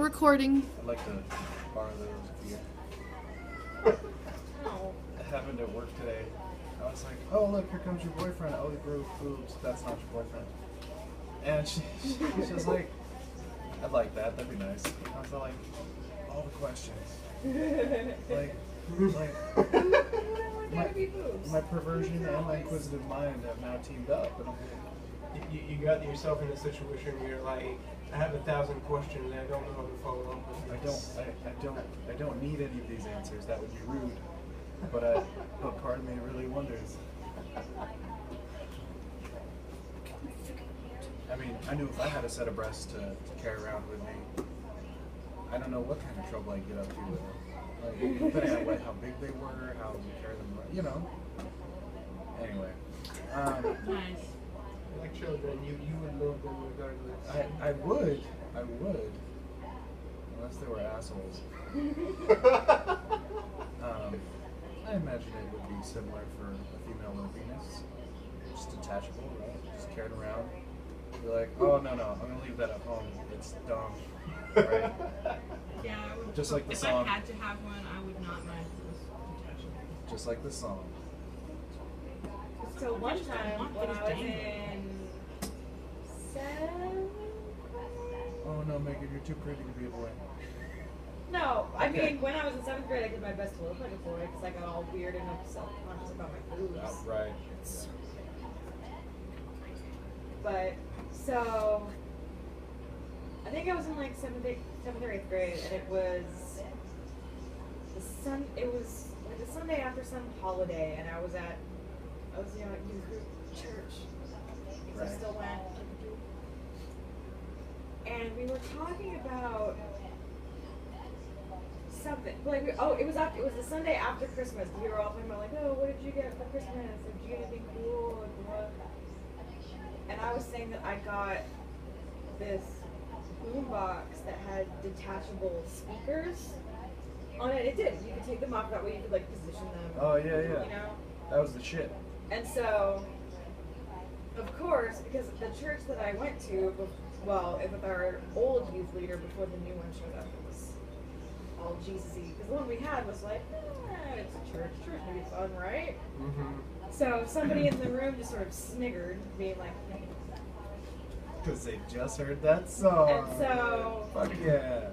recording. I'd like to borrow those if you. No. It happened at work today. I was like, oh look, here comes your boyfriend. Oh, he grew boobs. That's not your boyfriend. And she's just like, I'd like that. That'd be nice. I was like, all the questions. like my perversion and my inquisitive mind have now teamed up, and I'm like, you got yourself in a situation where you're like, I have 1,000 questions and I don't know how to follow up with this. I don't need any of these answers. That would be rude. But part of me really wonders. I mean, I knew if I had a set of breasts to carry around with me, I don't know what kind of trouble I'd get up to with them. Like, depending on how big they were, how we carry them around, you know. Anyway. Nice. Like children, you would love them regardless. I would. Unless they were assholes. I imagine it would be similar for a female with a penis. Just detachable, right? Just carried around. You're like, oh no, I'm gonna leave that at home. It's dumb, right? Yeah, I would. Just like the if song. I had to have one, I would not mind if it was detachable. Just like the song. So one time when I was in 7th grade. Oh no, Megan, you're too pretty to be a boy. No, I mean when I was in 7th grade, I did my best to look like a boy because I got all weird and self-conscious about my boobs. Oh, right. But so I think I was in like 7th or 8th grade, and it was the Sunday after some holiday, and I was at youth group church because I still went. And we were talking about something like it was the Sunday after Christmas. We were all talking about like, oh, what did you get for Christmas? Did you get anything cool? Like, what? And I was saying that I got this boombox that had detachable speakers on it. It did. You could take them off. That way you could like position them. Oh yeah. You know. That was the shit. And so, of course, because the church that I went to, with our old youth leader before the new one showed up, it was all Jesus-y. Because the one we had was like, it's a church. Church would be fun, right? Mm-hmm. So somebody in the room just sort of sniggered, being like, Because they just heard that song. and so, Fuck yeah.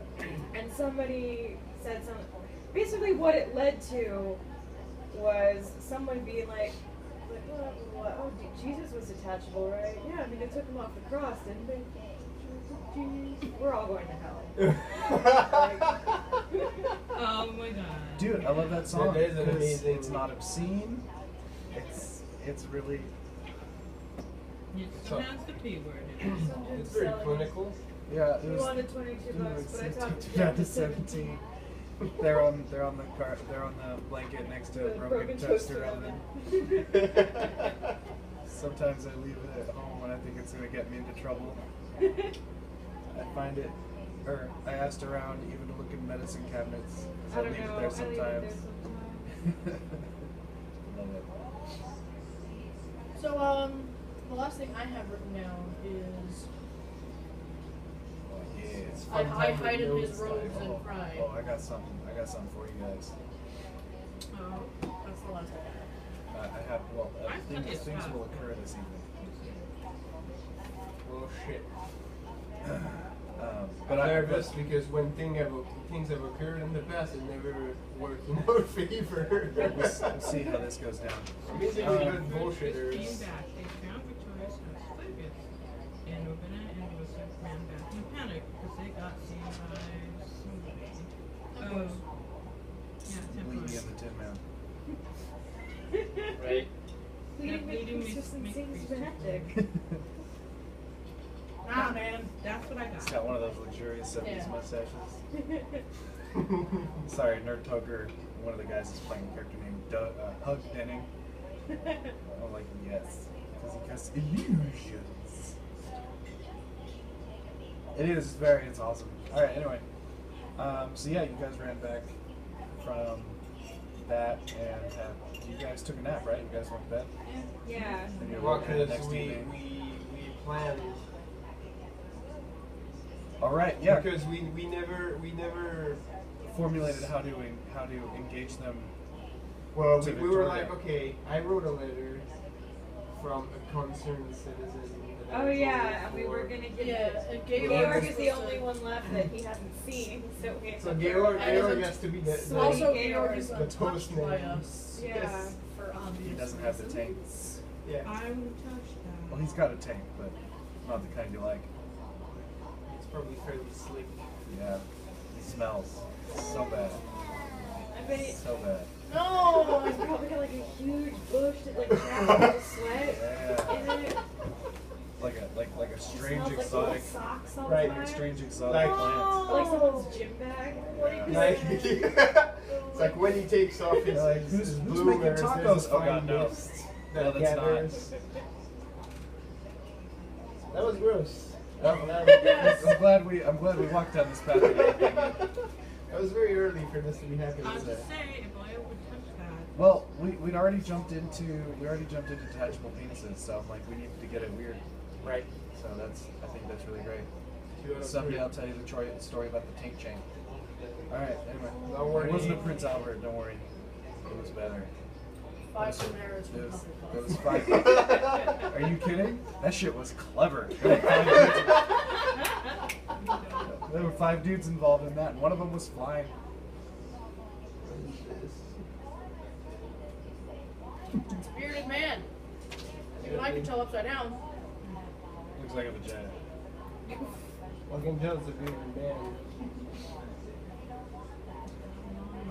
and somebody said something. Basically, what it led to was someone being like, oh, Jesus was detachable, right? Yeah, I mean, they took him off the cross, didn't they? We're all going to hell. Oh my god. Dude, I love that song. It is an 'cause amazing. It's not obscene. It's really. It pronounce the P word. It's very clinical. Yeah. It We was, wanted $22, but I talked it's to down to 17. They're on the blanket next to a broken toaster oven. Sometimes I leave it at home when I think it's gonna get me into trouble. I find it, or I asked around even to look in medicine cabinets. I don't know. Leave it there sometimes. Love it. So, the last thing I have written down is Oh yeah. It's I fun time for hide in those his robes guys. and cried. Oh, I got something for you guys. Oh, that's the last one. I have, things stop. will occur this evening. Oh shit. But I'm nervous because when things have occurred in the past, it never worked in our favor. We'll see how this goes down. Amazingly good Came bullshitters. back. They found Victoria's house, Flavius, and Urbana and Joseph ran back in panic because they got seen by somebody. Bleedy and the Tin Man. Right? Bleeding Bleeding makes makes things me magic. Ah, man. That's what I He's got. got one of those luxurious 70s Yeah. mustaches. Sorry, Nerd Tugger, one of the guys is playing a character named Hug Denning. I'm like, yes, because he casts illusions. It's awesome. Alright, anyway. So yeah, you guys ran back from that and you guys took a nap, right? You guys went to bed? Yeah. And you're Well, working the because next we evening. planned All right, yeah. Because we never Formulated how to engage them. Well, to we were Victoria. like, okay, I wrote a letter from a concerned citizen. that Oh I yeah, wrote and we for- were gonna give and Georg is the supposed only to- one left that he hasn't seen, so we have So to Georg And has to be the Sweaty Also, Georg. Georg is The untouched toast by man. us. Yeah. Yes. For obvious He doesn't have the tank. reasons. Yeah. I would touch that. Well, he's got a tank, but not the kind you like. It's probably fairly slick. Yeah, he smells so bad, I bet it, so bad. No! he's probably got like a huge bush that like traps all the sweat Yeah, in it. like a It strange smells like exotic, little socks all Right, the time. strange exotic Like- plant. Like someone's gym bag. Yeah. Like, it's like when he takes off his, Like, his who's bloomers, making there's tacos? a Oh, fine God, no. mist No, that that's not. gathers. That was gross. I'm glad we walked down this path together. That was very early for this to be happening. I was today. just saying, if I would touch that. Well, we'd already jumped into detachable penises, so I'm like, we needed to get it weird. Right. So I think that's really great. 2 out of Someday 3. I'll tell you the story about the tank chain. All right. Anyway, Don't worry. It wasn't a Prince Albert. Don't worry. It was better. 5 Samaras It was, from it was Hufflepuff. 5. Are you kidding? That shit was clever. There were 5 dudes involved in that, and one of them was flying. Bearded man. Even I can tell upside down. Looks like a vagina. I can tell it's a bearded man.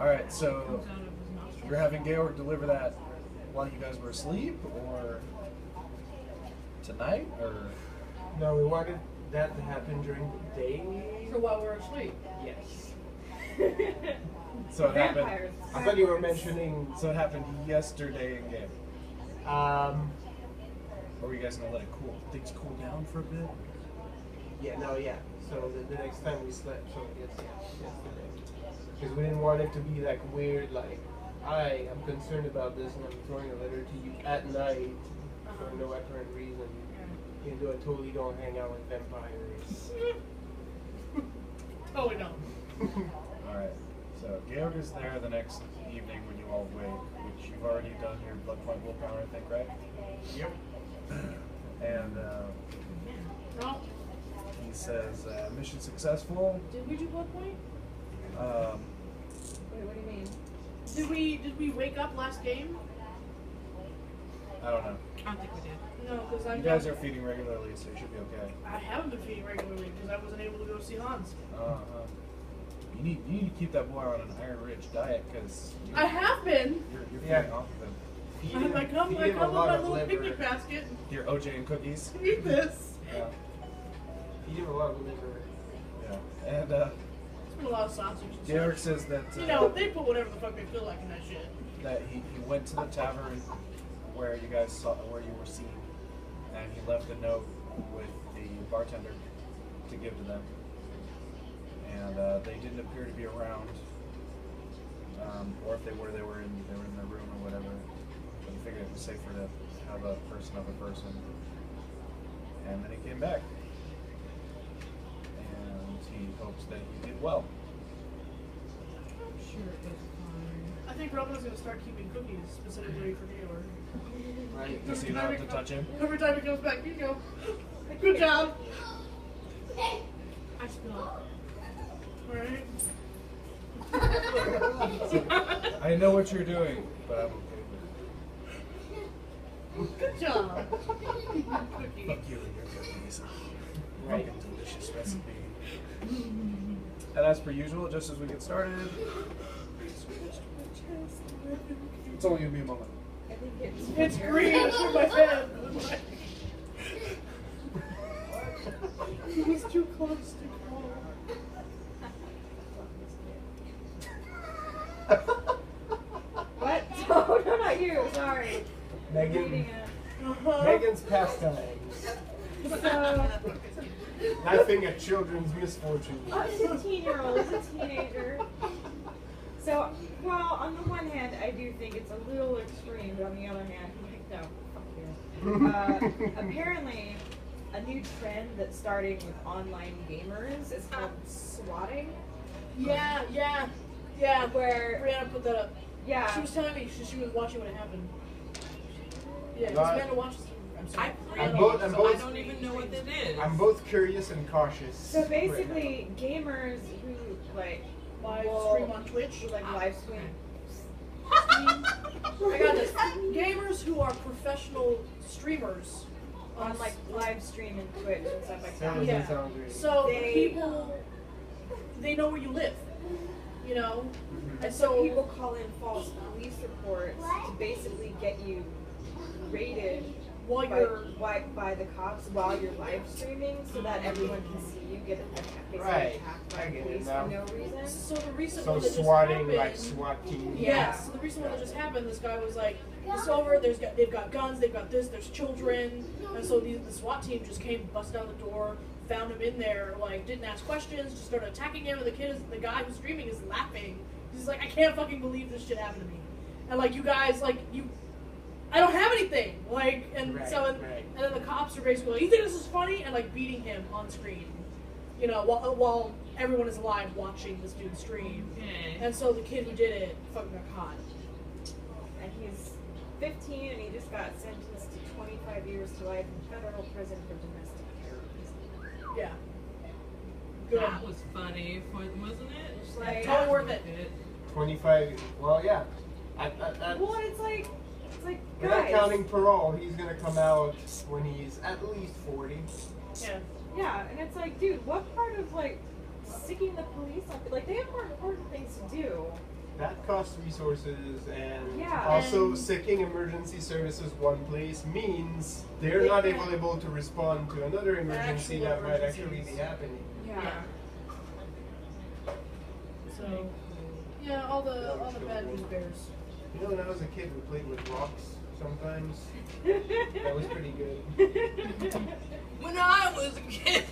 All right, so Comes out of his nostrils. you're having Georg deliver that while you guys were asleep, or tonight, or No, we wanted that to happen during the day. For while we're asleep. Yes. so it happened. Vampires. I thought you were mentioning. So it happened yesterday in game. Or were you guys gonna let it cool? Things cool down for a bit? Yeah, no, yeah. So the next time we slept, so yes, yesterday. Because we didn't want it to be like weird, like, I am concerned about this and I'm throwing a letter to you at night for no apparent reason. Even though I totally don't hang out with vampires. Oh, we don't. Alright. So Georg is there the next evening when you all wake, which you've already done your blood point willpower, I think, right? Yep. And No? he says, mission successful. Did we do blood point? Wait, what do you mean? Did we wake up last game? I don't know. I don't think we did. No, because I You guys are feeding regularly, so you should be okay. I haven't been feeding regularly because I wasn't able to go see Hans. You need to keep that boy on an iron-rich diet because I have been. you're Yeah. feeding off of him. I come feed with him a lot my of little liver. picnic basket. Your OJ and cookies. Eat this. Yeah. Feed him a lot of liver. Yeah. And It's been a lot of sausage. and Georg stuff. says that You know, they put whatever the fuck they feel like in that shit. that he went to the tavern where you guys saw where you were seen, and he left a note with the bartender to give to them. And they didn't appear to be around, or if they were in their room or whatever. But he figured it was safer to have a person of a person. And then he came back, and he hopes that you did well. I'm sure it was fine. I think Robin's gonna start keeping cookies specifically for Georg. Right. So you don't have to touch him. Every time he comes back, you go, good job. I spilled. Alright. I know what you're doing, but I'm okay with it. Good job. Fuck you and your cookies. Right. Fucking delicious recipe. And as per usual, just as we get started, it's only gonna be a moment. I think It's green through my head. It was too close to call. What? Oh, no, not you. Sorry. Megan. Reading Megan's pastimes. So, Laughing at children's misfortune. a 15-year-old is a teenager. So, well, on the one hand, I do think it's a little extreme, but on the other hand, no, fuck you. Apparently, a new trend that's starting with online gamers. It's called swatting. Yeah. Where Brianna put that up. yeah. She was telling me she was watching when it happened. Yeah, No, because Amanda watches. I'm sorry. I I'm played both- it, I'm so both- I don't even know what it is. I'm both curious and cautious. So basically, gamers who like Live will- stream on Twitch. who, like live stream. I got this. Gamers who are professional streamers On like live stream and Twitch and stuff like Sounds that. Yeah. sounds really. So They- people, they know where you live, you know, And and so so people call in false police reports to basically get you raided while by, you're by the cops while you're live streaming, so that everyone can see you get basically Right. attacked I by get it police now. for no reason. so the recent So one that just swatting happened. like SWAT team. Yeah. Yeah. So the recent one that just happened, this guy was like, "It's over. They've got guns. They've got this. There's children." And so the SWAT team just came, busted down the door, found him in there, like didn't ask questions, just started attacking him. And the guy who's streaming is laughing. He's like, "I can't fucking believe this shit happened to me." And like, you guys, like I don't have anything. Like, and Right, so, right. and then the cops are basically like, "You think this is funny?" And like beating him on screen, you know, while everyone is live watching this dude stream. Okay. And so the kid who did it fucking got caught. And he's 15 and he just got sentenced to 25 years to life in federal prison for domestic terrorism. Yeah. Good. That was funny, wasn't it? It's like- Totally worth it. 25. Well, yeah. Well, it's like Without guys. counting parole, he's gonna come out when he's at least 40. Yeah. Yeah, and it's like, dude, what part of like sticking the police up? Like, they have more important things to do. That costs resources, and Yeah. also And- sticking emergency services one place means they're They not can't- able to respond to another emergency Actual that might actually emergencies. be happening. Yeah. So, yeah, all the bad news bears. You know, when I was a kid, we played with rocks sometimes. That was pretty good. When I was a kid.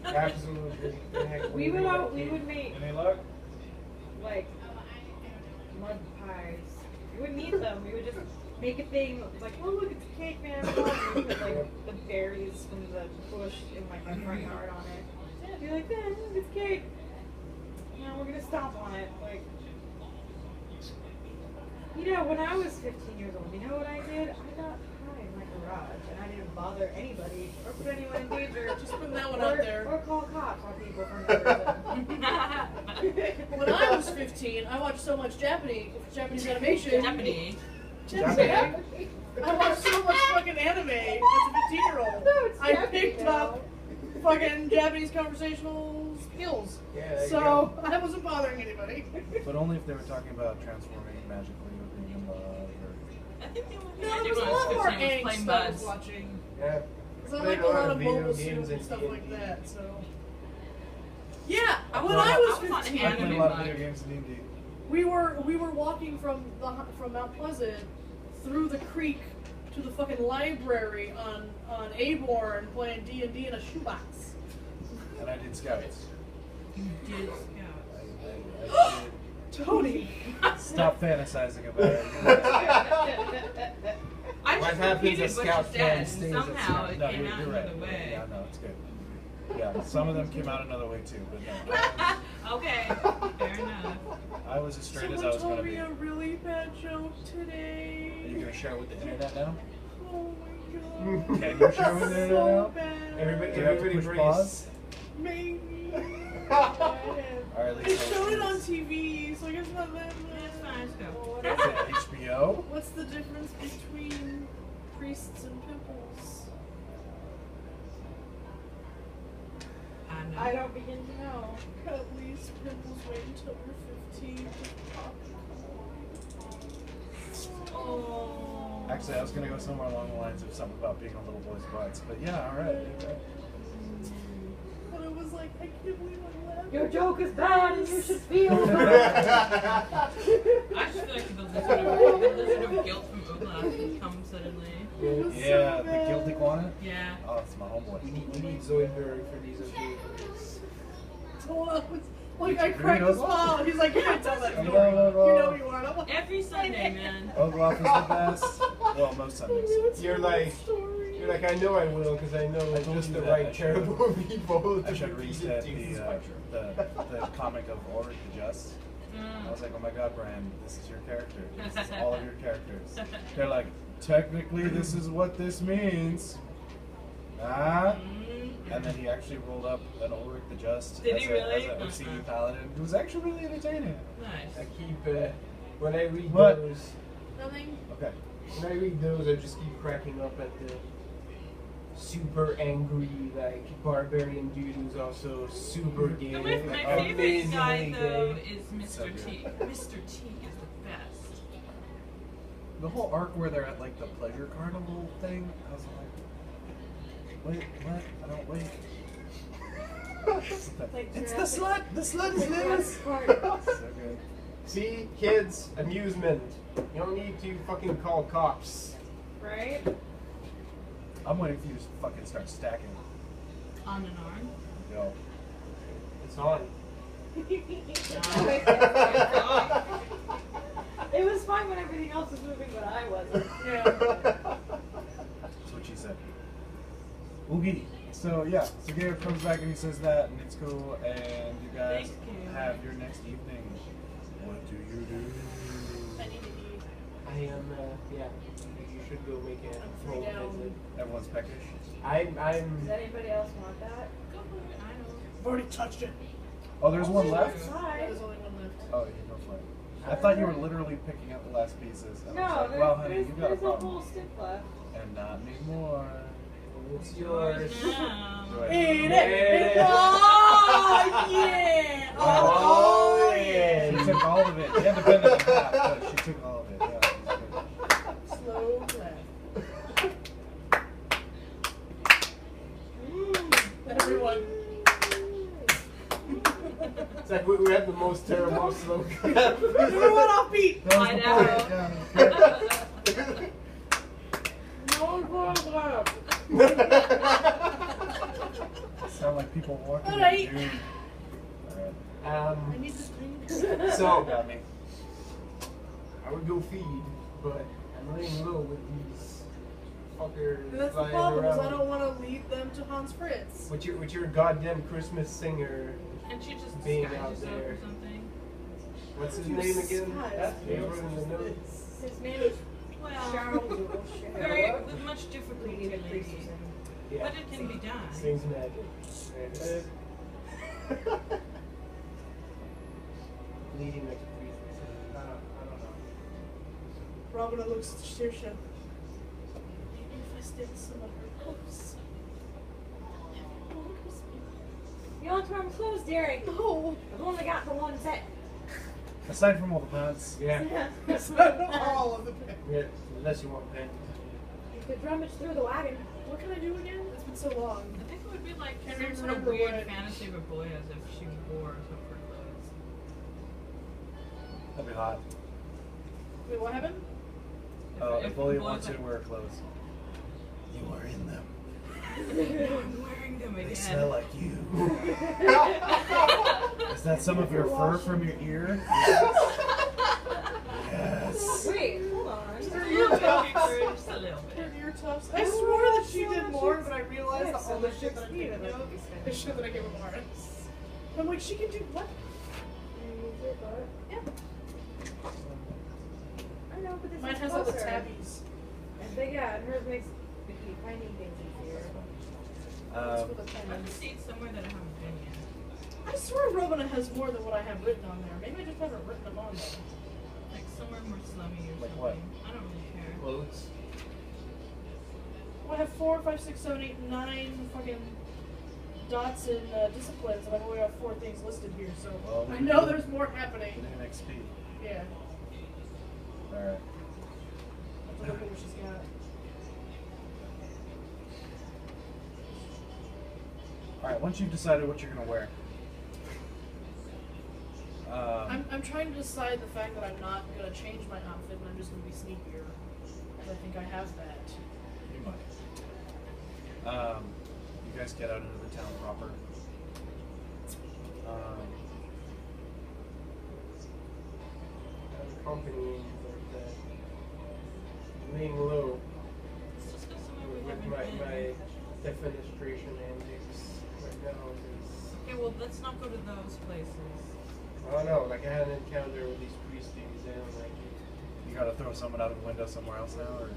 Absolutely. Heck, we were like would kids. make Any luck? like mud pies. We would eat them. We would just make a thing like, oh look, it's a cake, man. And we put like the berries from the bush in like my front yard on it. Yeah, be like, yeah, look, it's cake. Now we're gonna stomp on it. Like, you know, when I was 15 years old, you know what I did? I got high in my garage, and I didn't bother anybody or put anyone in danger. Just putting that one out there. Or call cops on people for no reason. When I was 15, I watched so much Japanese animation. Japanese. Japanese. I watched so much fucking anime as a 15-year-old. No, it's I Japanese picked now. up fucking Japanese conversational skills. Yeah, there you So go. I wasn't bothering anybody. But only if they were talking about transforming magically or being in love or... I think the only thing No, I there did was when a I was lot more 15 was angst playing I was buds. watching. Yeah. Because I Played like a lot of video mobile games suits and and stuff D&D. like that, so. Yeah, I when was- I I was was on 15, I played a Anime lot of bug. video games in D&D. we were walking from Mount Pleasant through the creek to the fucking library on Aborn playing D&D in a shoebox. And I did scouts. You did scout. I Tony! did. Stop fantasizing about it. I What just happens repeated as what scout you said, and Stays at somehow scout. it No, came you're out right. another way. Yeah, no, it's good. Yeah, some of them came out another way too, but no. Okay, fair enough. I was as straight as I Someone was going told to me be. a really bad joke today. Are you going to share it with the internet now? Oh my god. Can you share with the internet So now? bad. Everybody, Do you have to everybody push brace. pause? Maybe. Alright, They let's showed it on TV, so I guess not that It's bad. fine, let's go. Is it HBO? What's the difference between priests and pimples? I know. I don't begin to know. At least pimples wait until you're 15 to pop. Oh. Actually, I was going to go somewhere along the lines of something about being a little boy's butts, but yeah, alright. But it was like, I can't believe I'm laughing. Your joke is bad and you should feel bad. I just feel like the lizard of guilt from Oblast would come suddenly. It was Yeah, so the bad. guilty iguana? Yeah. Oh, it's my homeboy. We need Zoidberg for these occasions. Hold on, like Did I you cracked read his Oglaf? ball, and he's like, you can't tell that story. Blah, blah, blah. You know you are. I'm like, Every Sunday, man. Oglaf is the best. Well, most Sundays. I knew it's You're a like- story. You're like I know I will because I know I told just you the that right I should- terrible people. I to should repeat reset it to. the comic of Ulrich the Just. I was like, oh my god, Brian, this is your character. This is all of your characters. They're like, technically, this is what this means. Ah. And then he actually rolled up an Ulrich the Just Did as he a, really? as an OCD paladin. It was actually really entertaining. Nice. I keep when I read What? those. Nothing. Okay. When I read those, I just keep cracking up at the super angry, like, barbarian dude who's also super gay. My like, favorite guy, amazingly though, gay. is So Mr. good. T. Mr. T is the best. The whole arc where they're at like the pleasure carnival thing, I was like, wait, what? I don't wait. It's the slut! The slut is Lewis! So good. See, kids, amusement. You don't need to fucking call cops. Right? I'm waiting for you to fucking start stacking. On and on. Yo. It's on. It was fine when everything else was moving, but I wasn't. Yeah. That's what she said. Oogie. So yeah, so Gabe comes back and he says that, and it's cool, and you guys Thank you. have your next evening. What do you do? I need to eat. I am, yeah. You should go make a I'm full free down. visit. Everyone's peckish. I'm. Does anybody else want that? Go for it. I don't. I've already touched it. Oh, there's one Oh, left? outside. There's only one left. Oh, you go for it. I thought you were literally picking up the last pieces. And I was No, like, well, honey, there's, you got a there's a whole problem. stick left. And not anymore. It's yours. Now. Go ahead. Eat it. it. Oh, yeah. Oh, yeah. She took all of it. She had to bend it in half, but she took all of it. Yeah, it was good. Slow clap. Everyone. It's like we have the most terrible slow clap. Everyone off beat. That was I the know. point. Yeah, it was good. No clap. Sound like people walking Alright. in June. Alright. I need this drink. So, Got me. I would go feed, but I'm laying low with these fuckers And that's the flying problem, is around. I don't want to lead them to Hans Fritz. With your goddamn Christmas singer. And she just Being disguised out herself there. or something. What's his You name again? skies. They wrote in the notes. His name is Well, Charles very with much difficulty, lady. Yeah. But it can be done. Sings magic. Leading like a priest. I don't know. Robina looks at Saoirse. Maybe if I steal some of her clothes. You want to wear my clothes, Derek? No. I've only got the one set. Aside from all the pants. Yeah. It's not all of the pants. Yeah. Unless you want pen. You could rummage through the wagon. What can I do again? It's been so long. I think it would be like Can't some even sort of remember weird what- fantasy of a boy as if she wore some of her clothes. That'd be hot. Wait, what happened? If Bully boys wants you like- to wear clothes. You are in them. I'm wearing them again. They smell like you. Is that some of your fur from your ear? Yes. Wait, hold on. Just a little bit. Just a little Her bit. ear tufts. I swore that she did more, but I realized that all the shit that I'm thinking of is shit that I gave him Lawrence. I'm like, she can do what? Yeah. I know, but this Mine is has all the closer. tabbies. And they, yeah, and hers makes the finding things easier. That's for the I've pennies. seen somewhere that I haven't been yet. I swear Robina has more than what I have written on there. Maybe I just haven't written them on there. Like somewhere more slummy or Like something. what? I don't really care. Clothes. Well, I have 4, 5, 6, 7, 8, 9 fucking dots in disciplines, and I've only got 4 things listed here, so Well, I know there's more Get happening. an XP. Yeah. Alright. Look at what she's got. Alright, once you've decided what you're gonna wear. I'm trying to decide the fact that I'm not going to change my outfit and I'm just going to be sneakier. And I think I have that. You might. You guys get out into the town proper. Company like that. Laying low Let's just go somewhere we with haven't my been. let's not go to those places. I don't know, like I had an encounter with these priest dudes and I'm like, You gotta throw someone out of the window somewhere else now, or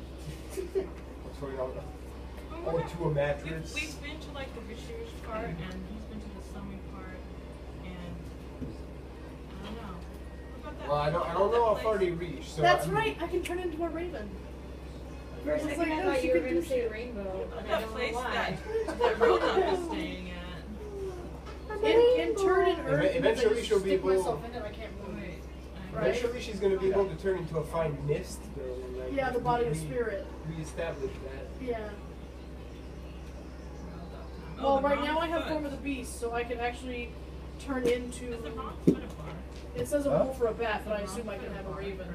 what's going on? Or to a mattress. We've been to like the Vishesh part, and he's been to the Summit part, and I don't know. What about that? Well, I don't know how far they reach. So That's I mean, right. I can turn into a raven. For a It's second, like, I no, thought she you were could going do to say shit. rainbow, and I That don't know place why. that Rhoda is staying at. In turn in Earth, Eventually I just she'll be stick able- myself in it. I can't move. Wait. Right? eventually she's going to be able to turn into a fine mist, though. And, like, Yeah, the body of spirit. Reestablish that. Yeah. Oh, Well, the right wrong now I have foot. form of the beast, so I can actually turn into. That's the wrong foot of bar. It says a Huh? wolf or a bat, but I assume I can have a raven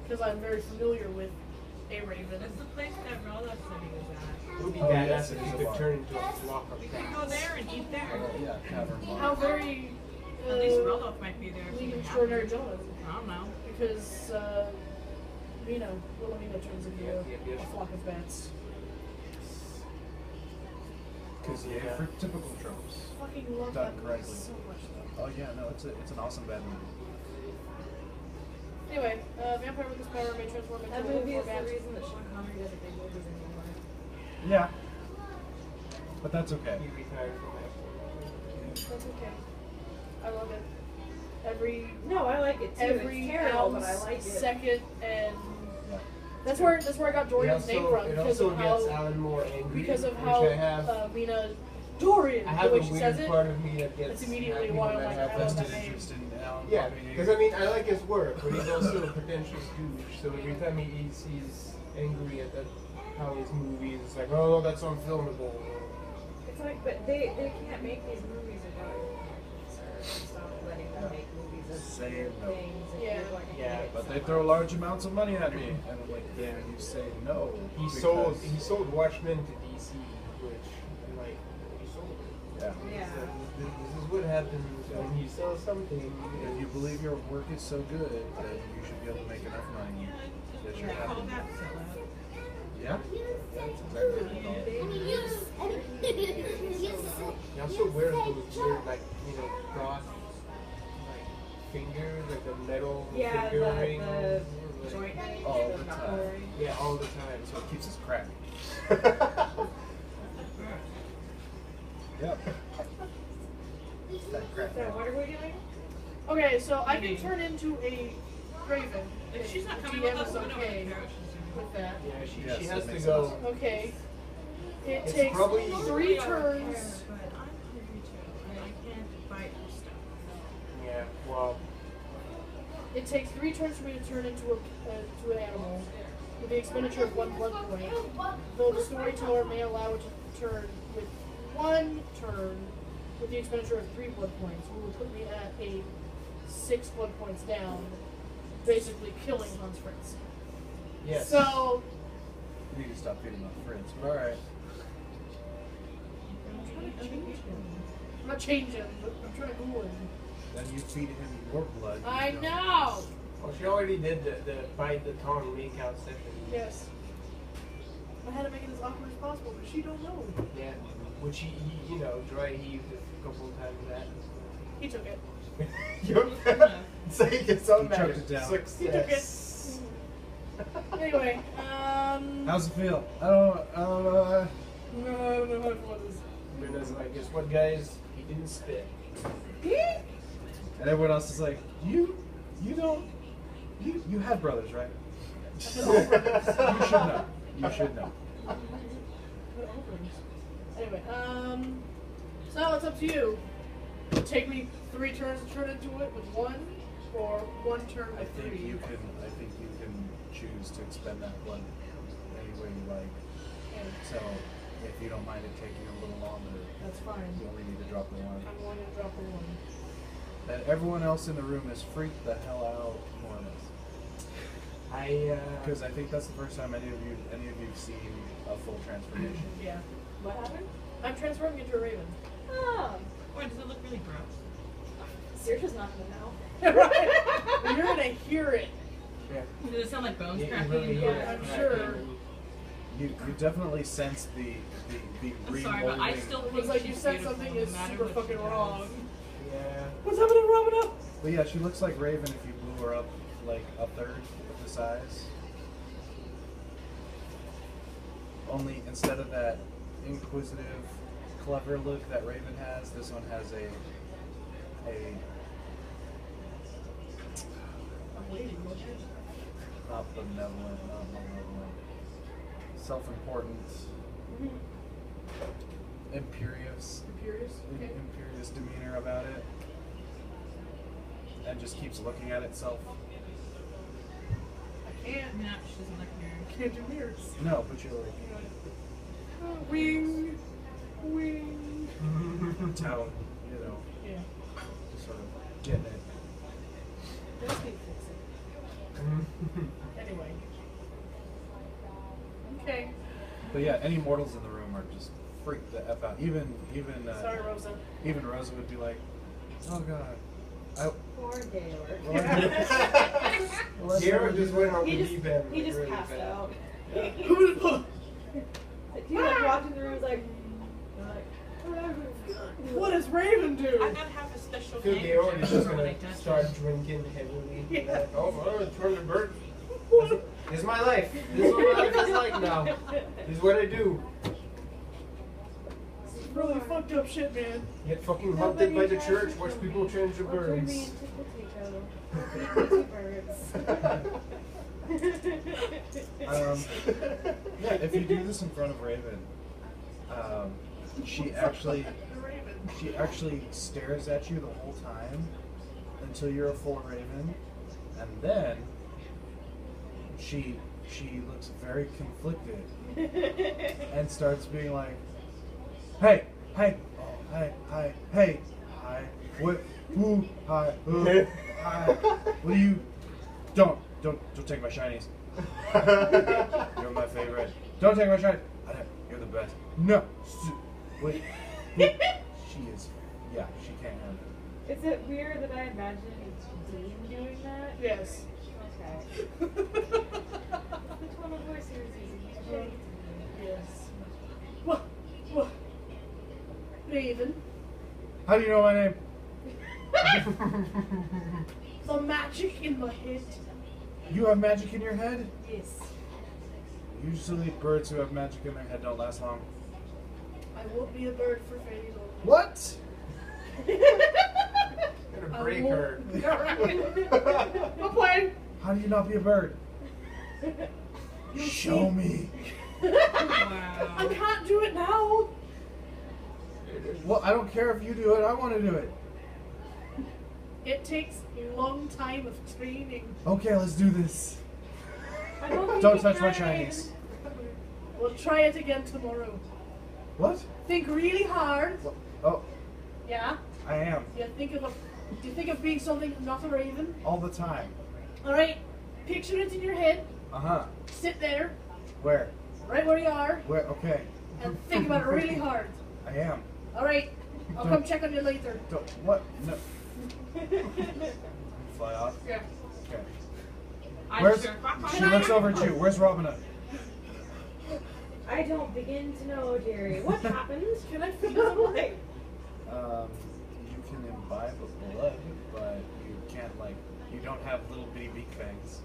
because I'm very familiar with a raven. That's the place that Rhoda said he was at. It would be Oh, badass yes, if it you is a could bar. turn into a flock of We could bats. go there and eat there. oh, yeah, cavern bar. How very At least Roloff might be there. if League he's of Extraordinary happy. Gentlemen, I don't know. because Wilhelmina turns into Yep. a flock of bats. Because yeah, for typical tropes. Fucking love Done that movie correctly. so much though. Oh yeah, no, it's an awesome bad movie. Anyway, vampire with this power may transform into That a wolf movie or is the bat. reason that Sean Connery doesn't make movies anymore. Yeah, but that's okay. He retired from acting. That's okay. I love it. Every No, I like it too. every It's terrible, but I ounce, like it. second, and Yeah. that's where I got Dorian's name from It because also of gets how Alan more angry. because of which how I have. Mina Dorian I have the a way she weird says it. part of me that gets It's immediately happy why when I'm like, that I love happens. that Vested name. interest in Alan. Yeah, Bobby. because I mean, I like his work, but he's also a pretentious douche. So every time he's angry at how his movies, it's like, oh, that's unfilmable. It's like, but they can't make these movies about it. Stop letting them make movies of Say weird no. things. If Yeah. you're going to Yeah, hate it But so they much. throw large amounts of money at me, and I'm like, yeah, you say no. He because- sold Watchmen to DC, which I'm like, he sold it. Yeah. Yeah. So this is what happens when you sell something. If you believe your work is so good, then you should be able to make enough money that you're They call happy. that sellout. Yeah, that's exactly what it's called. He also wears those weird, like, cross, like, fingers, like the metal Yeah, finger the ring. joint ring, All the the knuckle time. ring. Yeah, all the time. So it keeps us cracked. So. Yep. That crack. So what are we doing? Okay, so I can turn into a raven. If she's not The coming DM with us, is we don't really okay care what she's doing. with that. Yeah, Yes, she that has to makes go. sense. Okay. It It's takes probably- 3 turns. But I'm hungry too, and I can't bite her stuff. Yeah, well, It takes 3 turns for me to turn into to an animal, with the expenditure of 1 blood point. Though the storyteller may allow it to turn with 1 turn, with the expenditure of 3 blood points, which will put me at a 6 blood points down, basically killing Hans Fritz. yes. So You need to stop feeding on Fritz, but alright. I'm trying to change him. I'm not changing him, but I'm trying to cool him. Then you feed him your blood. I you know. Well, she already did the bite the tongue make out session. Yes. I had to make it as awkward as possible, but she don't know. Yeah, which he dry heaved a couple of times at. He took it. So he gets on He that choked it down. success. Anyway, How's it feel? I don't know. no, I don't know how to feel this. Brenda's like, guess what, guys? He didn't spit. And everyone else is like, you have brothers, right? You should know. You should know. Anyway, so now it's up to you. Take me 3 turns to turn into it with 1, or 1 turn I with think 3. you can choose to expend that blood any way you like. Okay, So if you don't mind it taking a little longer, that's fine. you only need to drop the 1. I'm going to drop the 1. And everyone else in the room is freaked the hell out, more or less. Because I think that's the first time any of you've seen a full transformation. Yeah. What happened? I'm transforming into a raven. Oh, Wait, does it look really gross? Saoirse's not gonna know. Right? You're going to hear it. Yeah. Does it sound like bones Yeah, you cracking? really hear Yeah, it I'm cracking sure. and You definitely sense the I'm remolding. sorry, but I still It think was like she's you said beautiful, something no is matter super what fucking she does. Yeah. wrong. What's happening, Robin? But yeah, she looks like Raven if you blew her up like a third of the size. Only instead of that inquisitive, clever look that Raven has, this one has a I'm waiting. not benevolent, not malevolent, self-important, imperious, Imperious? Okay. imperious demeanor about it, and just keeps looking at itself. I can't. No, she doesn't like mirrors. Can't do mirrors. No, but you're like Wing. tout, you know, Yeah. just sort of getting it. Just need to fix it. Anyway. Okay. But yeah, any mortals in the room are just freaked the F out. Even Sorry, Rosa. even Rosa would be like, "Oh God, Poor Gaylord. Well, Garrett just went on the He deep end. he just really passed fast. out. Yeah. He like walked in the room and was like, What does Raven I do? gotta have a special I feel Garrett is just when I gonna touch start her. drinking heavily. Yeah. Like, oh, well, turn the bird. This is my life. This is what my life is like now. This is what I do. Really fucked up shit, man. Get fucking hunted by the church. Watch people change the Or turn me birds. into potato. Or feed me birds. Yeah, if you do this in front of Raven, she actually stares at you the whole time until you're a full Raven, and then she looks very conflicted and starts being like, "Hey, oh, hey, what, who, hi, what do you, don't take my shinies. You're my favorite. Don't take my shinies. You're the best. No, wait, she is, yeah, she can't handle it. Is it weird that I imagine Dean doing that? Yes. Okay. The tone of voice here is easy. Yes. What? Raven. How do you know my name? The magic in my head. You have magic in your head? Yes. Usually birds who have magic in their head don't last long. I will be a bird for fairies only. What? Gonna break her. I'm playing. How do you not be a bird? You'll Show see. me. I Wow. can't do it now. Well, I don't care if you do it. I want to do it. It takes a long time of training. Okay, let's do this. I don't think Don't you touch my can. shinies. We'll try it again tomorrow. What? Think really hard. Oh, Yeah. I am. You think of being something not a raven. All the time. All right. Picture it in your head. Uh-huh. Sit there, Where? right where you are, Where? Okay. and think about it really hard. I am. All right. I'll come check on you later. Don't, what? No. Fly off. Yeah. Okay. I'm Where's, sure. she looks over at you. Where's Robina? I don't begin to know, Jerry. What happened? Can I feel something? Like, You can imbibe of blood, but you can't, like, you don't have little bitty beak fangs.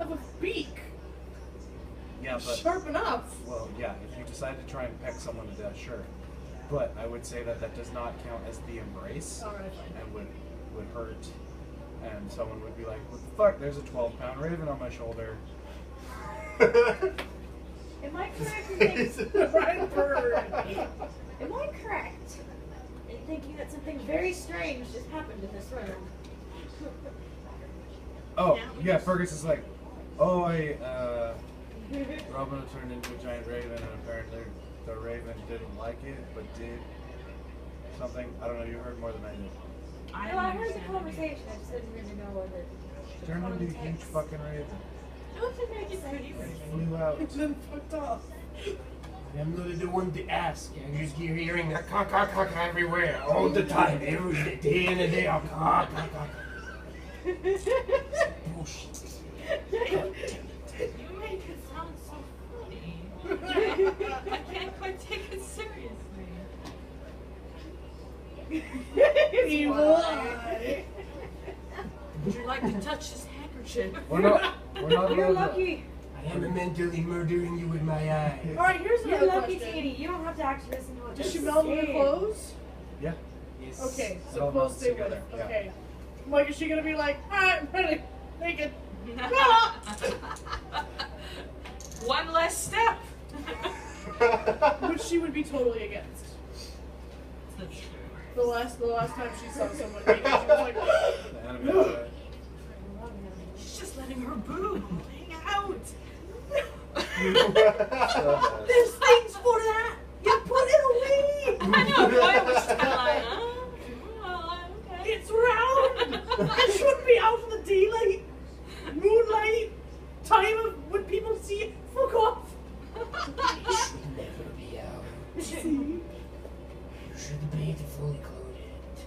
Of a beak. Yeah, but, Sharp enough. well, yeah, if you decide to try and peck someone to death, sure. But I would say that that does not count as the embrace, All right. Fine. and would hurt, and someone would be like, what the fuck, there's a 12-pound raven on my shoulder. am I correct in thinking? Right bird. Am I correct in thinking that something very strange just happened in this room? Oh, Yeah. yeah, Fergus is like, oh, Robin turned into a giant raven, and apparently the raven didn't like it, but did something. I don't know, you heard more than I did. I No, I heard the understand. conversation. I just didn't really know what it. She turned into a huge context. fucking raven. It looks like it's pretty And raven. flew out. And then fucked off. I'm not the one to ask. I just keep hearing that caw caw caw caw everywhere, all the time, every day in and day out. Caw caw caw. Bullshit. You make it sound so funny. I can't quite take it seriously. Evil eye. Would you like to touch this handkerchief? We're not You're allowed lucky. I am mentally murdering you with my eye. All right, here's You're another lucky, question. Katie. You don't have to actually listen to what Does they're she melt in her saying. clothes? to. Yeah. Yes. Okay, It so all clothes melts stay with. together, yeah. Okay. Like, is she gonna be like, all right, I'm ready, naked? One less step. Which she would be totally against. That's true. The last time she saw someone naked, she was like, The animated way. She's just letting her boob hang out. So, there's things for that. You put it away. I know, boy was just kind of like, well, okay. It's round. It shouldn't be out in the daylight, moonlight, time of when people see it. Fuck off. It should never be out. See? You should be fully clothed.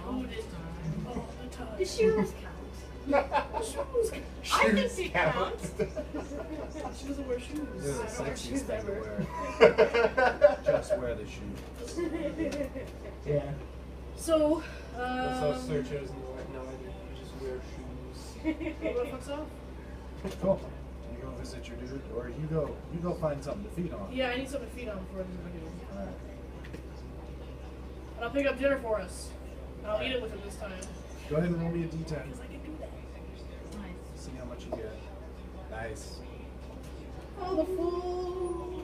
All the time. All the time. The shoes count. Shoes. I think she counts. She doesn't wear shoes. This is the I don't wear sexiest shoes thing to ever. wear. Just wear the shoes. Yeah. So, That's how searchers nowadays. You just wear shoes. what the fuck's up? Cool. You go visit your dude, or you go find something to feed on. Yeah, I need something to feed on before I do. Alright. And I'll pick up dinner for us. And I'll eat it with him this time. Go ahead and roll me a d10. Because I can do that. Nice. See how much you get. Nice. Oh, the fool.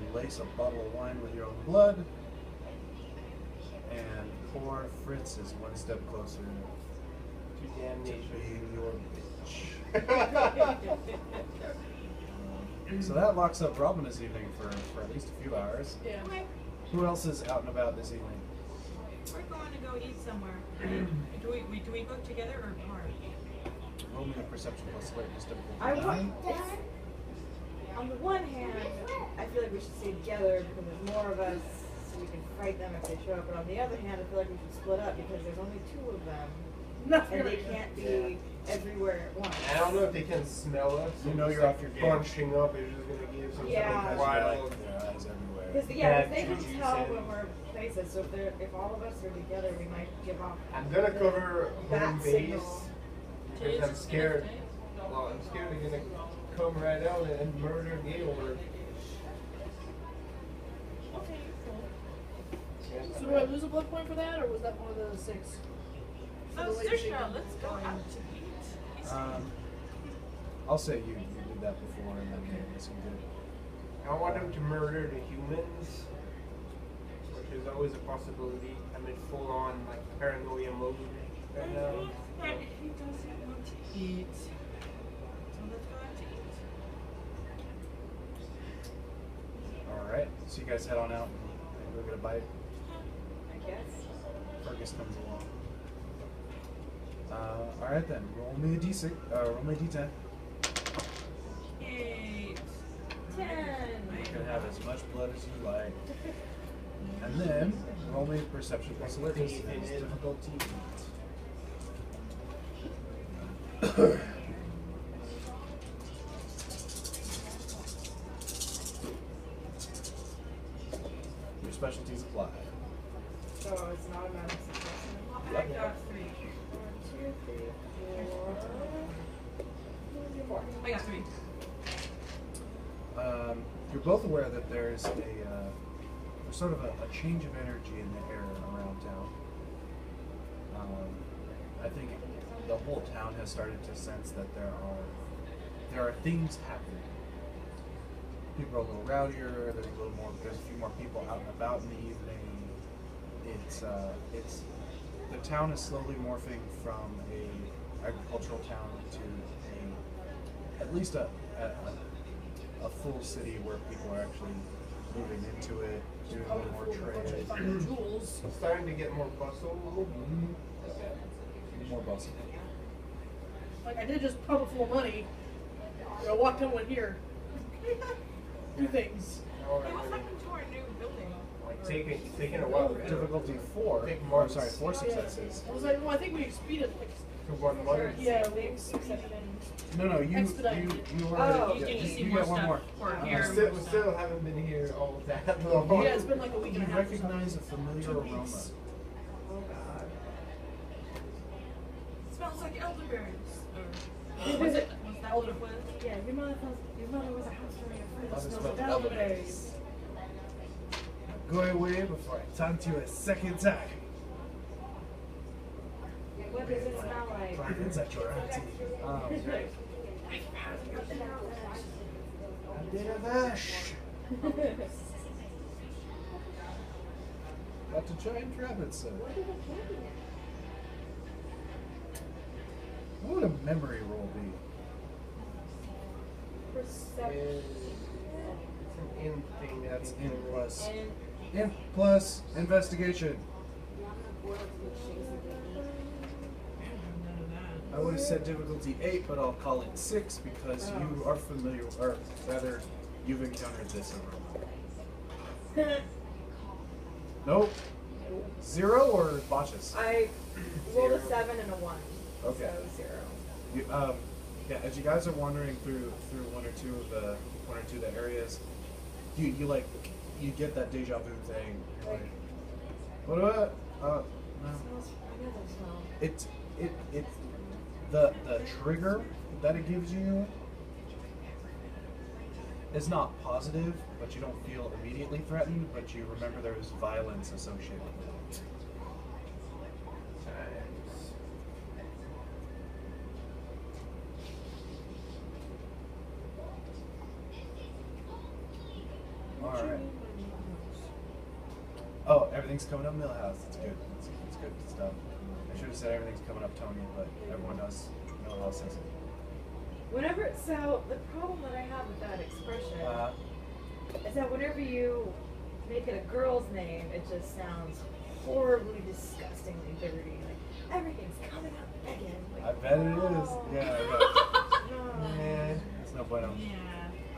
You lace a bottle of wine with your own blood, and poor Fritz is one step closer To to damnation. being your bitch. So that locks up Robin this evening for at least a few hours. Yeah. Okay, Who else is out and about this evening? we're going to go eat somewhere. do we go together or apart? Roll me a perception plus alertness difficulty. I 9. want. On the one hand, I feel like we should stay together because there's more of us, so we can fight them if they show up. But on the other hand, I feel like we should split up because there's only 2 of them, Nothing. and they can't be everywhere at once. I don't know if they can smell us. You know Just you're off your game. Bunching up is just gonna give some Yeah. sort Because of you wild. like their eyes everywhere. Because Bad they can juju tell said. when we're places. So if all of us are together, we might give off. I'm gonna cover that home signal. base because I'm scared. Well, I'm scared they're gonna come right out and murder Gail. Or So do I lose a blood point for that, or was that one of the 6? So, Saoirse, let's go out to eat. I'll say you did that before, and then it's good. I want them to murder the humans, which is always a possibility. I'm in full on like paranoia mode right now. And he doesn't want to eat. So let's go out to eat. All right. So you guys head on out and go get a bite. I guess. Fergus comes along. All right then. Roll me a d6. Roll me a d10. 8. 10. You can have as much blood as you like. And then roll me a perception plus alertness. It's difficulty 8. Your specialties apply. So it's an automatic success. I got 3. 1, 2, 3, 4. I got 3. You're both aware that there's there's sort of a change of energy in the air around town. I think the whole town has started to sense that there are things happening. People are a little rowdier. There's a few more people out and about in the evening. It's the town is slowly morphing from a agricultural town to at least a full city where people are actually moving into it, doing a little more trade. Fucking jewels. I'm starting to get more bustle. More bustle. Like, I did just pump it full of money. I walked in one here. Do things. Now Hey, I'm what's really, happened to our new building? like taking a while. Difficulty 4. Take Oh, months. sorry, 4 successes. I was like, well, I think we expeded, like, To 1 month. Yeah, we weeks, exception. No, you Expedited. already. Oh. You can just see you more get one stuff more. for We here. still, more we stuff. still haven't been here all of that long. Yeah, it's been like a week You and a half. or something. recognize a familiar 2 aroma. weeks. Oh god. Smells like elderberries. Was Was it- that what it was? Yeah, your mother was a house for your friend. I Smells smelled like elderberries. Go away before I taunt you a second time. What does it smell like? It's at your auntie. A bit of ash. Got to giant rabbit, sir. What would a memory roll be? Perception. It's an in thing. That's in plus. And In plus investigation. None of that. I would have said difficulty 8, but I'll call it 6 because you are familiar, or rather, you've encountered this aroma. Nope. 0 or botches? I rolled a 7 and a 1. Okay. So 0. You, yeah, as you guys are wandering through one or two of the areas, you get that deja vu thing. You're like, what? No. Smells. I know that smell. It the trigger that it gives you is not positive, but you don't feel immediately threatened, but you remember there was violence associated with it. Alright. Oh, everything's coming up Millhouse. It's good. It's good stuff. I should have said everything's coming up Tony, but everyone does. Millhouse says it. Whenever, so the problem that I have with that expression Uh, is that whenever you make it a girl's name, it just sounds horribly, disgustingly dirty. Like everything's coming up Megan. Like, I bet it is. oh. Yeah, No. yeah. It's no bueno. Yeah.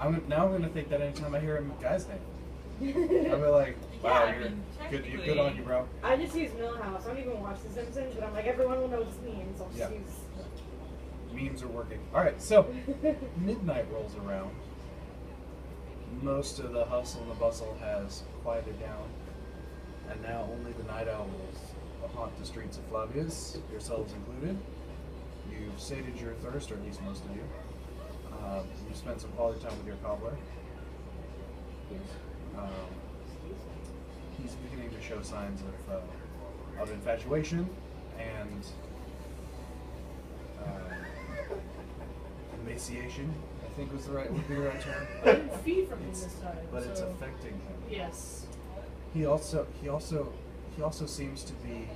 I'm gonna think that anytime I hear a guy's name. I'll be like, wow, Yeah, I you're mean, good. You're good on you, bro. I just use Millhouse. I don't even watch The Simpsons, but I'm like, everyone will know what this means. I'll just Yeah. use. Memes are working. All right, so midnight rolls around. Most of the hustle and the bustle has quieted down, and now only the night owls haunt the streets of Flavius, yourselves included. You've sated your thirst, or at least most of you. You spent some quality time with your cobbler. He's beginning to show signs of infatuation and emaciation, I think would be the right term. I didn't feed from him this time. But it's so. affecting him. Yes. He also seems to be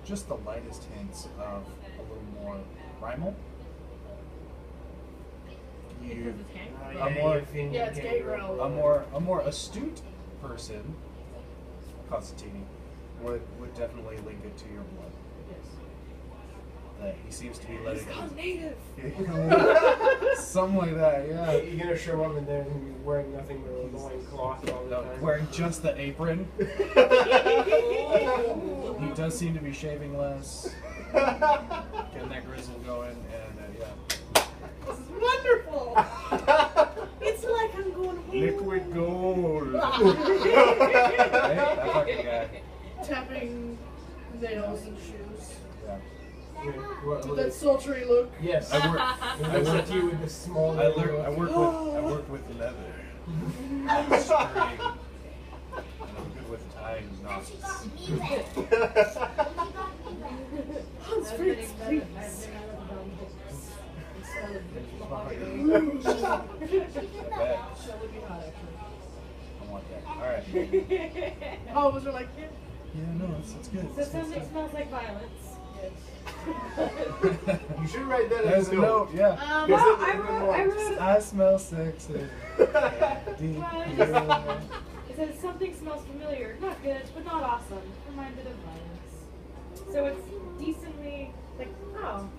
just the lightest hints of a little more primal. Because it's gay? Yeah, it's gay girl. A more astute person, Constantini, would definitely link it to your blood. Yes. That he seems to be letting He's gone native. something like that, yeah. You're gonna show up and then you're wearing nothing but a loin cloth all the No, time. wearing just the apron. He does seem to be shaving less, getting that grizzle going, and yeah. This is wonderful. It's like I'm going home. Liquid gold. Right? That fucking guy. Tapping nails and shoes. Yeah. With that sultry look. Yes. I work. He looks at you with this small. I work with leather. And string. And I'm good with tying knots. Hans I've Fritz, been please. I bet. That would be hot, actually. I want that. Alright. Oh, was it like, yeah? Yeah, no, it's good. So something smells like violence. Yes. You should write that There's as a note, yeah. Um, Well, Is it I even wrote, more? I smell sexy. Deep Well, it says something smells familiar, not good, but not awesome. Reminded of violence. So it's decently like, oh,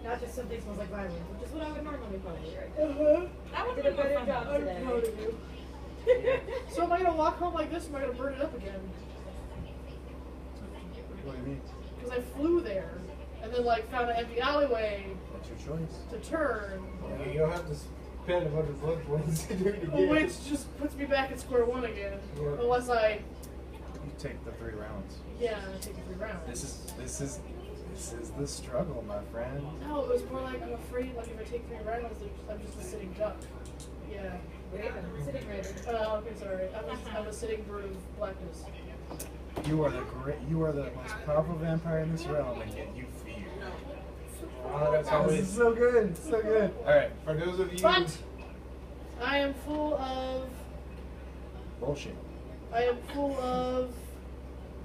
not just something smells like violence, which is what I would normally probably write. uh-huh. That I would did be a better more fun. job I'm today. proud of you. So am I gonna walk home like this, or am I gonna burn it up again? What do you mean? Because I flew there, and then like found an empty alleyway That's your choice. to turn. You don't have to spend a bunch of blood points to do it again. Which just puts me back at square one again. Yeah. Unless I, You take the 3 rounds. yeah, take the 3 rounds. This is the struggle, my friend. No, it was more like I'm afraid like if I take 3 rounds, I'm just a sitting duck. Yeah. Raven, sitting Raven. Okay, sorry. I'm a sitting brood of blackness. You are the most powerful vampire in this realm, and yet you fear. That's This always is so good, so good. All right, for those of you. But I am full of. bullshit. I am full of.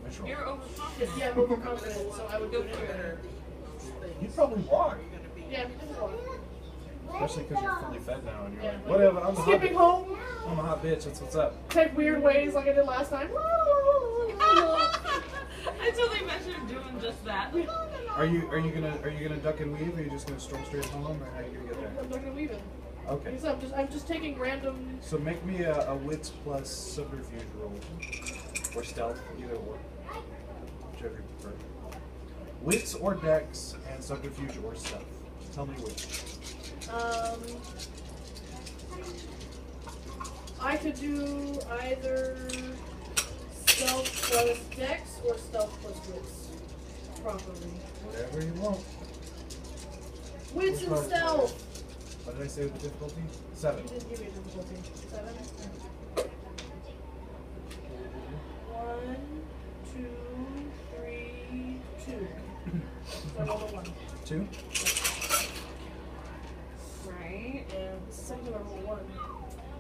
Which roll? You're overconfident. Yeah, I'm overconfident, so I would Go do for it. it. You'd probably walk, Yeah, it's a lot. especially because you're fully fed now, and you're Yeah, like, like, whatever. I'm a hot skipping bitch. home, I'm a hot bitch. That's what's up. take weird ways like I did last time. I totally imagined doing just that. Are you gonna duck and weave? Or are you just gonna stroll straight home, or how are you gonna get there? I'm not gonna weave it. Okay. Like I said, I'm just taking random. So make me a wits plus subterfuge roll, or stealth, either or, whichever you prefer. Wits or dex, and subterfuge or stealth. Tell me which. I could do either stealth plus dex or stealth plus wits. Properly. Whatever you want. Wits and stealth! What did I say with the difficulty? 7. You didn't give me a difficulty. 7? 1, 2, 3, 2. So I rolled a 1. 2? Right. And this is the second time I rolled 1.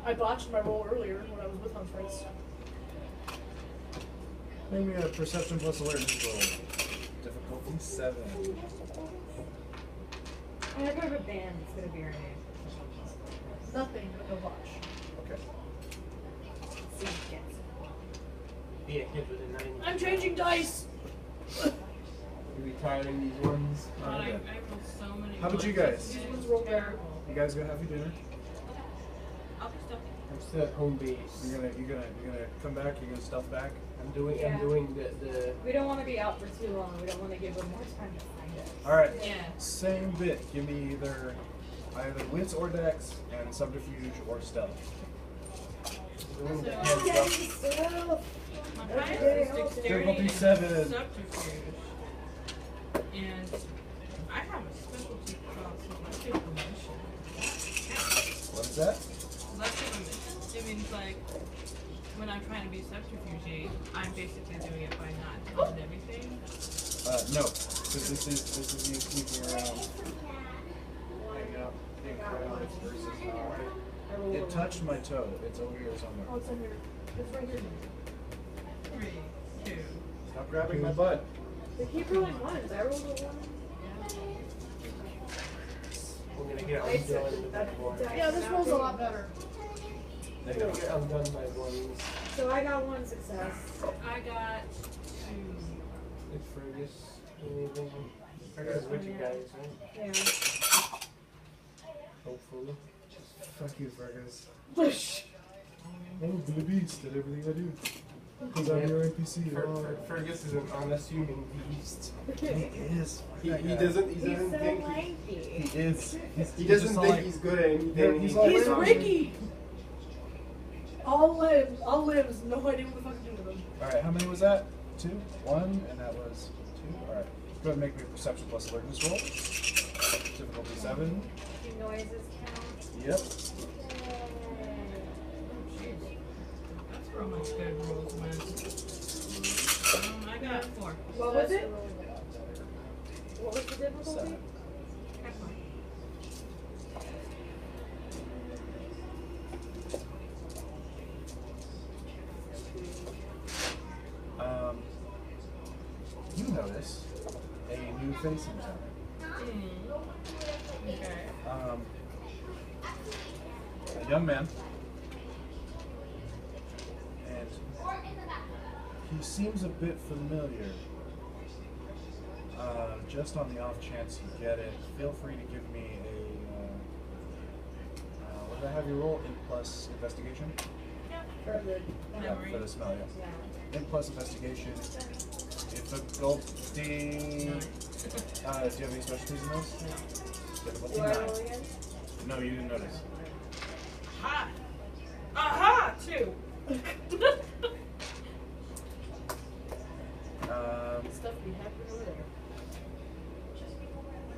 I botched my roll earlier when I was with Humphreys. Make me a perception plus awareness roll. Difficulty 7. I have a band. It's gonna be our name. Nothing but no botch. Okay. See if it gets. Be a kid with a 9. I'm changing dice! You retiring these ones. God, I rolled so many. How about you ones. guys? These ones roll better. Terrible. You guys go have your dinner. I'll be stuck. I'm still at home base. You're gonna come back. You're gonna stealth back. I'm doing Yeah. the We don't want to be out for too long. We don't want to give them more time to find us. All right. Yeah. Same bit. Give me either wits or dex, and subterfuge or stealth. doing the So- hands up. My highest is dexterity Difficulty and 7. subterfuge. And I have a specialty class, so I take the mission. What is that? So that's what a mission. It means like when I'm trying to be subterfuge, I'm basically doing it by not telling everything. No. Because this is you sneaking around, hanging out, being around versus it touched my toe. It's over here Oh, somewhere. it's in here. It's right here. 3, 2. Stop grabbing my butt. They keep rolling ones. I rolled a 1. We're gonna get Wait, so undone by one. Yeah, this roll's a lot better. We're gonna get undone by ones. So I got 1 success. I got 2. It's Fergus. Anything? Fergus with you guys, right? Yeah. Hopefully. Fuck you, Fergus. Bush! I'm the beast at everything I do. Because I'm your NPC. Fergus is an unassuming beast. He is. He He's doesn't so think lanky. He is. he doesn't think he's good at anything. He's all He's around. Ricky! All limbs, no idea what the fuck to do with them. Alright, how many was that? 2? 1, and that was 2. Alright. Go ahead and make me a perception plus alertness roll. Difficulty 7. Do noises count? Yep. That's where all my good rolls went. I got 4. What was it? What was the difficulty? 7. You notice a new face in town. Okay. A young man, and he seems a bit familiar. Just on the off chance you get it, feel free to give me a. What did I have you roll? Int plus investigation? For the Yeah, for the smell, yeah. yeah. Int plus investigation. If Difficulty. Nine. Do you have any specialties in those? No. Difficulty Do I 9. roll again? No, you didn't notice. Ha! Aha! 2. Stuff we have over there.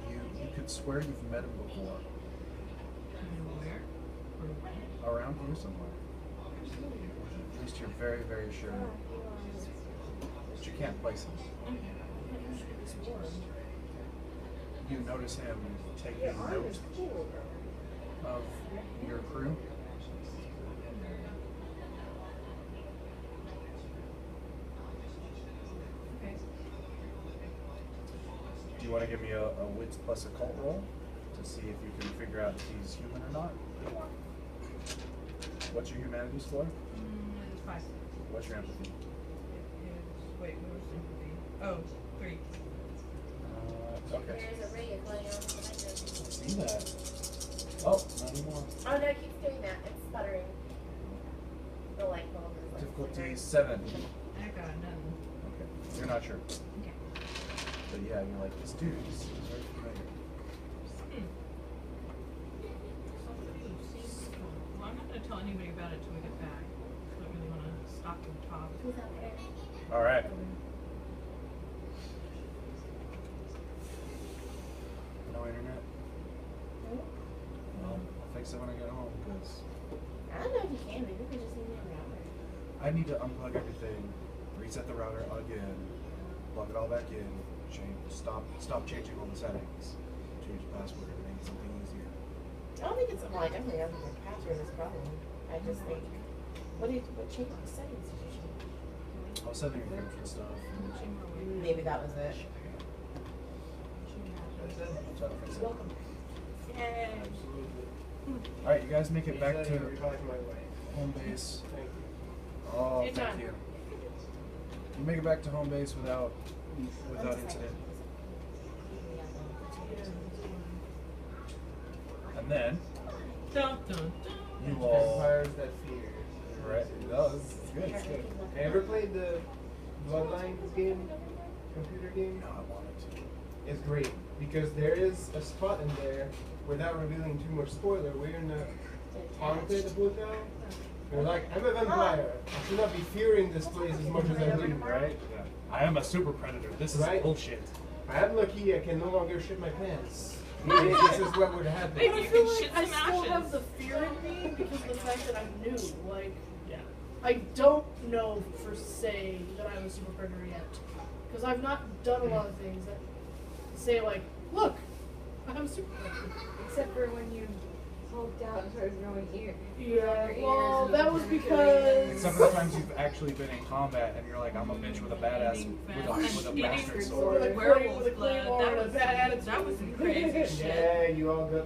You could swear you've met him before. Where? Or when? Around here somewhere. At least you're very, very sure. But you can't place him. You notice him taking Your arm note is cool. of your crew. Okay. Do you want to give me a wits plus occult roll to see if you can figure out if he's human or not? What's your humanity score? It's 5. What's your empathy? It is. Wait, what was sympathy? Oh, 3. Okay. There's a ray going on behind us. See that? Oh, not anymore. Oh no, it keeps doing that. It's sputtering. The light bulb is like Difficulty flickering. 7. I got nothing. Okay. You're not sure. Okay. But yeah, you're like, this dude is very familiar. Somebody who seems cool. Well, I'm not going to tell anybody about it till we get back. I don't really want to stop and talk. Who's out there? Alright. No internet? Well, I'll fix it when I get home, because I don't know if you can. Maybe we just need a router. I need to unplug everything, reset the router again, plug it all back in, stop changing all the settings, change the password, and make something easier. I don't think it's well. I definitely don't think the password is a problem. I just think what change the settings did you change? I was setting encryption stuff. Maybe that was it. Try to fix it. Welcome. Yay. Absolutely. Alright, you guys make it back to Revive my way. home base. Thank you. Oh, thank Anytime. you. You make it back to home base without incident. And then Dun, dun, dun. you all Vampires that fear. right. No, this is good. It's good. Ever played the Bloodlines game? Computer game? No, I wanted to. It's great because there is a spot in there, without revealing too much spoiler, we're in a haunted hotel. You're like, I'm a vampire. I should not be fearing this place as much as I do, right? Yeah. I am a super predator. This is Right. bullshit. I'm lucky I can no longer shit my pants. Maybe this is what would happen. But I You feel can like shit I some still ashes. have the fear in me because of the fact that I'm new. Like, Yeah. I don't know for say that I'm a super predator yet. Because I've not done a lot of things that say, like, look, I'm a super predator. Except for when you poked out and started growing ears. Yeah, well, and that was you because. Except for the times you've actually been in combat and you're like, I'm a bitch with a badass with a bastard sword. With a Werewolf with a blood. claymore That and a was bad attitude. that was some crazy shit. Yeah, you all got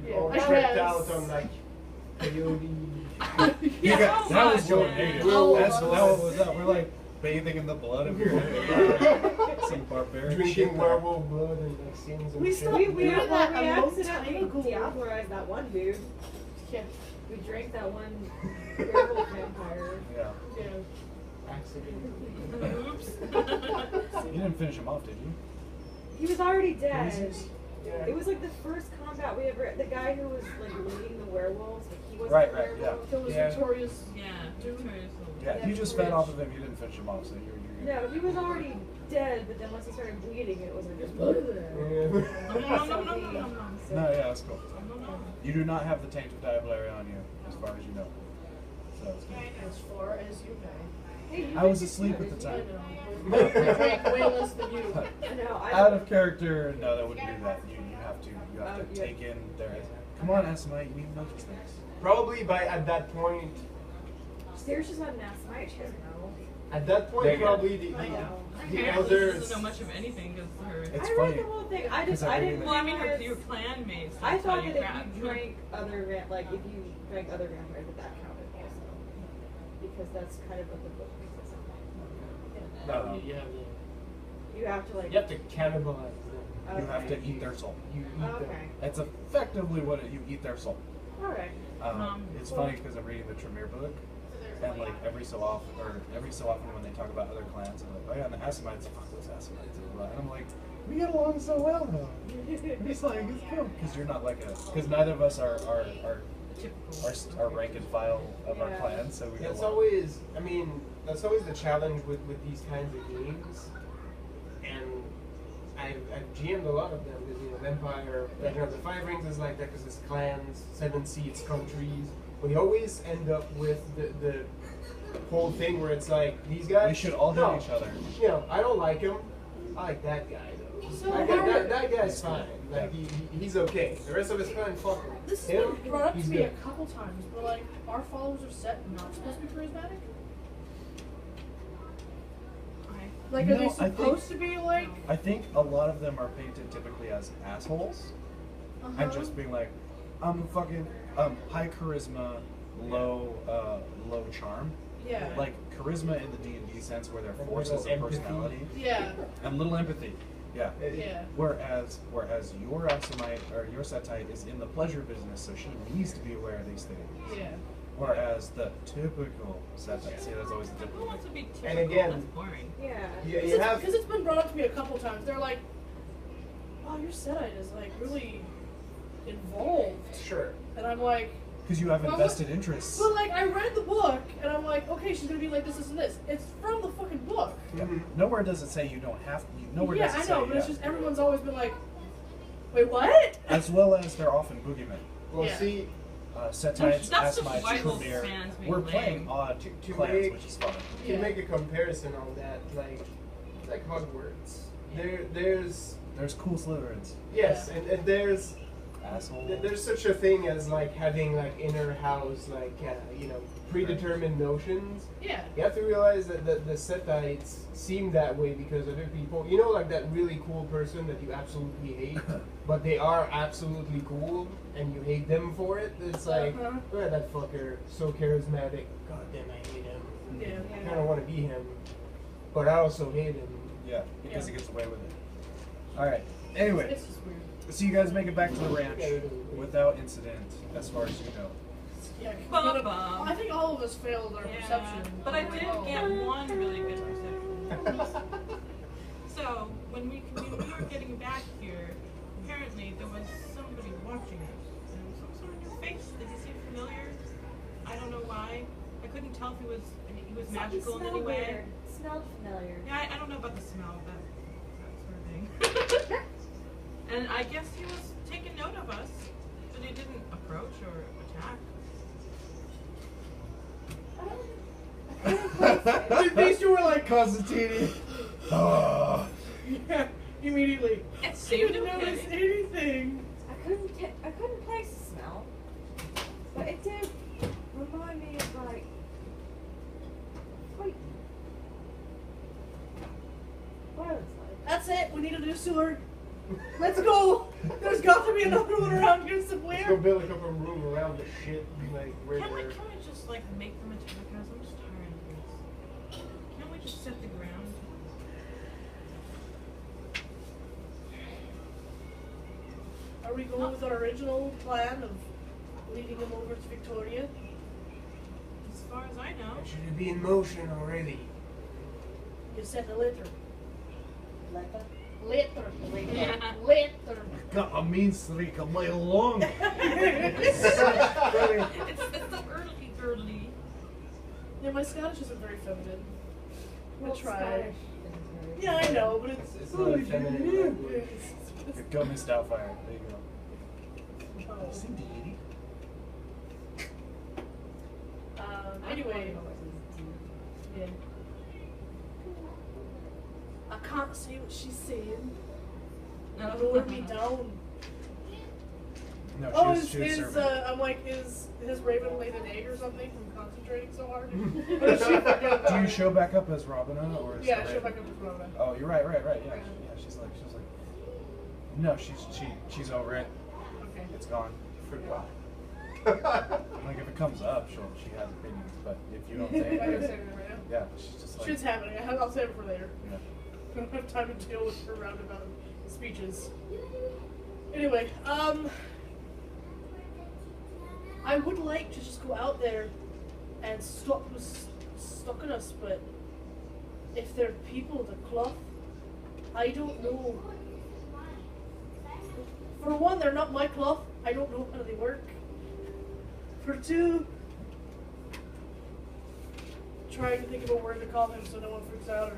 Yeah, all I tricked guess. out on like peyote. You got, so that was much, going man. native. Oh, That's wow. that was that. We're like bathing in the blood of your head. Some barbaric shit. Drinking there. werewolf blood and like scenes and We shit. still- We did that a long accidentally time ago. deauthorized that one dude. Yeah, We drank that one werewolf vampire. Yeah. yeah. Accident. Oops. You didn't finish him off, did you? He was already dead. Yeah. It was like the first combat we ever. The guy who was like leading the werewolves, like he wasn't Right, a right, werewolf. So it was Yeah. Victoria's. Yeah, Victoria's Little. Yeah. You just fed off of him. You didn't finish him off, so you're good. No, he was already dead. But then once he started bleeding, it was like just. Yeah. No, no, no, no, no, no. So- No, yeah, that's cool. No, no, no. You do not have the taint of Diableria on you, as far as you know. So it's good. As far as you know. Hey, you I was did asleep good, at the I time. know. I drank way less than you. I know. Out of character, no, that wouldn't do that. You have to Oh, yeah. take in their. Come on, Esma, you need to know these things. Probably by at that point, Sarah's just not an ass. My chick, no. at that There point you go. probably the Apparently she elders. doesn't know much of anything because her. It's I read funny. the whole thing. I Because just I everything didn't Well, I mean, her realize. your clan mates. I that's how thought you that grab. if you drank other like if you drank other vampires that counted also, because that's kind of what the book makes it sound like. No, you have to. You have to like. You have to cannibalize them. You have to eat their soul. You eat them. Okay. It's effectively what you eat their soul. All right. It's funny because I'm reading the Tremere book, And like every so often when they talk about other clans, I'm like, oh yeah, and the Assamites, fuck those Assamites. And I'm like, we get along so well though. It's like, it's cool. Because you're not like because neither of us are rank and file of our clan, so we get That's along. always, that's always the challenge with these kinds of games. And I've GM'd a lot of them, because, Empire, the Five Rings is like that because it's clans, 7 seats, countries. But you always end up with the whole thing where it's like, these guys... We should all hate each other. I don't like him. I like that guy, though. So that guy's fine. Like, he's okay. The rest of his clan, fuck him. This has Him, been brought up to he's me good. a couple times, but like, our followers are set not supposed to be charismatic? Like, No, are they I think- supposed to be like... I think a lot of them are painted typically as assholes. Uh-huh. And just being like, I'm fucking high charisma, low charm. Yeah. Like charisma in the D&D sense, where they're forces of Empathy. personality Yeah. and little empathy. Yeah. Yeah. Whereas your Assamite or your Setite is in the pleasure business, so she needs to be aware of these things. Yeah. Whereas the typical Setite, see, that's always the Who typical wants to thing. be typical? And again- That's boring. Yeah. You have... Because it's been brought up to me a couple times. They're like, "Oh, your Setite is like really involved," Sure. and I'm like, Because you have Well, invested interests. "But like, I read the book, and I'm like, okay, she's gonna be like this, this, and this. It's from the fucking book." Yeah. Mhm. Nowhere does it say you don't have. Nowhere Yeah, does it I say. know, but it's yeah. just everyone's always been like, "Wait, what?" As well as they're often boogeymen. Well, Yeah. see, Setites, That's the Assamites, white wolf Tremere. fans being We're lame. playing odd To clans, make- which is fun. to Yeah. make a comparison on that, like Hogwarts, there's There's cool Slytherins. yes, Yeah. and there's Asshole. there's such a thing as like having like inner house predetermined notions. Yeah. You have to realize that the Setites seem that way because other people, like that really cool person that you absolutely hate, but they are absolutely cool and you hate them for it. It's like, Uh-huh. oh, that fucker, so charismatic. God damn, I hate him. Yeah. I kind of want to be him, but I also hate him. Yeah, because Yeah. he gets away with it. Alright, anyway, It's just weird. so you guys make it back to the ranch without incident, as far as you know. Yeah. Bum, but, bum. I think all of us failed our Yeah, perception. but I Oh, did wow. get one really good perception. So, when we were getting back here, apparently there was somebody watching us. And some sort of new face. Did he seem familiar? I don't know why. I couldn't tell if he was magical in any way. Smelled familiar. Yeah, I don't know about the smell, that sort of thing. And I guess he was taking note of us, but he didn't approach or attack. These two were like, Constantine! Oh. yeah, immediately. It I seemed didn't notice okay. anything. I couldn't place the smell, but it did remind me of like fighting. Violence like. That's it. We need a new sewer. Let's go. There's got to be another one around here Let's go somewhere. build a room around the shit, like right Can we there. just like make them attack us? I'm just tired of this. Can't we just set the ground? Are we going with our original plan of leading them over to Victoria? As far as I know. It should be in motion already. You said the litter. Letter? Litter. Yeah. Litter. Got a mean streak a mile long. It's so early. Yeah, my Scottish isn't very feminine. Well, I tried. Scottish isn't very- Yeah, I know, but it's It's not a feminine language. Go Miss Doubtfire. There you go. Oh. Sing deity. Anyway, yeah. I can't see what she's saying. Lower me down. No, she Oh, was serving. I'm like, is his Raven laid an egg or something from concentrating so hard? Or is she forget Do you about show back up as Robina or is Yeah, the show Raven? back up as Rhoda. Oh, you're right. Yeah, she's like, no, she's over it. Okay. It's gone. Forgot. Like if it comes up, she has opinions, but if you don't think, I can it, save it right now. yeah, she's just like, Shit's happening. I'll save it for later. yeah. I don't have time to deal with her roundabout speeches. Anyway, I would like to just go out there and was stuck in us, but if they're people, the cloth, I don't know. For one, they're not my cloth. I don't know how they work. For two, trying to think of a word to call them so no one freaks out,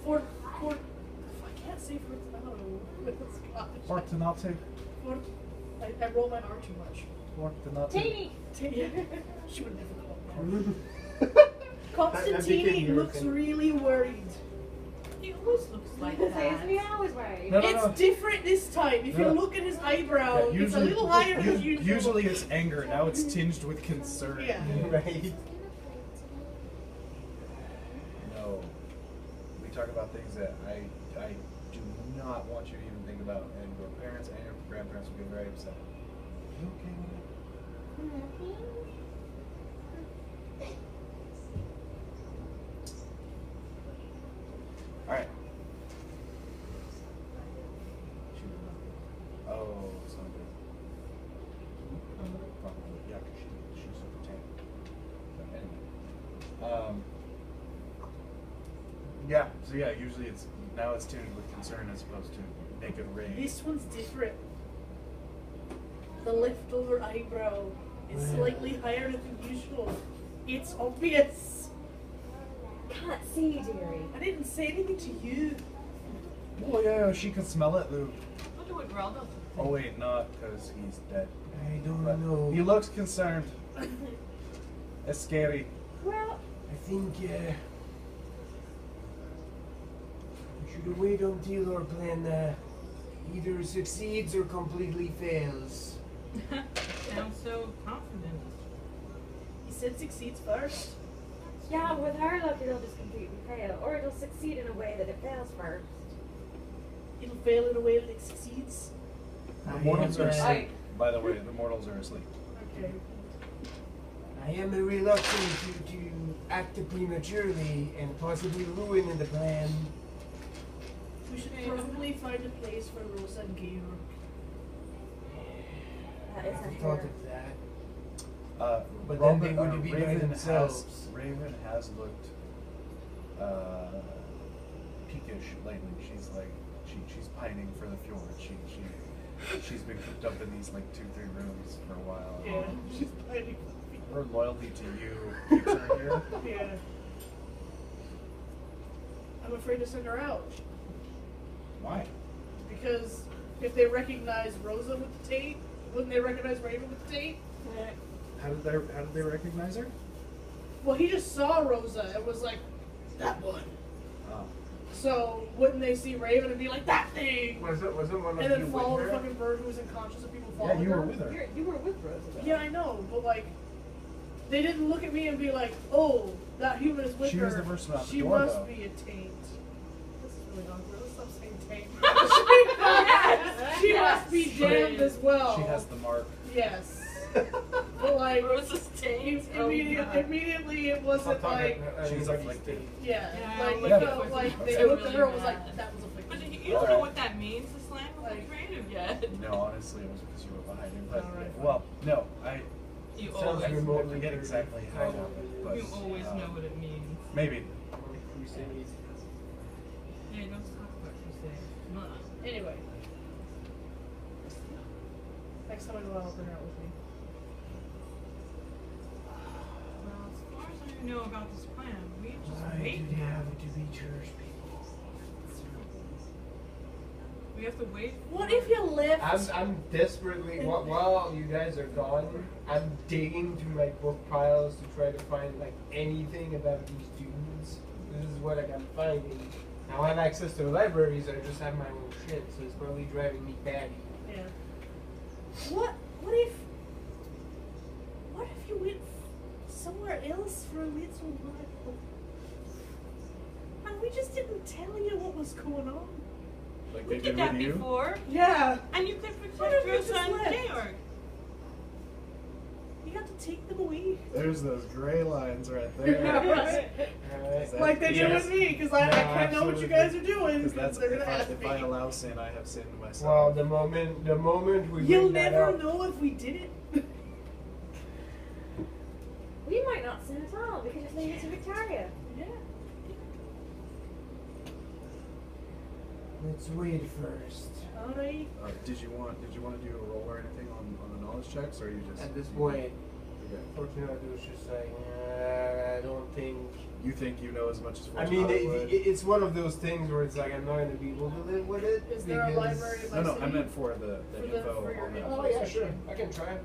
or I can't say Fortunato. Fortunati. I roll my R too much. Fortunati. She would never call me. Constantini looks really worried. He always looks like Because that. me always right. No, It's different this time. If you No. look at his eyebrow, it's a little higher than usual. Usually it's anger. Now it's tinged with concern. Yeah. Right. No. We talk about things that I do not want you to even think about, and your parents and your grandparents will get very upset. You okay with that? All right. Oh, somebody. Probably, yeah, 'cause she's super tan. But anyway. Yeah, so yeah, usually it's tinged with concern as opposed to naked rage. This one's different. The leftover eyebrow is slightly higher than usual. It's obvious. Can't see, dearie. I didn't say anything to you. Oh yeah, she can smell it, Lou. I wonder what Rel does. Oh wait, not because he's dead. I don't But know. he looks concerned. It's scary. Well, I think we should wait until our plan either succeeds or completely fails. Sounds so confident. He said succeeds first. yeah, with our luck, it'll just completely fail. Or it'll succeed in a way that it fails first. It'll fail in a way that it succeeds. The mortals are I asleep. By the way, the mortals are asleep. Okay. am reluctant to act prematurely and possibly ruin the plan. We should probably find a place for Rosa and Georg. That I isn't thought fair. of that. But then they would be by Raven themselves. Raven has looked peakish lately. She's like she's pining for the fjord. She's been cooped up in these like 2-3 rooms for a while. Yeah, she's fighting. Her loyalty to you keeps her here. Yeah. I'm afraid to send her out. Why? Because if they recognize Rosa with the tape, wouldn't they recognize Raven with the tape? How did they recognize her? Well, he just saw Rosa and was like, that one. Oh. So wouldn't they see Raven and be like, that thing? Was it one of And you then follow with the her? fucking bird who was unconscious and people Yeah, following you were her? with her. You were with Rosa, though. Yeah, I know, but like, they didn't look at me and be like, oh, that human is with She her. was the first one out the She door, must though. be a taint. This is really awkward. Let's stop saying taint. Yes. She must be damned as well. She has the mark. Yes. But like, Rosa's taint. immediately it wasn't like, She's afflicted. yeah, Yeah, like, I'm you looking felt for like something they so looked at her and was really like, bad. that was But afflicted. you don't know what that means. The slang wasn't Like- creative yet. No, honestly, it was because you were behind him. But Alright. well, no, You Sounds always, I remotely forget exactly how. But, you always know what it means. Maybe. Crusades. Yeah, don't talk about crusade. Anyway. Next time I go out, I'll bring her out with me. Well, as far as I know about this plan, we just Why wait. do they have to be church people? We have to wait. What if you left? I'm desperately, while you guys are gone, I'm digging through my book piles to try to find like anything about these dudes. This is what I'm finding. Now I have access to the libraries, I just have my own shit, so it's probably driving me batty. Yeah. What if you went somewhere else for a little while? And we just didn't tell you what was going on. Like We they did did that with you. before, Yeah. and you could What protect if we Rosa just and left? Georg. You got to take them away. There's those gray lines right there. Alright. Like they did Yes. with me, because I No, can't know what you guys are doing. Because that's they're gonna ask if me. I allow sin, I have sinned myself. Well, the moment we You'll bring that never up, know if we did it. take it to Victoria. Yeah. Let's wait first. Alright. Did you want to do a roll or anything on the knowledge checks, or are you just At this point, Okay. Fortunato was just like, I don't think. You think you know as much as I mean, Fortunato would? it's one of those things where it's like I'm not going to be able to live with it. Is there a because- library in my No, I city? meant for the info for your on the. info. Oh yeah, sure. I can try.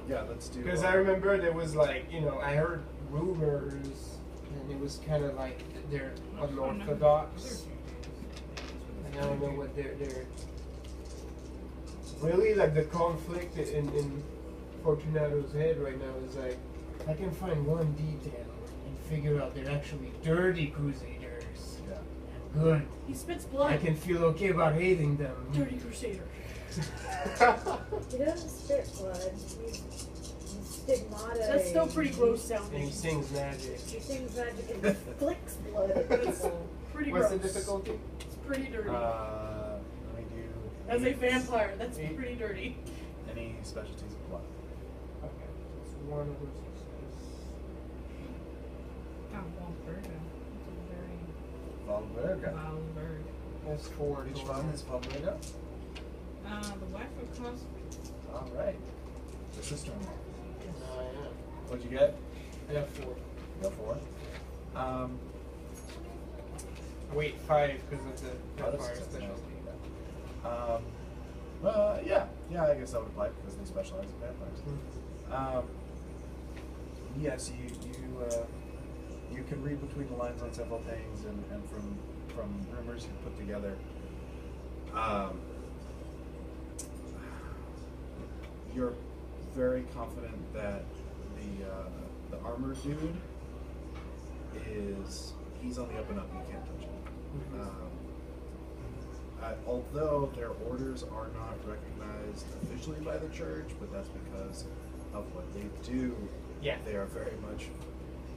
Yeah, let's do. Because I remember there was like, I heard rumors, and it was kind of like they're unorthodox. And I don't know what they're really like the conflict in Fortunato's head right now is like, I can find one detail and figure out they're actually dirty crusaders. Yeah. Good. He spits blood. I can feel okay about hating them. Dirty Crusader. He doesn't spit blood. He's stigmata. That's still pretty gross And he sounding. sings magic. He sings magic and flicks blood at It's people. pretty What's gross. the difficulty? It's pretty dirty. Let me do. As a vampire, that's eight. pretty dirty. Any specialties of blood? Okay, it's one of those success. Valverga. That's 4. Which total. one is Valverga? The wife of Cosby. All right. The sister-in-law. Yeah. What'd you get? I got 4. Go for it. Wait, 5 because of the Oh, that's vampire success. specialty. Yeah, I guess that would apply because they specialize in vampires. Yes, you can read between the lines on several things, and from rumors you put together. You're very confident that the armored dude he's on the up and up. You can't touch him. Although their orders are not recognized officially by the church, but that's because of what they do. Yeah. They are very much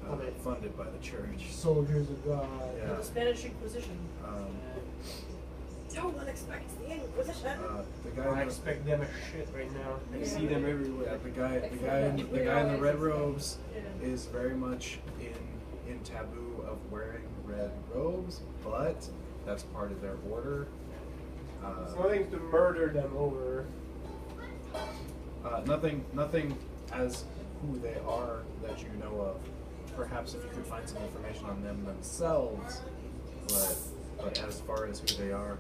Okay. funded by the church. Soldiers of God. Yeah. The Spanish Inquisition. No one expects the Inquisition. The guy. I in the- expect them as shit right now. I Yeah. see them everywhere. Yeah, the guy in If the we guy in the always red expect- robes Yeah. is very much in taboo of wearing red robes, but that's part of their order. It's nothing to murder them over. Nothing as who they are that you know of. Perhaps if you could find some information on them themselves, but as far as who they are,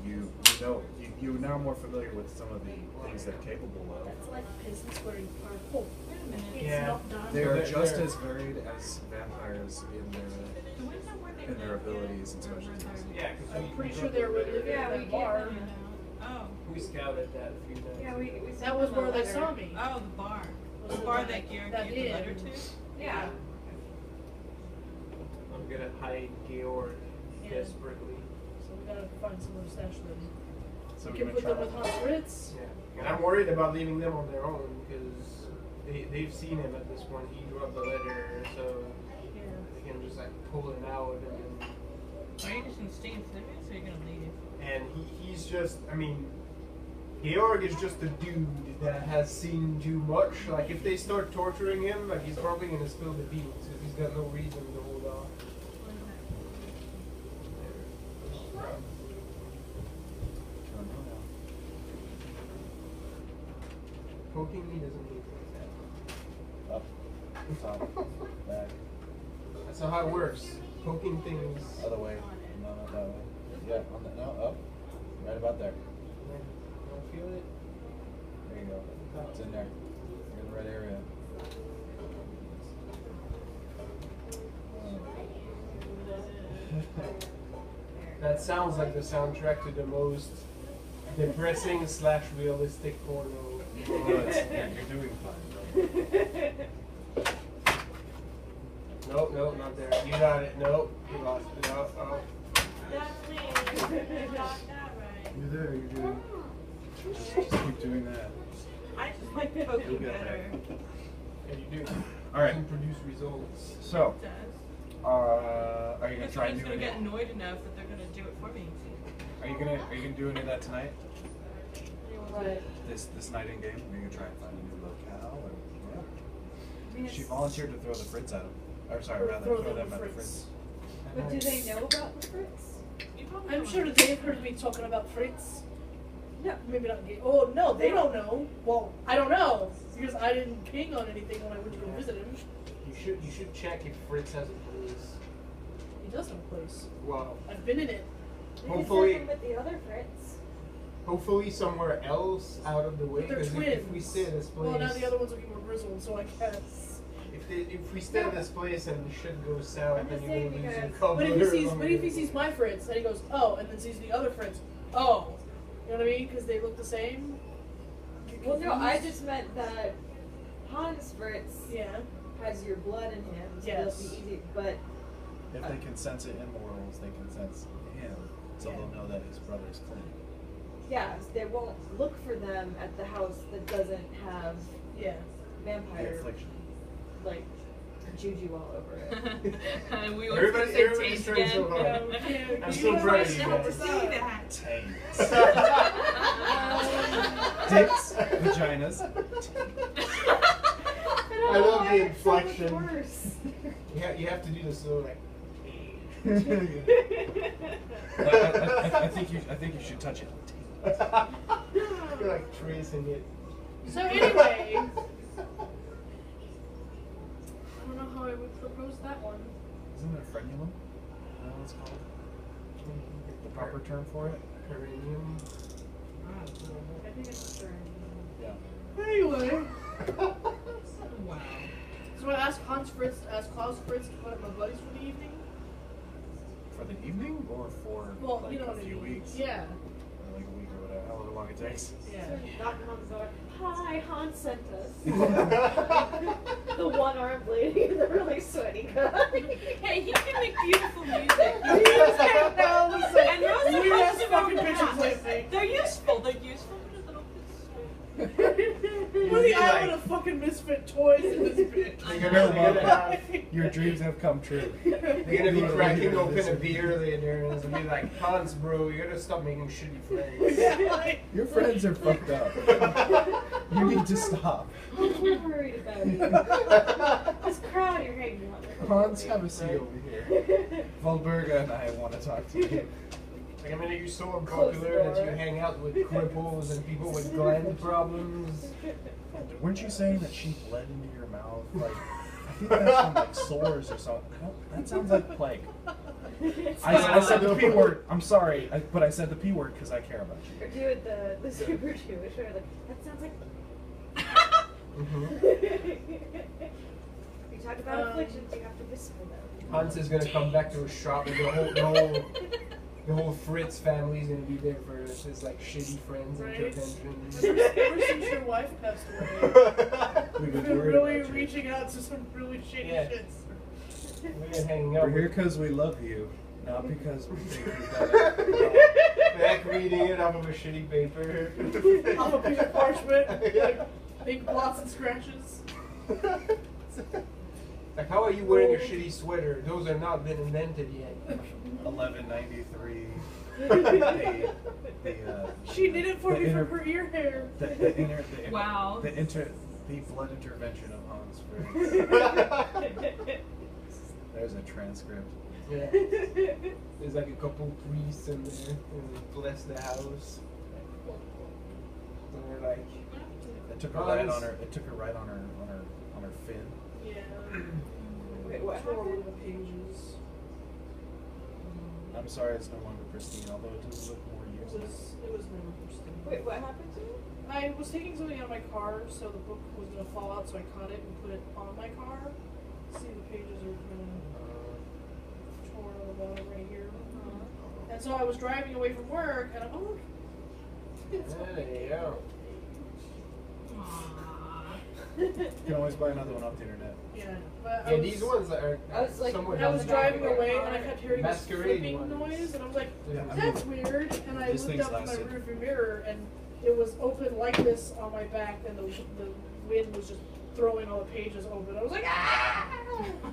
you're now more familiar with some of the things they're capable of. That's like peasants wearing purple. Wait a minute. It's Yeah. not done. They are They're- just they're- as varied as vampires in Do we know where they in their live abilities yet? and Or were specialties. they- Yeah, because I'm pretty sure they were living Yeah, in we that can't bar. find Oh. we scouted that a few times. Yeah, we That was where they saw me. Oh, the bar. Was The it bar that- that Georg that gave the inn? letter to? Yeah. I'm gonna hide Georg Yeah. desperately. So we gotta find somewhere to stash them. So We we're can gonna put try them with Hans Fritz. Yeah. And I'm worried about leaving them on their own because they've seen him at this point. He wrote the letter, so Yeah. they can just like pull him out and Are you just gonna stay in Flavius or are you gonna leave? and he's just, I mean, Georg is just a dude that has seen too much. Like, if they start torturing him, like, he's probably gonna spill the beans because he's got no reason to hold off. Poking me doesn't mean that. Up, top, back, That's not how it works. Poking things. other way. No, not that way. Yeah, on the, no, up. Right about there. Don't feel it. There you go. It's in there. You're in the right area. That sounds like the soundtrack to the most depressing / realistic porno. You're doing fine. Nope, not there. You got it. Nope, you lost it. Oh. That's me. You got that right. You're there. You're doing. Just keep doing that. I just like poking You'll get better. Yeah, you do. All right. You can produce results. So, It does. are you gonna Because try and someone's do gonna any? get annoyed enough that they're gonna do it for me. Are you gonna do any of that tonight? What? This night in game? Are you gonna try and find a new locale? Or, I mean, She it's- volunteered to throw the Fritz at him. Or sorry, Or rather throw throw them them at at the Fritz. Fritz. But do they know about the Fritz? You probably I'm don't sure want that they've heard me talking about Fritz. No. Maybe not gay. Oh, no, they don't know. Well, I don't know. Because I didn't ping on anything when I went to go visit him. You should check if Fritz has a place. He does have a place. Well, I've been in it. We Hopefully- can send them with the other Fritz. hopefully somewhere else out of the way. But they're Because twins. if we stay at this place, Well, now the other one's looking more grizzled, so I guess. if we stay at this place and we should go south, I'm then just you will saying lose your because- cover. But if he sees my Fritz and he goes, oh, and then sees the other Fritz, oh. You know what I mean? Because they look the same. Well, no, I just meant that Hans Fritz Yeah. has your blood in him, so Yes. it'll be easy. But If they can sense it in morals, they can sense him, so Yeah. they'll know that his brother's clean. yeah, they won't look for them at the house that doesn't have Yeah. The vampire affliction. like juju all over it. And we were Everybody- supposed to everybody's taste trying so again. hard. Yeah. I'm still proud of you Have to guys. see that. Dicks, vaginas. I love the why it's so much inflection. worse. You have to do this slow, like. I think you should touch it. You're like tracing it. So anyway, I don't know how I would propose that one. Isn't it a frenulum? Is that what it's called? The proper term for it? Perineum. I think it's a turn. Yeah. Anyway, Wow. so I asked Klaus Fritz to put up my buddies for the evening. For the evening or for Well, like you know a what I few mean. weeks? Yeah. Or like a week or whatever, however long it takes. Yeah. So knocking on the door. Hi, Hans sent us. The one-armed lady and the really sweaty guy. Hey, he can make beautiful music. And those And are those weird-ass are fucking the bitches house. lately. They're useful. They're useful. We're the island of fucking misfit toys in this bitch. You're gonna have, Your dreams have come true. you're gonna be cracking open a beer later and it's gonna be like, Hans, bro, you gotta stop making shitty friends. Yeah, like, Your friends are fucked up. You need to stop. We're worried about you. This crowd you're hanging out with. Hans, have a seat over here. Valberga and I want to talk to you. Like, I mean, are you so Close the unpopular that you door. hang out with cripples and people with gland problems? Weren't you saying that she bled into your mouth? Like, I think that's from like sores or something. That sounds like plague. I said the P word. I'm sorry, but I said the P word because I care about you. Or do it the super Jewish or like, that sounds like. Mm-hmm. You talk about afflictions, you have to whisper them. Hans is gonna come back to his shop and the whole Fritz family's gonna be there for his like shitty friends Right. interventions. ever since your wife passed away, We've we've been been worried really about you. reaching out to some really shitty Yeah. shits. We're gonna hang out We're here with because we love you, not because we think you've done it. back reading it off of a shitty paper. Off a piece of parchment, Yeah. like big blots and scratches. Like, how are you wearing a shitty sweater? Those are not been invented yet. 1193. She did it for the me inner- for her ear hair. Wow. The blood intervention of Hans Fritz. There's a transcript. Yeah. There's like a couple priests in there and bless the house. And they're like, It took her right on her. It took her right on her fin. Yeah. Wait, what Tore over happened? the pages. I'm sorry, it's no longer pristine, although it does look more It used. was never pristine. Wait, what happened to you? I was taking something out of my car, so the book was gonna fall out, so I caught it and put it on my car. See, the pages are kind of torn on the bottom right here. And so I was driving away from work, and I'm, oh, look. It's there you go. You can always buy another one off the internet. Yeah, but Yeah, these ones are I was like- somewhat I was Yeah. driving away, and I kept hearing this Masquerade flipping ones. noise, and I was like, Yeah, I mean, that's weird. And I these looked things up in my lasted. rearview mirror, and it was open like this on my back, and the wind was just throwing all the pages open. I was like, ah!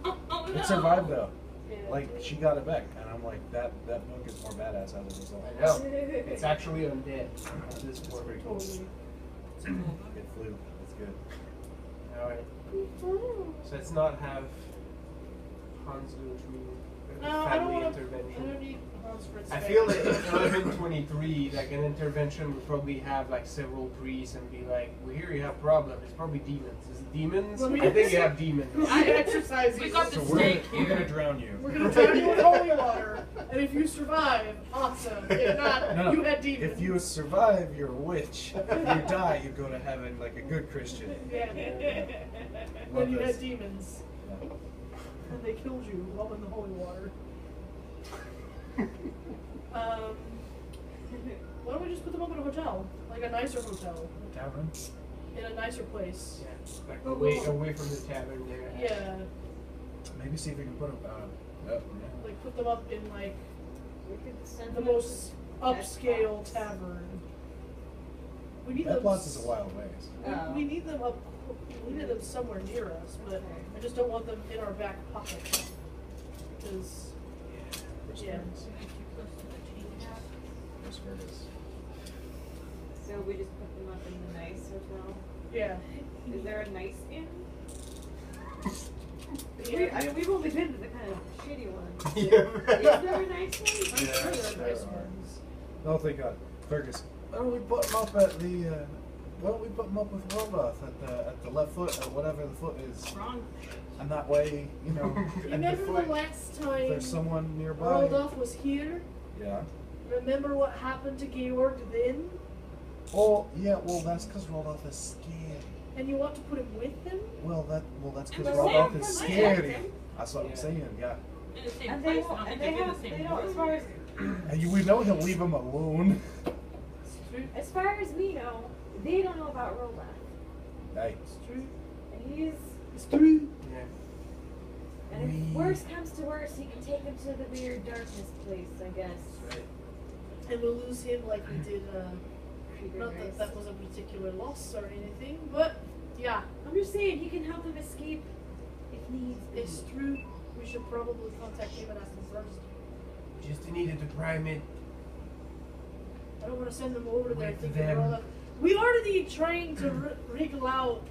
Oh, no. It survived though. Yeah. Like she got it back, and I'm like, that book is more badass as a result. I know. It's actually undead at this It's point. pretty cool. Totally. It flew. It's good. Alright. So let's not have Hans go through No, I don't family want to. I intervention? don't need Hans for its I family. feel like in 1123, like an intervention would probably have like several priests and be like, "We hear you have a problem. It's probably demons. Is it demons? Well, we- I think you have demons." I exercise We you. got So the we're steak gonna here. drown you. We're gonna drown you with holy water, and if you survive, awesome. If not, No, no. you had demons. If you survive, you're a witch. If you die, you go to heaven like a good Christian. Yeah. Love Then you this. had demons, and they killed you while in the holy water. Why don't we just put them up in a hotel, like a nicer hotel, Tavern? in a nicer place? Yeah, like away from the tavern there. Yeah, Maybe see if we can put them. Yep. like put them up in like We could send the them most to upscale Bedplots. tavern. We need That them. plot is a wild ways. Oh. We need them up. We need them somewhere near us, but I just don't want them in our back pocket because yeah. Where's Fergus? So we just put them up in the nice hotel. Yeah. Is there a nice inn? Yeah. I mean, we've only been to the kind of shitty ones. Yeah. Is there a nice one? I'm Yeah, sure there are nice there are. ones. Oh, thank God. Fergus. Why don't we put him up at the, why don't we put him up with Roldoth at the left foot, or whatever the foot is? Wrong. And that way, you know, You and the remember foot, the last if time there's someone nearby. Rudolph was here? Yeah. Remember what happened to Georg then? Oh, yeah, well, that's because Roldoth is scared. And you want to put him with him? Well, that's because And Roldoth the is same scary. person. That's what I'm Yeah. saying, yeah. In the same And place. they I don't won't, think and they they do have, the they same don't, as far board. as, And we know he'll leave him alone. as far as we know, they don't know about Roldoth. Hey. It's true. And he's, It's true. Yeah. and if worse comes to worse, he can take him to the weird darkness place, I guess. That's right. And we'll lose him like we did, Creeper not that race. that was a particular loss or anything, but yeah, I'm just saying, he can help him escape if needs be. it's true. We should probably contact him and ask him first. Just needed to prime it. I don't want to send them over there Wait for thinking them. Rolda. We already trying to wriggle out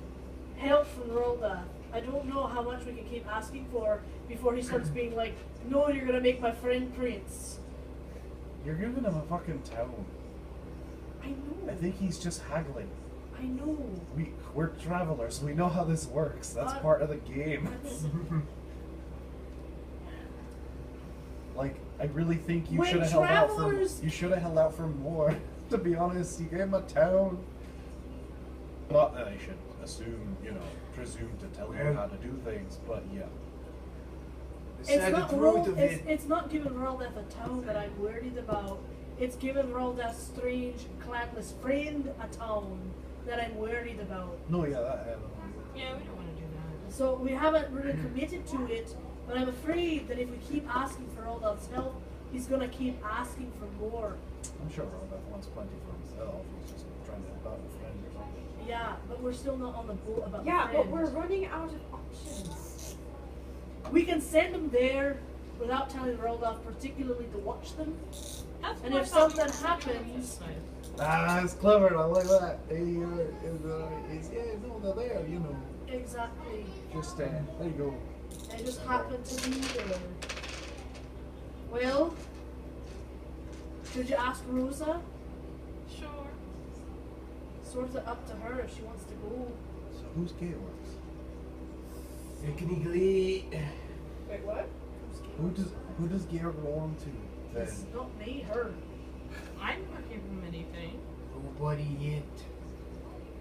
help from Rolda. I don't know how much we can keep asking for before he starts being like, no, you're gonna make my friend Prince. You're giving him a fucking town. I know. I think he's just haggling. I know. We're travelers. We know how this works. That's part of the game. That's- Like, I really think you When should have held out for. travelers- You should have held out for more. To be honest, you gave him a town. Not that I should assume, presume to tell you how to do things, but yeah. The It's sad not truth of it. it's not giving Roldath a town that I'm worried about. It's giving Roldath's strange, clanless friend a town that I'm worried about. No, yeah, that. Yeah, we don't want to do that. So we haven't really committed to it, but I'm afraid that if we keep asking for Roldath's help, he's gonna keep asking for more. I'm sure Roldoth wants plenty for himself. He's just trying to help out a friend or something. Yeah, but we're still not on the boat about Yeah, the but friend. we're running out of options. We can send them there without telling Roldath particularly to watch them. That's And what if I thought we something were happens- doing this Ah, that's clever. I like that. Yeah, no, they're there. Exactly. Just there you go. They just happen to be there. Well, should you ask Rosa? time. Sure. Sort of up to her if she wants to go. So who's Georg? Technically, Wait, what? Who does Georg belong to? Then It's not me, her. I never gave him anything. nobody yet.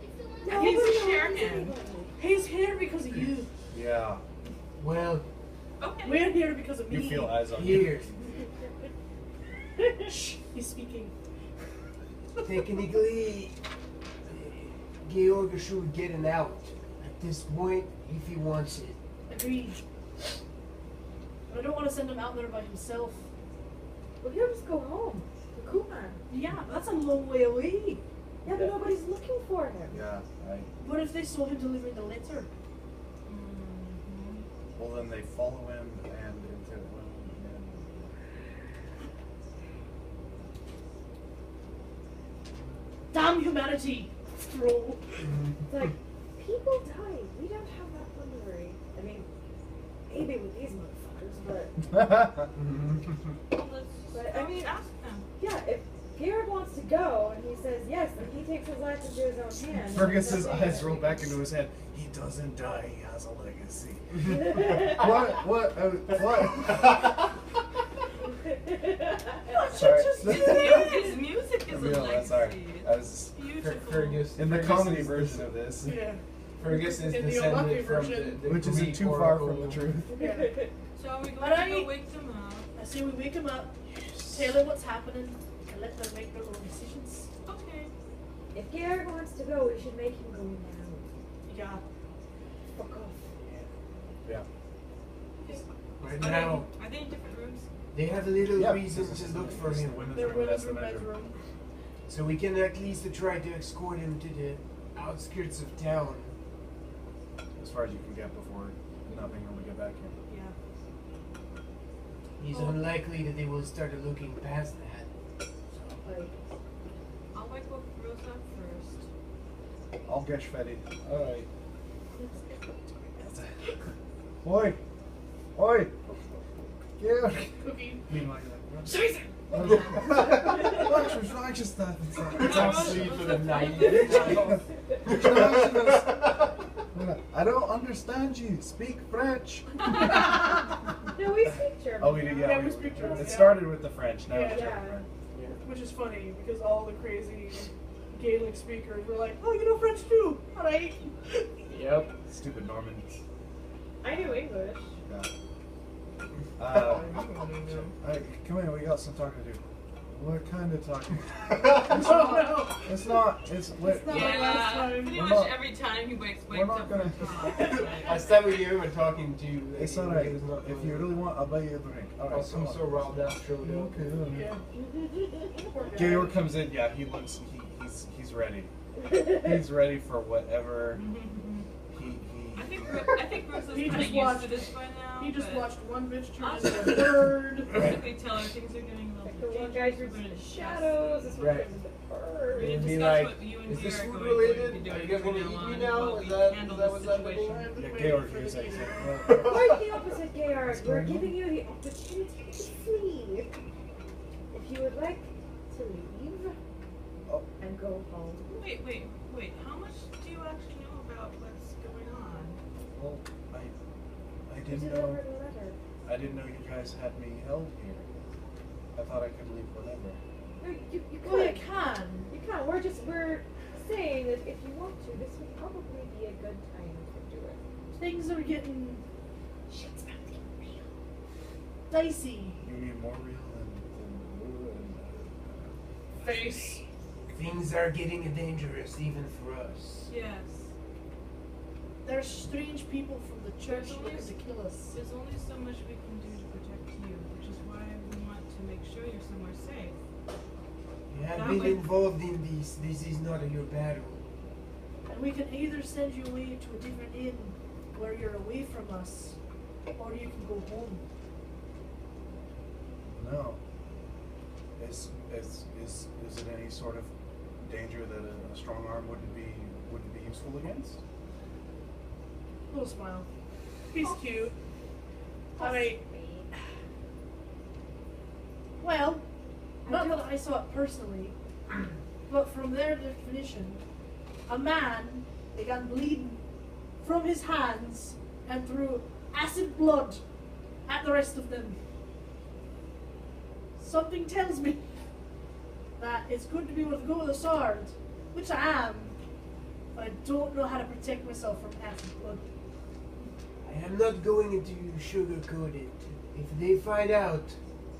He's Nobody a chairman. owns anybody. He's here because of you. yeah, Well, Okay. We're here because of me. you feel eyes on you. here, Shh, he's speaking. technically, Georg should get an out at this point if he wants it. Agreed. But I don't want to send him out there by himself. Well, he'll just go home. The Kuman. Yeah, that's a long way away. Yeah, but nobody's looking for him. Yeah, right. What if they saw him delivering the letter? Well, then they follow him and into. Damn humanity! Throw. It's like, people die. We don't have that luxury. I mean, maybe with these motherfuckers. doctors, but Well, let's But, I mean- ask them. yeah, if Garrett wants to go and he says yes, then he takes his life into his own hands. Fergus's That's eyes it. roll back into his head. He doesn't die. He has a legacy. What? What? What? Sorry. Sorry. His music is a No, legacy. sorry. I was Beautiful. Fergus. in the Fergus comedy is version of this, Yeah. Fergus is In the descended unlucky from version. the which isn't Greek too far oracle. from the truth. Yeah. So are we going Alright. to go wake them up? I say we wake them up, tell them what's happening, and let them make their own decisions. Okay. If Garrett wants to go, we should make him go now. Yeah. Fuck off. Yeah. Right Are now, they in different rooms? they have little Yeah, reason this to is look the- for this is him. the women's Their room, that's women's the room, men's men's room. room. So we can at least try to escort him to the outskirts of town. As far as you can get before not being able to get back here. Yeah. He's Oh. unlikely that they will start looking past that. Like, I'll wake up Rosa first. I'll get Fetty. Alright. Oi! Oi! Yeah! Cookie. Meanwhile, Scheiße! Righteous stuff. It's on sleep for the night. I don't understand you. Speak French. no, we speak German. Oh, we did. Yeah, Yeah, we speak German, It yeah. started with the French. Now it's Yeah. German. Which is funny because all the crazy Gaelic speakers were like, "Oh, you know French too, alright." Yep. Stupid Normans. I knew English. Yeah. Come here. We got some talking to do. What kind of talking? Oh It's not. It's. It's not like last time. Pretty We're much not- every time he wakes we're not up. gonna- Last time we were talking to you, It's he alright. was not If you really want, I'll buy you a drink. Alright. some come on. so riled up showed up. Okay. no. Yeah. Poor guy. Gayor comes in. Yeah, he looks. He's ready. He's ready for whatever he. I think Rosa's He kind of just used watched- to this by now. He just but watched one bitch turn I'll into a just bird. quickly tell her things are getting a Like little the one bit guy dangerous. turns We're into gonna shadows, this one Right. turns into We're birds. gonna It'd be discuss like, what you and is Gear this are food going related? to be Are you doing guys from gonna now eat on me and now? how Is we that handle what's this happening? situation. I've been Yeah, waiting Gayor for hears the it. meeting. Quite the opposite, Gayard. We're giving you the opportunity to flee. If you would like to leave Oh. and go home. Wait. How much do you actually know about what's going on? Well, I You didn't know. delivered a letter. I didn't know you guys had me held here. I thought I could leave whenever. No, you Well, you could. can. You can. We're saying that if you want to, this would probably be a good time to do it. Things are getting Shit's about to get real. dicey. You mean more real than blue and Face. Things are getting dangerous even for us. Yes. There's strange people from the church There's looking always- to kill us. There's only so much we can do to protect you, which is why we want to make sure you're somewhere safe. You have That been would- involved in this. This is not your battle. And we can either send you away to a different inn where you're away from us, or you can go home. no. Is it any sort of danger that a strong arm wouldn't be useful against? Little smile. He's cute. Alright. Well, not that I saw it personally, but from their definition, a man began bleeding from his hands and threw acid blood at the rest of them. Something tells me that it's good to be able to go with a sword, which I am, but I don't know how to protect myself from acid blood. I am not going to sugarcoat it. If they find out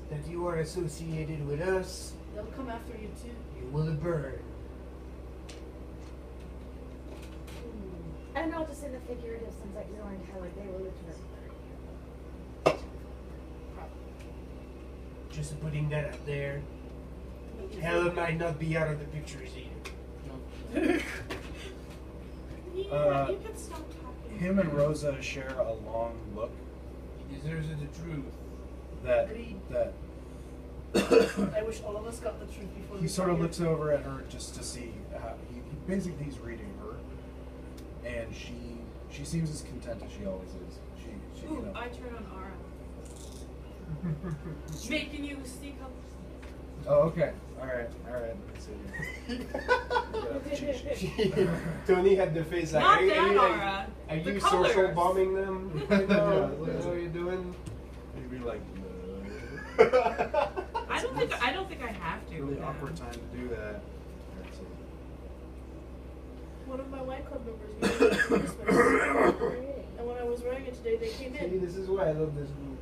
that you are associated with us, They'll come after you too. you will burn. And I'll just in the figurative sense, like you learned how like they were literally. Just putting that out there. Hell might not be out of the pictures either. You can stop talking. Him and Rosa share a long look He deserves the truth. that Agreed. that I wish all of us got the truth before he we sort of got looks here. over at her just to see how he basically he's reading her, and she seems as content as she always is. She Ooh, you know. I turn on Aura. Making you sneak up. Oh, okay. All right. Let's see. Tony had the face like, Not are that you, aura. are The you social colors. bombing them? Yeah, What are you doing? You'd be like, I don't think I have to. really no. awkward time to do that. Let's see. One of my Y Club members made it for Christmas. And when I was writing it today, they came See, in. this is why I love this group.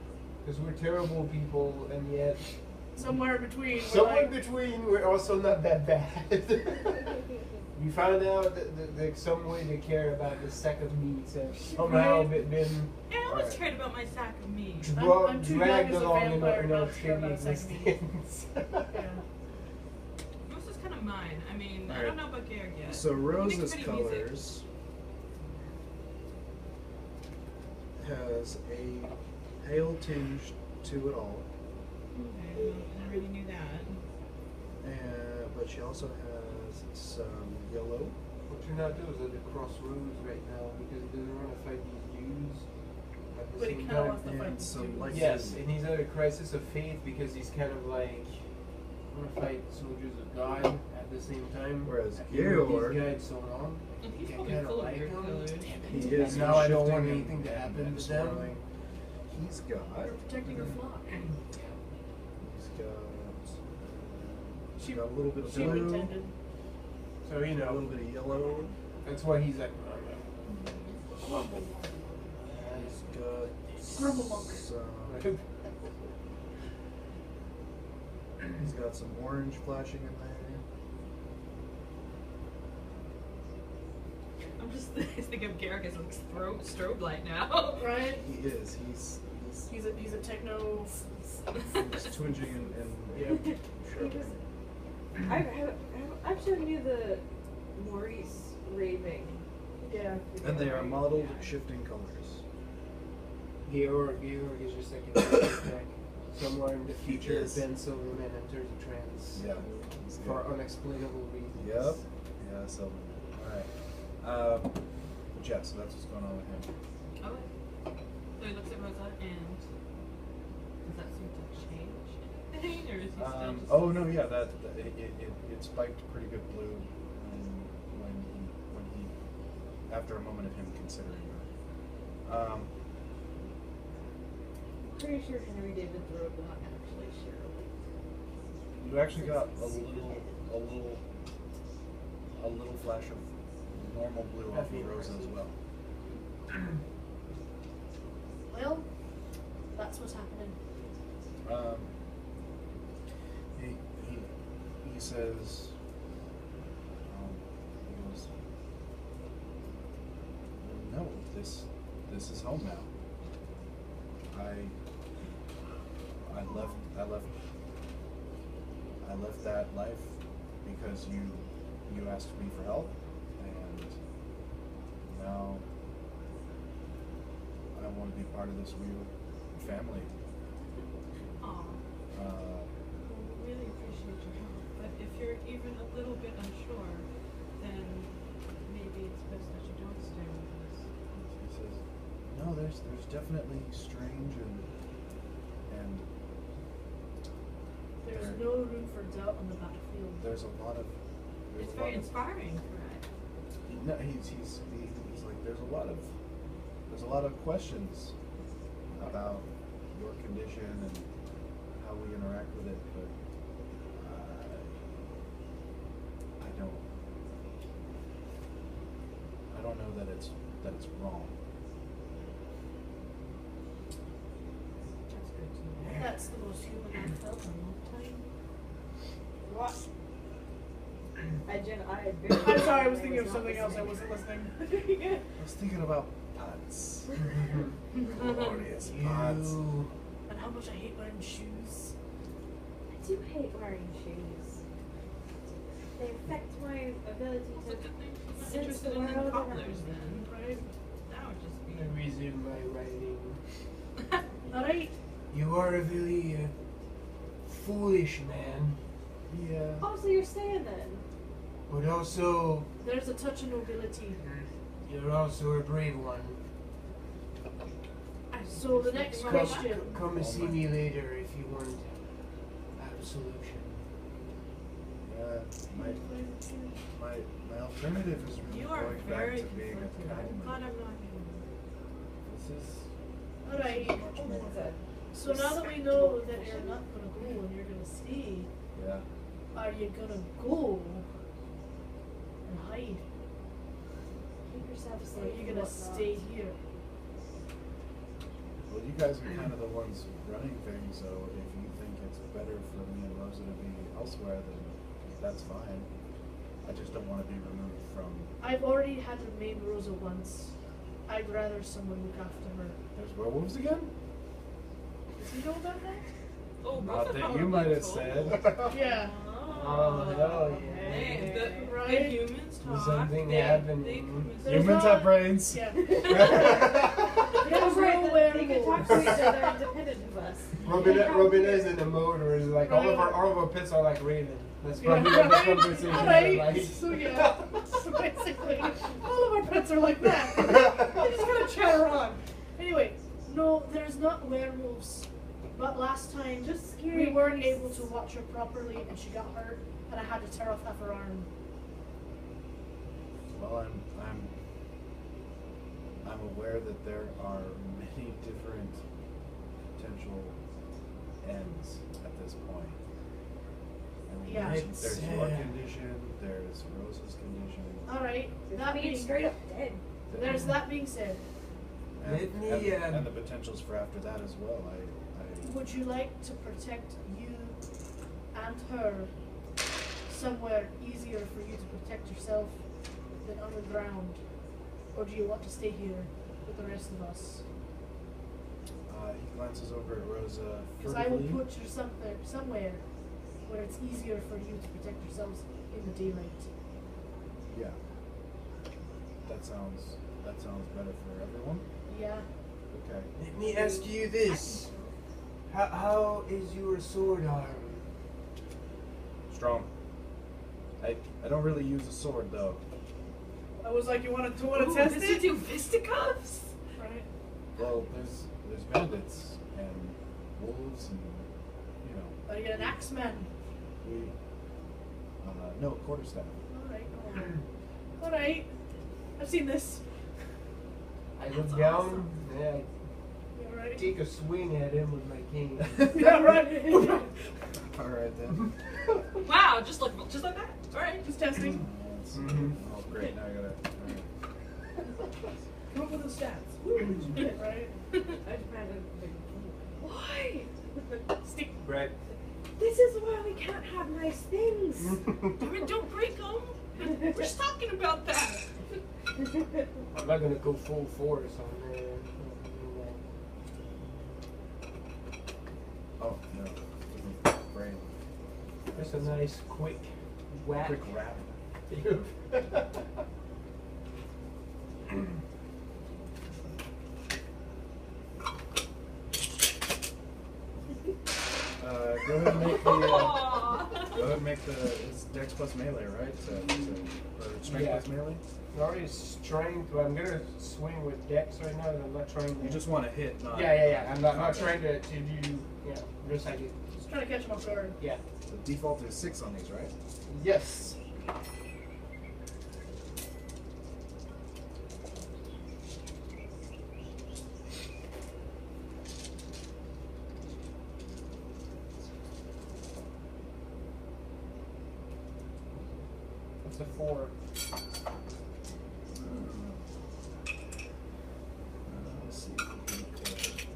Because we're terrible people, and yet Somewhere in between. We're somewhere in like, between, we're also not that bad. We found out that some way they care about the sack of meat have somehow Right. been I always cared about my sack of meat. I'm too young dragged as a along vampire in not our to care steady about sack of meat. existence. yeah. This is kind of mine. I mean, I Alright. don't know about Garrett yet. So He Rose's makes pretty music. colors has a pale tinge to it all, Okay, well, I already knew that. but she also has some yellow. What you're not doing is at the crossroads right now because he doesn't want to fight these dudes. At the But he same kind of time. wants to fight and these some dudes. like Yes, and he's at a crisis of faith because he's kind of like, I want to fight soldiers of God at the same time. Whereas I've been with Georg- these guys so long. And he's I probably kinda full of like weird him. colors. He And is now I don't shifting want and- anything to happen and to them. swirling. He's got. They're protecting her flock. He's got. She- got a little bit of She blue. intended. So, you A know, little bit of yellow. that's why he's like, He's got Purple monk. some. He's got some orange flashing in there. I'm just thinking of Garrett as like strobe light now. Right? He is. He's He's a techno. he's twinging and Yeah. He was, I've shown you the Maurice raving. Yeah. and they are mottled, shifting colors. Georg is just like a deck. Somewhere in the He future, is. Ben Silverman enters a trance. Yeah. He's For good. unexplainable reasons. Yep. Yeah. So. All right. But yeah. So that's what's going on with him. Oh, so he looks at Rosa and does that seem to change anything, or is he still just? Oh no, yeah, it spiked pretty good blue when he after a moment of him considering her. Pretty sure Henry David Thoreau, but not actually Shirley. You actually got a little flash of normal blue off of Rosa as well. Well, that's what's happening. He says, he goes, no, this is home now. I left that life because you asked me for help, and now I want to be part of this weird family. Aw. Well, we really appreciate your help, but if you're even a little bit unsure, then maybe it's best that you don't stay with us. He says, no, there's definitely strange and There's no room for doubt on the battlefield. there's a lot of It's very inspiring, correct? no, he's like there's a lot of questions about your condition and how we interact with it, but I don't know that it's wrong. That's good to know. That's the most human I've felt in a long time. What? I had I'm sorry, I was thinking of something else. I wasn't listening. I was thinking about pots. Glorious pots. You. And how much I hate wearing shoes. I do hate wearing shoes. They affect my ability Well, to it's a good thing she's not sense interested the in world cobblers around me. then, right? That would just be. I resume my writing. Alright. You are a very foolish man, Yeah. Oh, so you're saying then? but also There's a touch of nobility. you're also a brave one. I So the next Come- question. Come and see me later if you want absolution. Yeah, my alternative is really You are going back very to being a conflicted. I'm cowman. glad I'm not here. This is Alright. much more. So now that we know that you're not gonna go and you're gonna stay, Yeah. are you gonna go and hide? Keep yourself Or safe. are you gonna stay here? Well, you guys are kind of the ones running things, so if you think it's better for me and Rosa to be elsewhere, then that's fine. I just don't want to be removed from. I've already had to maim Rosa once. I'd rather someone look after her. There's werewolves again? Does he know about that? Oh, Not Rosa that probably you might have told said. me. Yeah. Oh, hell yeah. Hey, the Right. humans talk. Something they happening. come and There's Humans not- have brains. Yeah. That's There's right. no They can talk to each werewolves. other independent of us. Robin is in a mode where it's like all of our pets are like Raven. That's probably Yeah, what the right? conversation is Right. like. So yeah. So basically, all of our pets are like that. They just kind of chatter on. Anyway, no, there's not werewolves. But last time, Just scary we weren't priests. able to watch her properly, and she got hurt, and I had to tear off half her arm. Well, I'm aware that there are many different potential ends at this point. I mean, Yeah. there's your condition, there's Rosa's condition, All right. Just That being being straight up dead. there's that being said, and, Let me, and the potentials for after that as well. would you like to protect you and her somewhere easier for you to protect yourself than underground, or do you want to stay here with the rest of us? He glances over at Rosa. Because I will furtively. put you somewhere where it's easier for you to protect yourselves in the daylight. Yeah. That sounds better for everyone. Yeah. Okay. Let me ask you this. How is your sword arm? Strong. I don't really use a sword though. I was like, you want to Ooh, test does it? he do fisticuffs? Right. Well, there's bandits and wolves and Are you an axeman? we no quarterstaff. All right. I've seen this. I look That's down awesome. and I You all right? take a swing at him with my cane. Yeah, right. All right then. Wow, just like that. All right. Just testing. Mhm. Oh great! Now I gotta. Come up with the stats. Right? I just found a big Why? Stick. Right. This is why we can't have nice things. Damn it, don't break them. We're just talking about that. I'm not gonna go full force on there. Oh no. Brain. Just a nice quick whack. Quick rap. Go ahead and make the. Aw. Go ahead and make the. It's Dex plus melee, right? Or strength Yeah. plus melee. Already strength, but I'm gonna swing with dex right now, and I'm not trying to. You just want to hit, not. Yeah. I'm not Okay. trying to do. Yeah, just like it. Just trying to catch him off guard. Yeah. The default is 6 on these, right? Yes. That's a 4. Let's see if we can.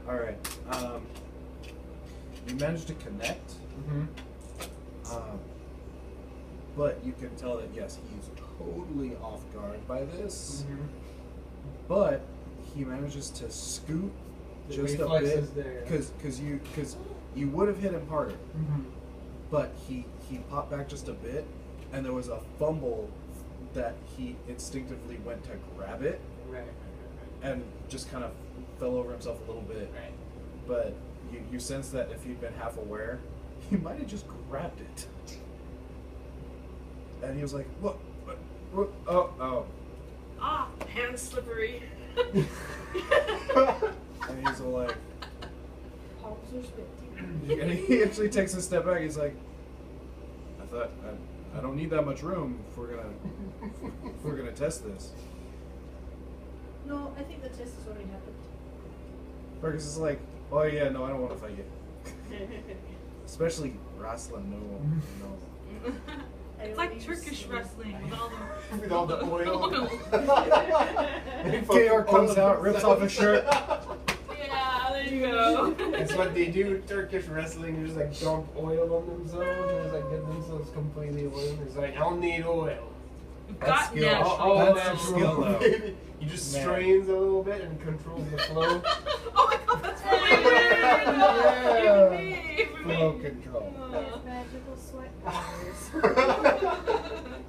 All right. You managed to connect, Mm-hmm. but you can tell that yes, he's totally off guard by this. Mm-hmm. But he manages to scoot The just a reflex bit is there. because you would have hit him harder, Mm-hmm. but he popped back just a bit, and there was a fumble that he instinctively went to grab it Right. and just kind of fell over himself a little bit. Right. But you sense that if he'd been half aware, he might have just grabbed it. And he was like, what? Oh. Ah, hands slippery. And he's all like, Palms are sweaty. and he actually takes a step back. He's like, I don't need that much room if we're gonna test this. No, I think the test has already happened. Fergus is like, oh yeah, no, I don't want to fight you. Especially wrestling, no. It's like Turkish wrestling with With all all the the oil. KR comes out, rips off his shirt. Yeah, there you go. That's what they do. Turkish wrestling. They just like dump oil on themselves and just like get themselves completely oiled. It's like I don't need oil. That's Got skill. natural. All That's skill, though. You just Man. strains a little bit and controls the flow. Oh my god, that's really weird. Yeah. Even me. Flow control. There's magical sweat benders.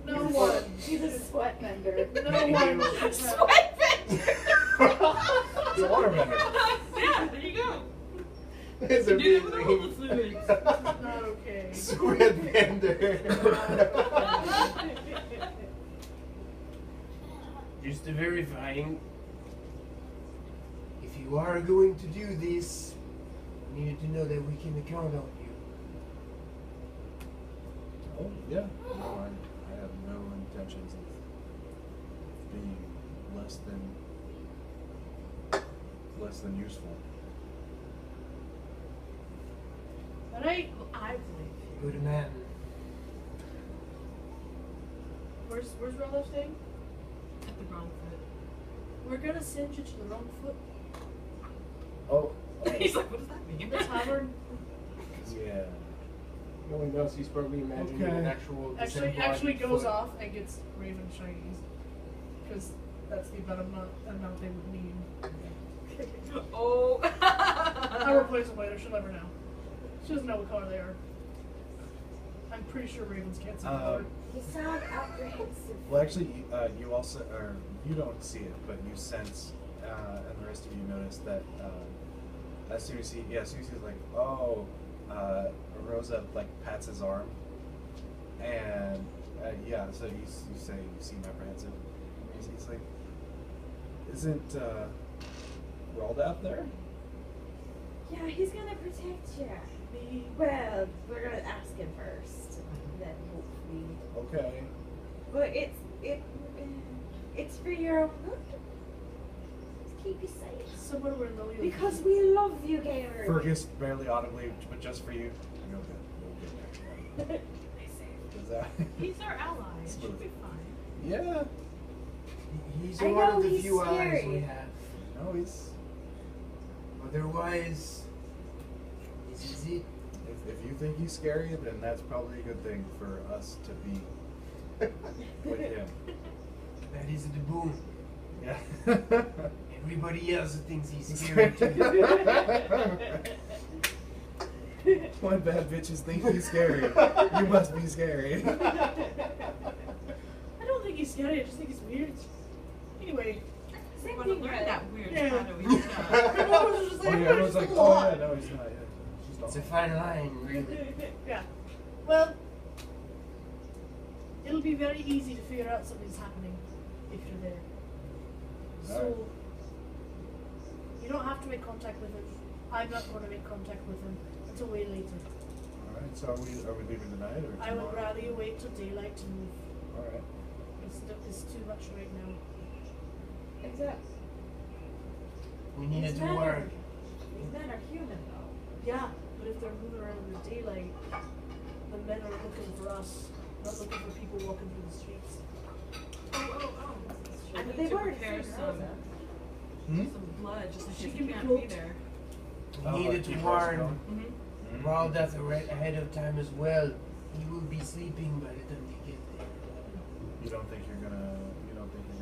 No one. He's a sweat bender. No one. Sweat It's a waterbender. Yeah, there you go. It's You do it with all the amazing. fluids. Not okay. Sweat bender. Just verifying. If you are going to do this, you needed to know that we can count on you. Oh, yeah. No, I have no intentions of being less than useful. Alright. I believe you. Good man. Where's Rolo staying? At the wrong foot. We're gonna send you to the wrong foot. Oh. He's like, what does that mean? The tavern. Yeah. No one knows. He's probably imagining Okay. an actual Actually disembodied goes foot. off and gets Raven shinies. Because that's the amount they would need. Oh. I'll replace them later. She'll never know. She doesn't know what color they are. I'm pretty sure ravens can't see color. You sound apprehensive. Well, actually, you also, or you don't see it, but you sense, and the rest of you notice that as soon as he's like, oh, Rosa like pats his arm, and yeah, so you say you seem apprehensive. He's like, isn't Raldap there? Yeah, he's gonna protect you. Well, we're gonna ask him first, then hopefully. Okay. But it's for your own good. Let's keep you safe. Somewhere where Lily will Because we love you, Gamer. Fergus barely audibly, but just for you. You'll get there. Is that? He's our ally. It Smooth. should be fine. Yeah. He's I one know of the he's few eyes scary. we have. No, he's. Otherwise, this is it. If you think he's scary, then that's probably a good thing for us to be with him. That is the boom. Yeah. Everybody else thinks he's scary too. When bad bitches think he's scary, you must be scary. I don't think he's scary. I just think he's weird. Anyway. We Same want to thing, learn right? that weird Yeah. shadowy stuff. Everyone was just Oh yeah, like, everyone's like, oh yeah, no, he's not. Yeah, she's not. It's a fine line, really. Yeah. Well, it'll be very easy to figure out something's happening if you're there. So, Alright. you don't have to make contact with him. I'm not going to make contact with him until way later. All right. So are we leaving tonight or tomorrow? I would rather you wait till daylight to move. All right. It's too much right now. Except We needed these to men work. are- These men are human, though. Yeah, but if they're moving around in the daylight, the men are looking for us, not looking for people walking through the streets. Oh. I But need they to were prepare seeing some Rosa. blood just in She case can he be can't cooked. be there. We needed to keep warn Rosa going? Mm-hmm. Raldeth ahead of time as well. He will be sleeping by the time we get there. You don't think you're gonna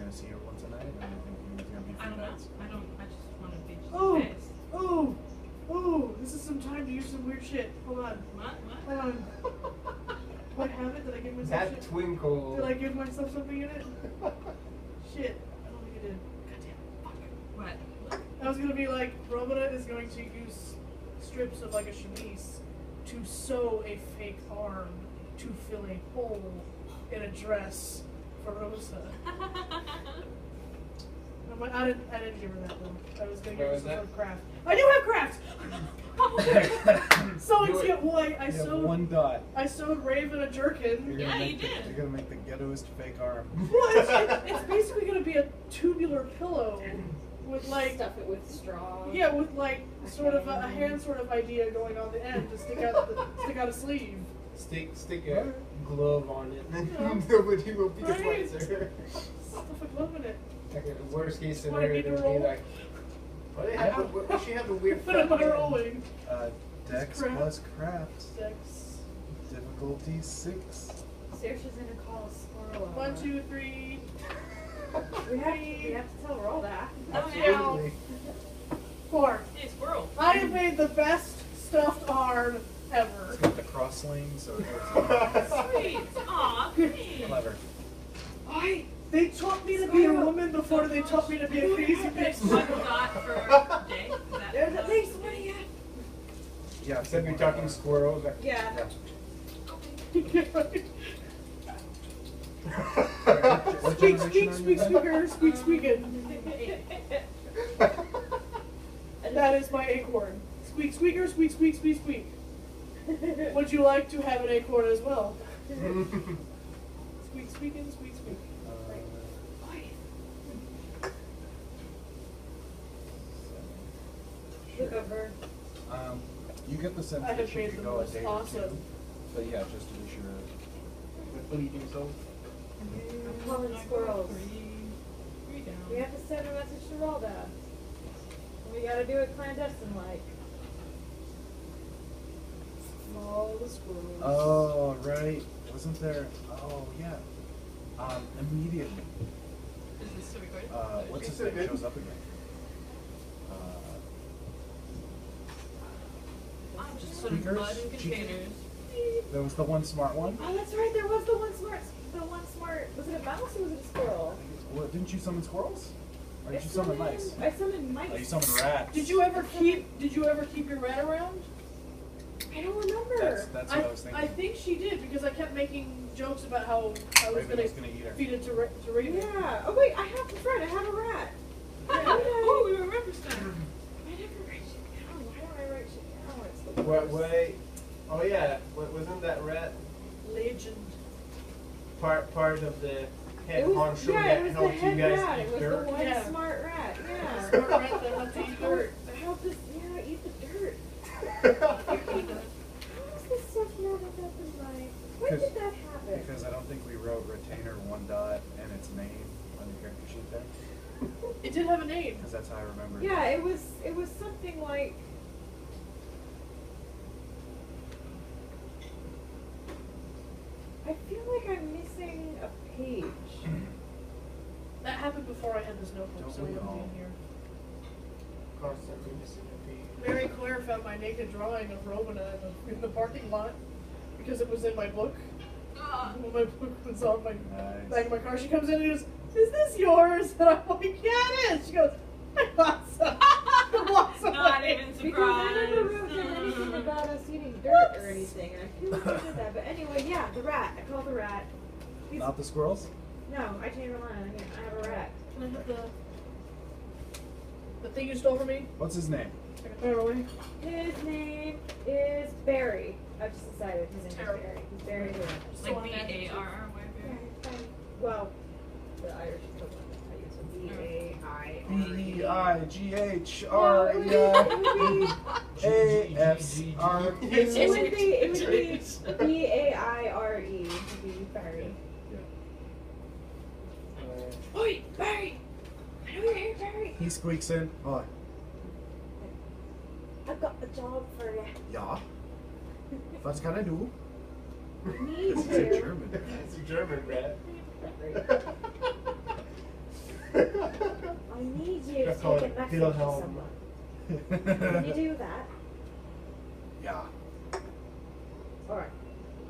see her once a night, or you think it's gonna be a I few don't know. nights? I just want to be just Oh. in case. Oh, this is some time to use some weird shit. Hold on. What? Hold on. Do I have it? Did I give myself That shit? twinkle. Did I give myself something in it? Shit. I don't think I did. Goddamn. Fuck. What? I was gonna be like, Robina is going to use strips of like a chemise to sew a fake arm to fill a hole in a dress for Rosa. I'm like, I didn't give her that though. I was gonna give her some sort of craft. I do have crafts. Sewing skill. Well, I You have sewed. one dot. I sewed Raven a jerkin. You're Yeah, gonna you make the, did. You're gonna make the ghettoest fake arm. Well, it's basically gonna be a tubular pillow with like, Stuff it with straw. yeah, with like sort of a hand sort of idea going on the end to stick out a sleeve. Stick a glove on it. Yeah. Nobody will be the Right. wiser. Stuff a glove in it. Like a worst case Wanna scenario, get they'll the be roll? like, what she have a weird Put it front on end. rolling. Dex Craft. plus craft. Six. Difficulty 6. Saoirse's gonna call a squirrel. 1, 2, 3. We have to tell her all that. Oh, yeah. Absolutely. 4. Hey, squirrel. I have made the best stuffed arm ever. It's got the cross sling, so it goes Sweet. Aw, thanks. clever. They taught me to be a woman before they taught me to be a crazy There's bitch. 1 dot for day. Is that There's at least one yet. Yeah, Except you're talking squirrels. Like, Yeah. What Squeak, generation squeak, are you in? squeaker, squeak, squeaking. That is my acorn. Squeak, squeaker, squeak, squeak, squeak, squeak. Would you like to have an acorn as well? Squeak, squeaking, squeak, squeak. Look over. You get the sense I that have she made could the go a most day or awesome. two. But yeah, just to be sure. with bleeding souls. I'm calling squirrels. 3 down. We have to send a message to Ralda. We gotta do it clandestine-like. All the squirrels. Oh, right. Wasn't there? Oh, yeah. Immediately. Is this still recording? What's his name shows up again? I'm just sort of Squeakers? mud and containers. There was the one smart one. Oh, that's right. There was the one smart. Was it a mouse or was it a squirrel? Well, didn't you summon squirrels? Or did you summon mice? I summoned mice. Oh, you summoned rats. Did you ever keep your rat around? I don't remember. That's what I was thinking. I think she did because I kept making jokes about how I was Raven was gonna eat her. feed it to Raven. Yeah. Oh wait, I have the friend. I have a rat. Oh, we remember stuff. I never write shit down. Why don't I write shit down? It's the What? worst. Oh yeah. Wasn't that rat Legend. part of the head It was, honcho yeah, that it was the helped you head guys rat. eat It was dirt? the one Yeah. smart rat. Yeah. Smart rat that helped eat dirt. Help us, eat the dirt. How is this stuff not up in my? When did that happen? Because I don't think we wrote retainer 1 dot and its name on the character sheet there. It did have a name. Because that's how I remember. Yeah, it was something like. I feel like I'm missing a page. That happened before I had this notebook, Don't so we it wouldn't be all? in here. Constantly missing a page. Mary Claire found my naked drawing of Robina in the parking lot because it was in my book. Ah. When my book was on my Nice. back of my car, she comes in and goes, "Is this yours?" And I'm like, "Yeah, it is." She goes, "I thought so." And walks Not away. even Because I never wrote surprised. down anything about us eating dirt or anything, and I feel like I did that. But anyway, yeah, the rat. I called the rat. He's- Not the squirrels? No, I changed my mind. I have a rat. Can I have the thing you stole from me? What's his name? I can throw it away. His name is Barry. I've just decided his name Terrible. is Barry. He's Barry Lewin. So Like unimaginative. B-A-R-R-Y. Yeah, he's fine. Well, the Irish equivalent. I use a It would be B-A-I-R-E to be Barry. Oi, Barry! I know you're here, Barry. He squeaks in. Oh, I've got a job for you. yeah. What can I do? I need This is a you. German. It's a German rat. I need you to That's called take a message to Wilhelm. someone. Can you do that? Yeah. Alright.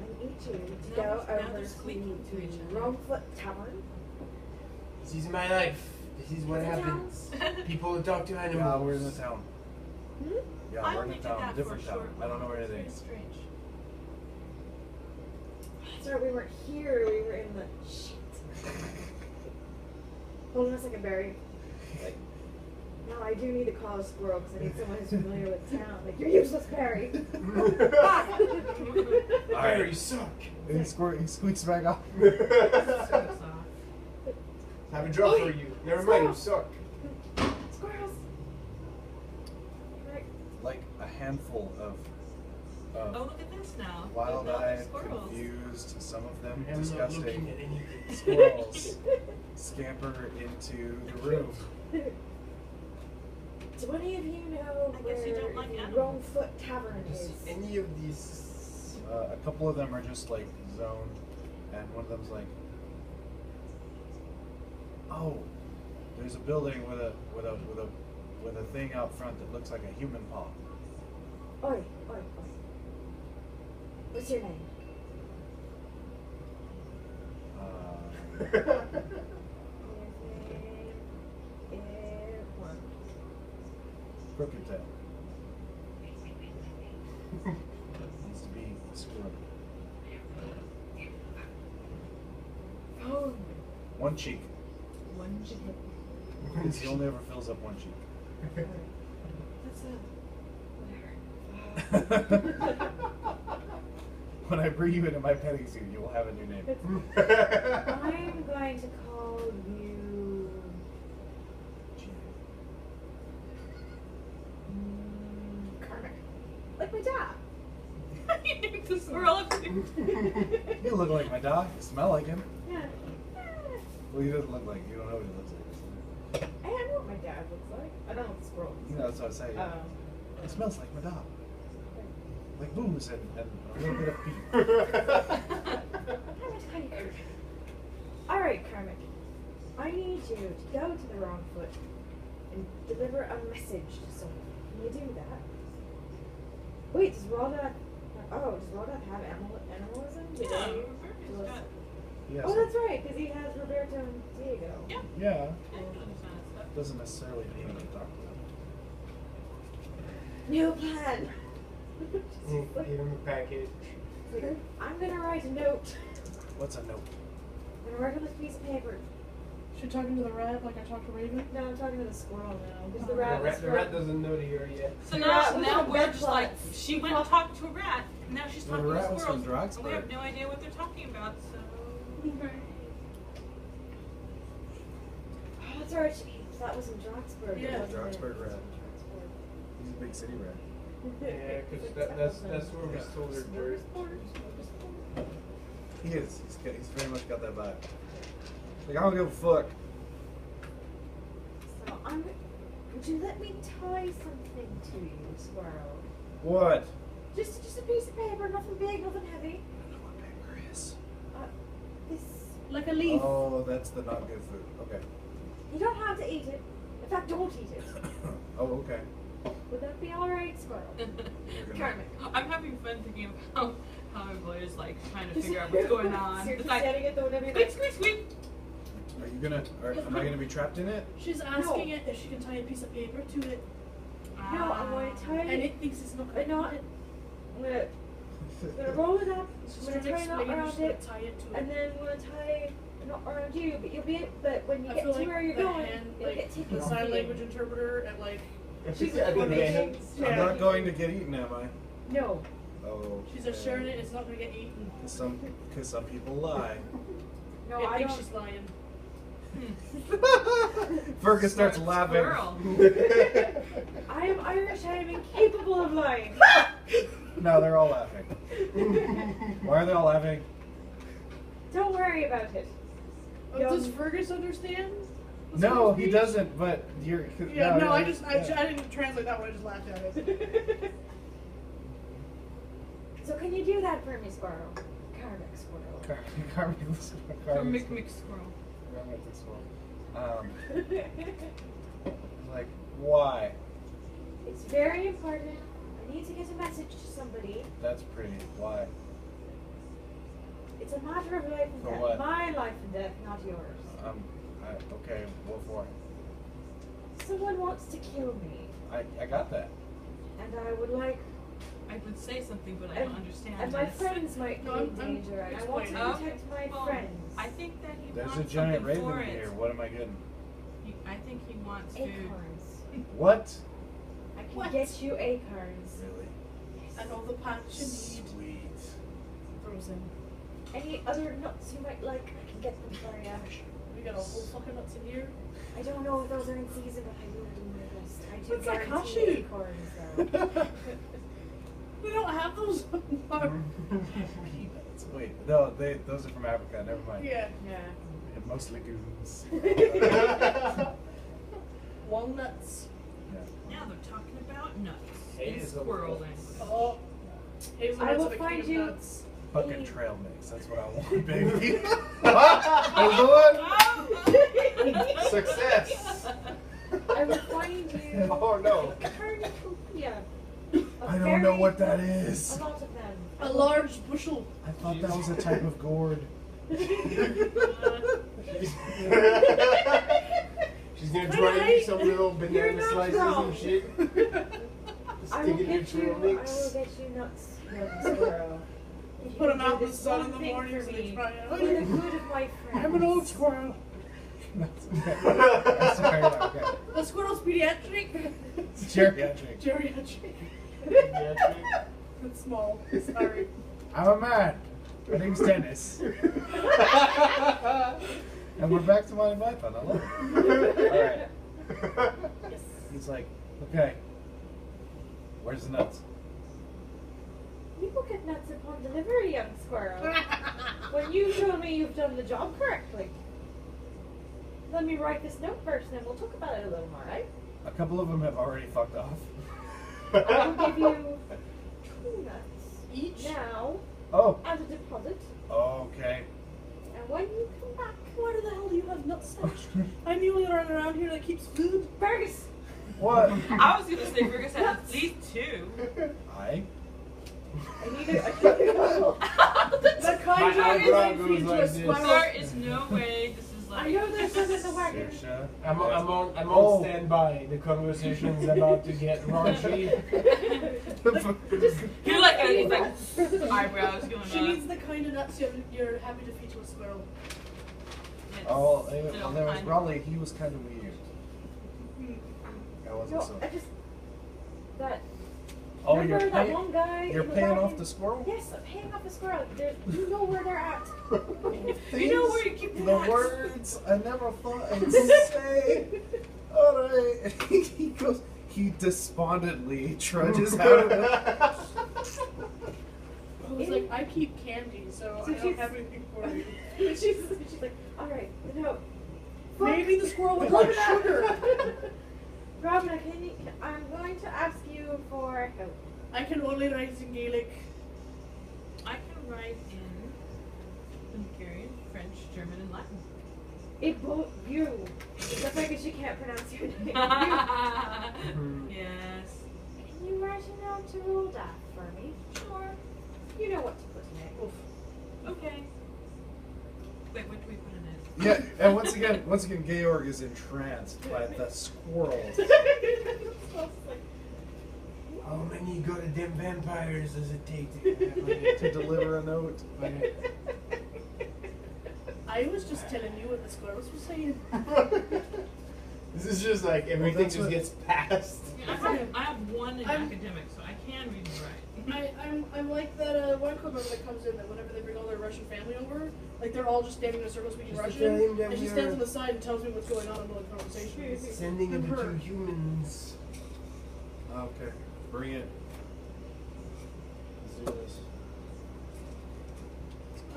I need you to Now go they're over squeaking to each to other. Romefoot Tavern. This is my life. This is what Is it happens. People who talk to animals. Yeah, we're in the town. Hmm? Yeah, I we're in only the did town, that different for a town. short I don't know where while. it It's is. very strange. That's right, we weren't here, we were in the shit. Hold on a second, Barry. Like, no, I do need to call a squirrel because I need someone who's familiar with town. Like, you're useless, Barry. Barry, you suck. He squeaks back off. Have a drop for you. Never mind, you suck. Squirrels. Right. Like a handful of Oh, look at this now. There's wild-eyed, no other squirrels. confused, some of them I'm not looking disgusting at anything. squirrels scamper into the room. Do any of you know I guess you where don't like the animals. Wrong Foot Tavern You is? see any of these? A couple of them are just like zoned, and one of them's like, "Oh, there's a building with a thing out front that looks like a human paw." Oi, oi, oi. What's your name? His name is one. Crooked tail. Needs to be squirrel. Oh, One cheek. One chicken. Because he only ever fills up one cheek. that's whatever. When I bring you into my petting zoo, you will have a new name. I'm going to call you. Karmic. Like my dad. The squirrel. You look like my dog. You smell like him. Yeah. Well, he doesn't look like. You don't know what he looks like. I know what my dad looks like. I don't know what the squirrel looks You know, that's what I say. like. It smells like my dog. Like booze and a little bit of pee. Alright, Karmic. I need you to go to the Wrong Foot and deliver a message to someone. Can you do that? Wait, does Roldup have animalism? Did Yeah, I- Roberto's got. Yes. Oh, that's right, because he has Roberto and Diego. Yeah. Yeah. I can understand stuff. Doesn't necessarily mean to talk to New plan. Give him a package. I'm gonna write a note. them. What's a note? I'm gonna write on this piece of paper. She talking to the rat like I talked to Raven? No, I'm talking to the squirrel now. Because the The rat, The rat doesn't know that you're yet. So Yeah, now, we now have we're red just like, flags. she went and talked to a rat, and now she's The talking rat to was from squirrels. And we have Drogsburg. no idea what they're talking about, so. Oh, that's right. That was in Drogsburg. Yeah. wasn't it? Drogsburg rat. Drogsburg. He's a big city rat. Yeah, because that's where we stole their dirt. He is. He's very much got that vibe. Like, I don't give a fuck. So would you let me tie something to you, squirrel? What? Just a piece of paper, nothing big, nothing heavy. I don't know what paper is. This. Like a leaf. Oh, that's the not good food. Okay. You don't have to eat it. In fact, don't eat it. Oh, okay. Would that be alright, squirrel? Karmic. I'm having fun thinking about how everybody's like trying to figure out what's going on. So you're It's just like, standing at the whatever you're squeak, like, squeak, squeak. Are you gonna? Am I gonna be trapped in it? She's asking it if she can tie a piece of paper to it, no, I'm going to tie and it. it thinks it's not But going not. to. I'm gonna roll it up. She's I'm trying gonna to tie a knot explain around she's gonna it, tie it to and it. then I'm gonna tie a knot around you. But you'll be. But when you I get feel to like where you're the going, hand, you'll like get taken the off sign you. language interpreter at like She's At the amazing. end. I'm not going to get eaten, am I? No. Oh. she's assuring it it's not going to get eaten. Because some people lie. No, it I thinks don't. she's lying. Fergus starts laughing. Squirrel. I am Irish. I am incapable of lying. No, they're all laughing. Why are they all laughing? Don't worry about it. Oh, does Fergus understand? what's No, supposed to he be? doesn't. But you're. Yeah, no, I yeah. didn't translate that one. I just laughed at it. So can you do that for me, squirrel? Karmic squirrel. Carmen. Or Mick Mick Squirrel. Like, why? It's very important. I need to get a message to somebody. That's pretty. Why? It's a matter of life and For death. what? My life and death, not yours. Okay, what for? someone wants to kill me, I got that. and I would like, I would say something, but I don't understand. and my this. friends might be No, in I'm danger, and I want to explaining. protect my Well, friends. I think that he There's a wants giant something for raven it. here. What am I getting? I think he wants food. Acorns. What? I can What? get you acorns. Really? And all the parts you need. Sweet. Frozen. Any other nuts you might like, I can get them for you. We got a whole fucking nuts in here. I don't know if those are in season, but I will do my best. I do What's that guarantee cashew? acorns, though. We don't have those. Peanuts. Wait, no, those are from Africa. Never mind. Yeah. Yeah. Yeah, most legumes. Walnuts. Yeah. Now they're talking about nuts. Hey, In it's squirrel over. language. Oh. Hazelnuts I will and a find cream you- nuts. Fucking trail mix. That's what I want, baby. There's the one. Success. I will find you Oh no. cornucopia. I don't know what that is. A lot of them. A large bushel. I thought that was a type of gourd. She's gonna try you some little You're banana not slices wrong. and shit. I Stick will it in your get you. trail I will mix. get you nuts, young squirrel. If you Put 'em can do out in the this sun one in the thing morning for so they me, try it. for the good of my friends. I'm an old squirrel. That's okay. I'm sorry. Okay. The squirrel's pediatric. It's geriatric. Geriatric. Pediatric. It's small. Sorry. I'm a man. My name's Dennis. And we're back to Monty Python. I love it. All right. Yes. He's like, okay. Where's the nuts? You will get nuts upon delivery, young squirrel. When you show me you've done the job correctly. Let me write this note first, then we'll talk about it a little more, right? A couple of them have already fucked off. I will give you 2 nuts Each? now Oh, as a deposit, okay. and when you come back, Where the hell do you have nuts stashed? I'm the only one around here that keeps food. Fergus, What? I was gonna say Fergus had at least 2. I? I need a The kind My of eyebrow feed goes to like a this. squirrel. There is no way this is I like. know there's some in the wagon. Saoirse. I'm on Oh. standby. The conversation's about to get raunchy. You're like eyebrows going She on. needs the kind of nuts you're happy to feed to a squirrel. It's Oh, still there was kind of- Raleigh. He was kind of weird. I wasn't No, so. I just that. Oh, remember you're that paying. one guy? You're in the paying wagon? off the squirrel. Yes, I'm paying off the squirrel. You know where they're at. You know where you keep The nuts. words I never thought I'd say. All right. He goes. He despondently trudges out of it. I was like, I keep candy, so I don't have anything for you. she's like, all right, no. Maybe the squirrel would like sugar. Robin, I'm going to ask you for help. I can only write in Gaelic. I can write in Hungarian, French, German, and Latin. It won't you. The fact that you can't pronounce your name. Yes. Can you write a note to rule that for me? Sure. You know what to put in it. Oof. Okay. Wait, what do we put in it? Yeah, and once again, Georg is entranced by the squirrels. How many goddamn vampires does it take To deliver a note. I was just telling you what the squirrels were saying. This is just like everything that's just what- gets passed. I have one in I'm- academic, so I can read and write. I'm like that one club member that comes in that whenever they bring all their Russian family over, like they're all just standing in a circle speaking Just Russian, tell him that and she we stands are- on the side and tells me what's going on in the conversation. Sending And them her. to humans. Okay, bring it. Let's do this.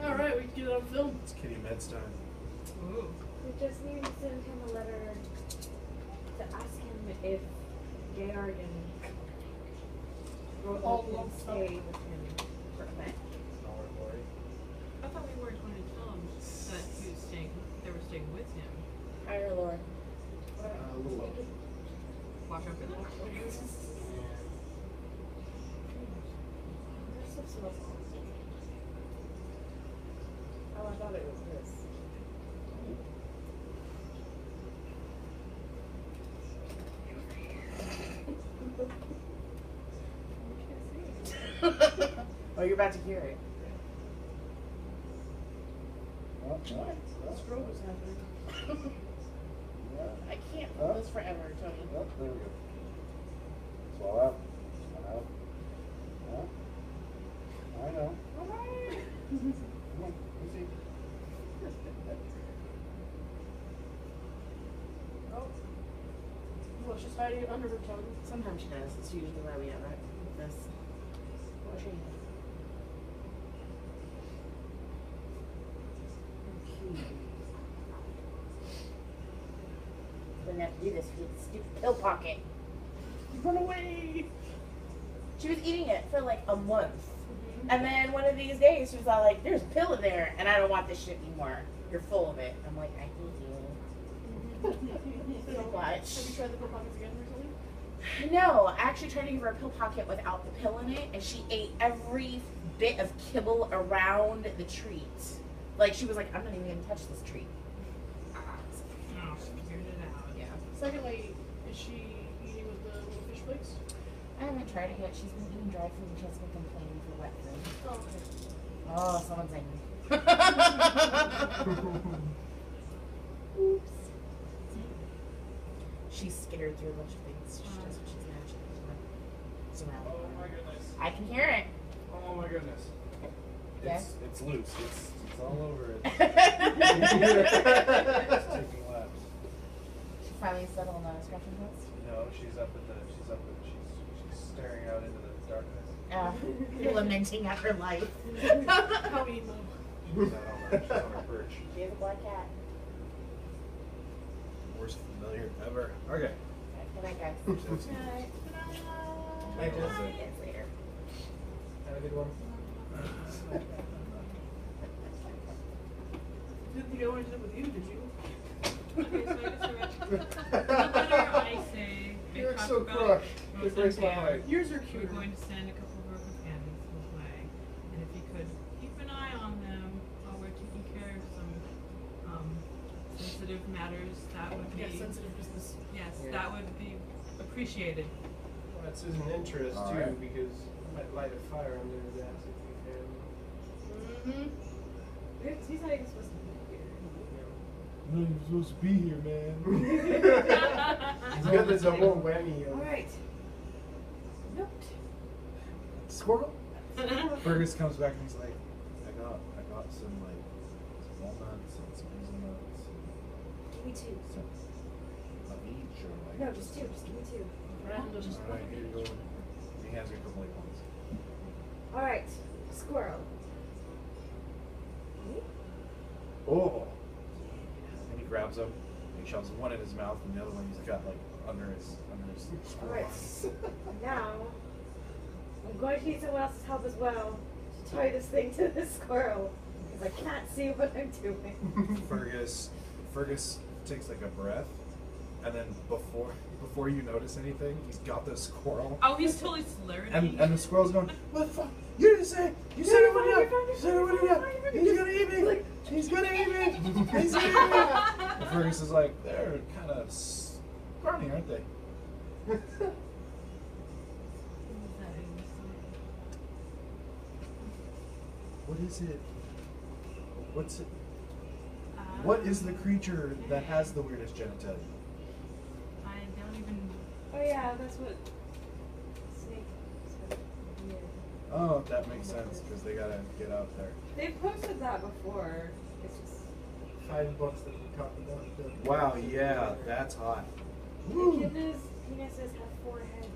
All right, we can get it on film. It's Kitty Med's time. Ooh. We just need to send him a letter to ask him if Georg and Robert All can lump sum. stay with him for a bit. I thought we weren't going to tell him that he was staying. They were staying with him. Higher, lower. A little low. Watch out for that. There's some sort of- Oh, I thought it was this. Oh, you're about to hear it. Well, Stroke is happening. I can't hold this forever, Tony. Oh, there we go. Swallow out. Swallow out. Yeah. I know. Alright. Come on, easy. Oh. Well, she's hiding under her tongue. Sometimes she does. It's usually why we have it with this. Washing. Didn't have to do this for the stupid pill pocket. Run away! She was eating it for like a month. And then one of these days she was all like, there's a pill in there and I don't want this shit anymore. You're full of it. I'm like, I hate you. So much. Have you tried the pill pockets again recently? No, I actually tried to give her a pill pocket without the pill in it, and she ate every bit of kibble around the treat. Like, she was like, I'm not even gonna touch this treat. Oh, she figured it out. Yeah. Secondly, is she eating with the little fish flakes? I haven't tried it yet. She's been eating dry food and she has been complaining for wet food. Oh, okay. Oh, someone's angry. Oops. She's scared through a bunch of things. She does what she's naturally surrounded. Oh my goodness. I can hear it. Oh my goodness. Yes? It's loose. It's all over it. She It's taking laps. finally settled on a scratching post. No, she's staring out into the darkness. Lamenting at her life. How emo. She's on her perch. She has a black cat. Worst familiar ever. Okay. Good night, guys. Thank you. Yes, later. Have a good one. Didn't think I wanted to do it with you, did you? Okay, so I guess the letter I say, they You're talk so about crushed. It Rose breaks and my Bear. heart. Yours are We're cuter. going to send a couple of our companions his way, and if you could keep an eye on them while we're taking care of some sensitive matters, that would be Yeah, sensitive business. yes, Yeah. that would be appreciated. Well, that's his interest All too, right. because I might light a fire under his ass if we can. Mm-hmm. He's not even supposed to be here. No, you're supposed to be here, man. He's got the double whammy of Alright. Note. Squirrel. Fergus comes back and he's like, I got some like walnuts and some hazelnuts Give me two. and some of each or like. No, just two. Just give me two. Random. All right, here you go. He hands you a couple of ones. Alright. Squirrel. Oh. And he grabs them. And he shoves one in his mouth and the other one he's got like under his squirrel Alright. arm. Now, I'm going to need someone else's help as well to tie this thing to this squirrel. Because I can't see what I'm doing. Fergus takes like a breath, and then before you notice anything, he's got the squirrel. Oh, he's totally slurring. And the squirrel's going, what the fuck? You didn't say. You said it wouldn't up. You said it wouldn't up. He's gonna eat me. He's gonna eat me. He's gonna eat me. And Fergus is like, they're kind of scrawny, aren't they? What is it? What's it? What is the creature that has the weirdest genitalia? I don't even. Oh yeah, that's what snake. Yeah. Oh, that makes sense because they gotta get out there. They've posted that before. It's just $5 that we talked about. The Wow, yeah, that's hot. the Woo. penises have 4 heads.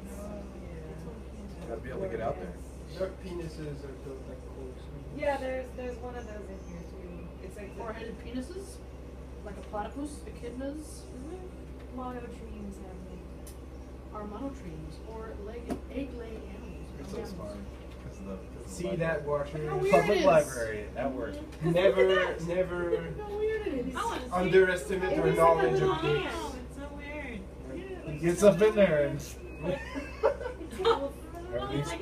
Gotta be able to get out there. Dark penises are built like corkscrews. Yeah, there's one of those in here too. It's like Four-headed penises? Like a platypus, echidnas, monotremes have them. are monotremes, or egg-laying animals. You're so Mammals. smart. 'Cause of the See that, Washer? How weird Public it is. library at work. Never How weird it is. I wanna see underestimate it. our It's knowledge so of weird. dicks. It's so weird. He gets up in there and Everything's,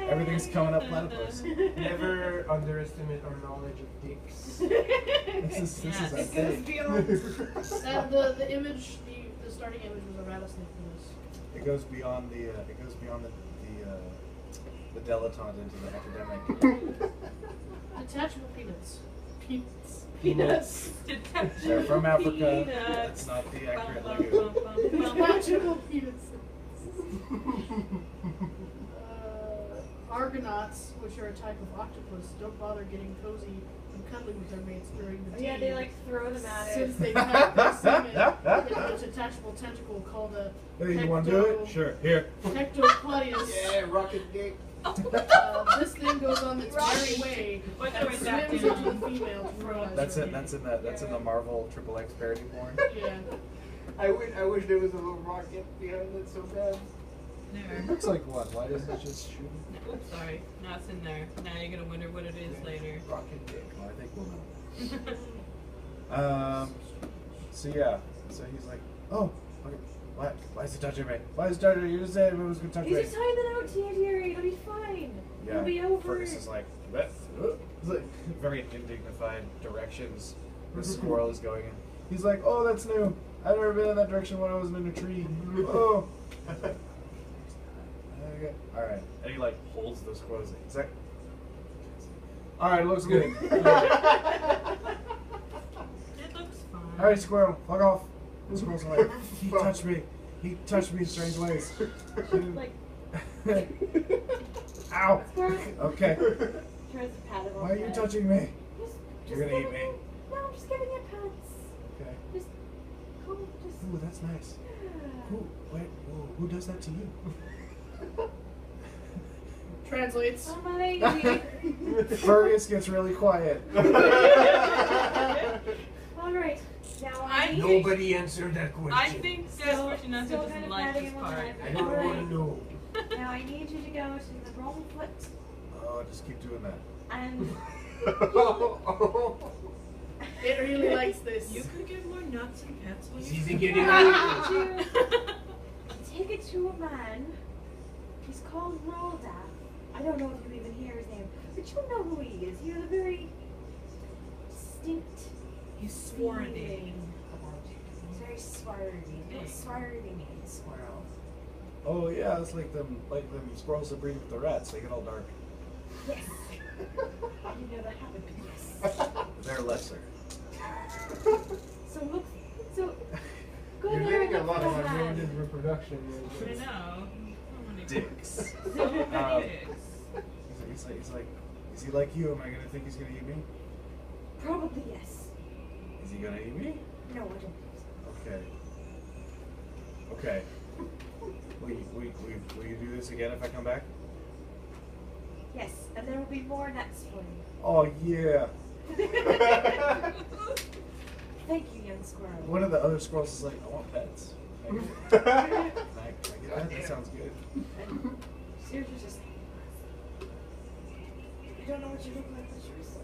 everything's coming up platypus. Never underestimate our knowledge of dicks. This is Yes. a It goes thing. beyond. The image, the starting image was a rattlesnake penis. It goes beyond the the dilettante into the academic. Detachable peanuts. Peanuts. Peanuts. They're from Africa. Peanuts. That's not the accurate Bum, language. bum, bum, bum, bum. Detachable peanuts. Argonauts, which are a type of octopus, don't bother getting cozy and cuddling with their mates during the Oh, day. yeah, they like throw them at it. Since they pack their semen in a detachable tentacle called a Hey, you want to do it? Sure. Here. Pectocladius. Yeah, rocket dick. This thing goes on its merry way What's and write that swims down? into the female to fertilize That's her it. That's in that. That's in the Marvel XXX parody porn. Yeah. I wish there was a little rocket behind it so bad. There. Looks like one. Why doesn't it just shoot? Oops, sorry. Now it's in there. Now you're gonna wonder what it is later. Rocket dick. Well, I think we'll know. So yeah. So he's like, oh, okay. Why is he touching me? Why is he touching me? You just said it was gonna touch He's me. just tying that out to you, dearie. It'll be fine. It'll be over. Fergus is like, what? It's like very indignified directions the squirrel is going in. He's like, oh, that's new. I've never been in that direction when I wasn't in a tree. Oh. Okay. All right. And he like holds the squirrel. He's like, all right, looks good. It looks fine. All right, squirrel, fuck off. The squirrel's like, he touched me. He touched me in strange ways. Like, Ow. Squirrel. Okay. tries to pat him on Why are the you head. touching me? Just You're gonna eat me. No, I'm just giving you pats. Okay. Just, cool, just. Ooh, that's nice. Who does that to you? Translates. Oh, my lady. Fergus gets really quiet. All right. Now I I need Nobody answered that question. I think Fortunato still doesn't kind of like patting this him on the part. head. I don't Alright. want to know. Now I need you to go to the wrong foot Oh, just keep doing that. and It really likes this. You could get more nuts and pets when It's you easy getting I away. need you to take it to a man. He's called Roldaff. I don't know if you even hear his name, but you know who he is. He has a very distinct He's swarthy. feeling about you. He's very swarthy. You know what swarthy means, squirrel? Oh yeah, it's like them squirrels that breed with the rats. They get all dark. Yes. You know that happened. Yes. They're lesser. So look. So go You're there learning and a lot look for about man. rounded reproduction. I know. So many Dicks. So many dicks. He's like, is he like you? Am I gonna think he's gonna eat me? Probably yes. Is he gonna eat me? No, I don't think so. Okay. Okay. Will you do this again if I come back? Yes, and there will be more nuts for you. Oh yeah. Thank you, young squirrel. One of the other squirrels is like, I want pets. Can I get that? That sounds good. And Sirius just. I don't know what you look like, but you're so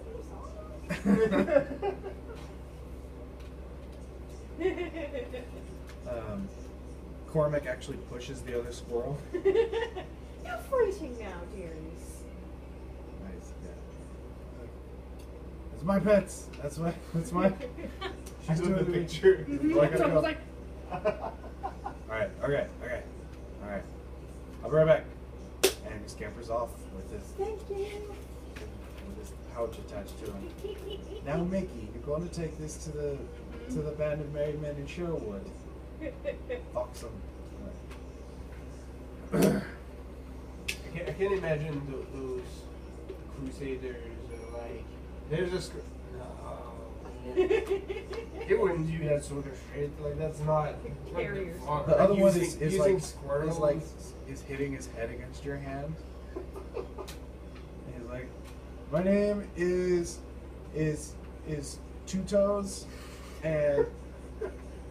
Cormac actually pushes the other squirrel. You're fighting now, dearies. Nice, yeah. It's my pets. That's my. She's Show doing the it to me. picture. Like, So I was like, Alright, okay. Alright. I'll be right back. And he scampers off with his Thank you. pouch attached to him. Now Mickey, you're going to take this to the band of merry men in Sherwood. Fox them. I can't imagine those crusaders are like, there's a no. They wouldn't do that sort of shit. Like that's not Carriers. The other one using is like squirrels. is hitting his head against your hand. And he's like, my name is Two Toes, and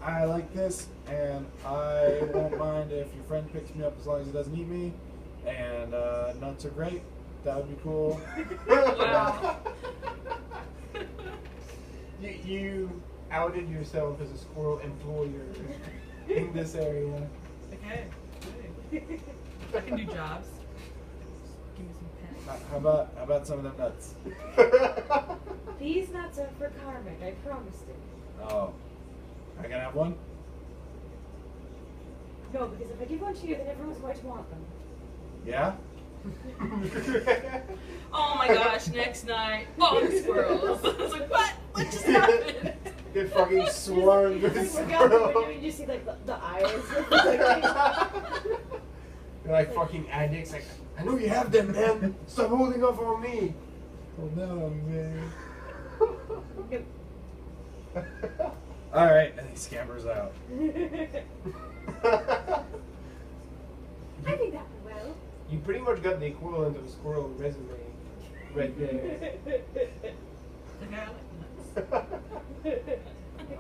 I like this, and I won't mind if your friend picks me up as long as he doesn't eat me. And nuts are great. That would be cool. Wow. You outed yourself as a squirrel employer in this area. Okay. I can do jobs. Give me some pets. How about some of them nuts? These nuts are for Carmen, I promised it. Oh, I can have one. No, because if I give one to you, then everyone's going to want them. Yeah. Oh my gosh, next night, bog squirrels. I was like, what? What just happened? Get fucking swarmed with Look out the window squirrels. and you see like the eyes. They're like fucking addicts. Like, I know you have them, man. Stop holding off on me. Hold down on me. Alright, and he scampers out. I think that went well. You pretty much got the equivalent of a squirrel resume right there. Like, I like nuts.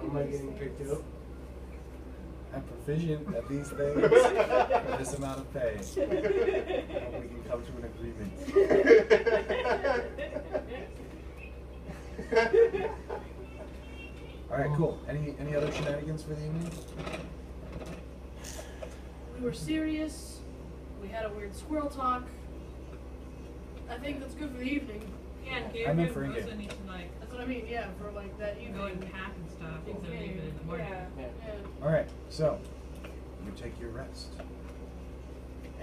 Am I getting picked up? I'm proficient at these things for this amount of pay. I hope we can come to an agreement. Alright, cool. Any other shenanigans for the evening? We were serious. We had a weird squirrel talk. I think that's good for the evening. Yeah, and I Gabriel meant and for Rosa in-game. need to like That's what I mean, yeah, for like that evening. go and pack and stuff instead of leaving in the morning. Yeah. Yeah. Alright, so you take your rest.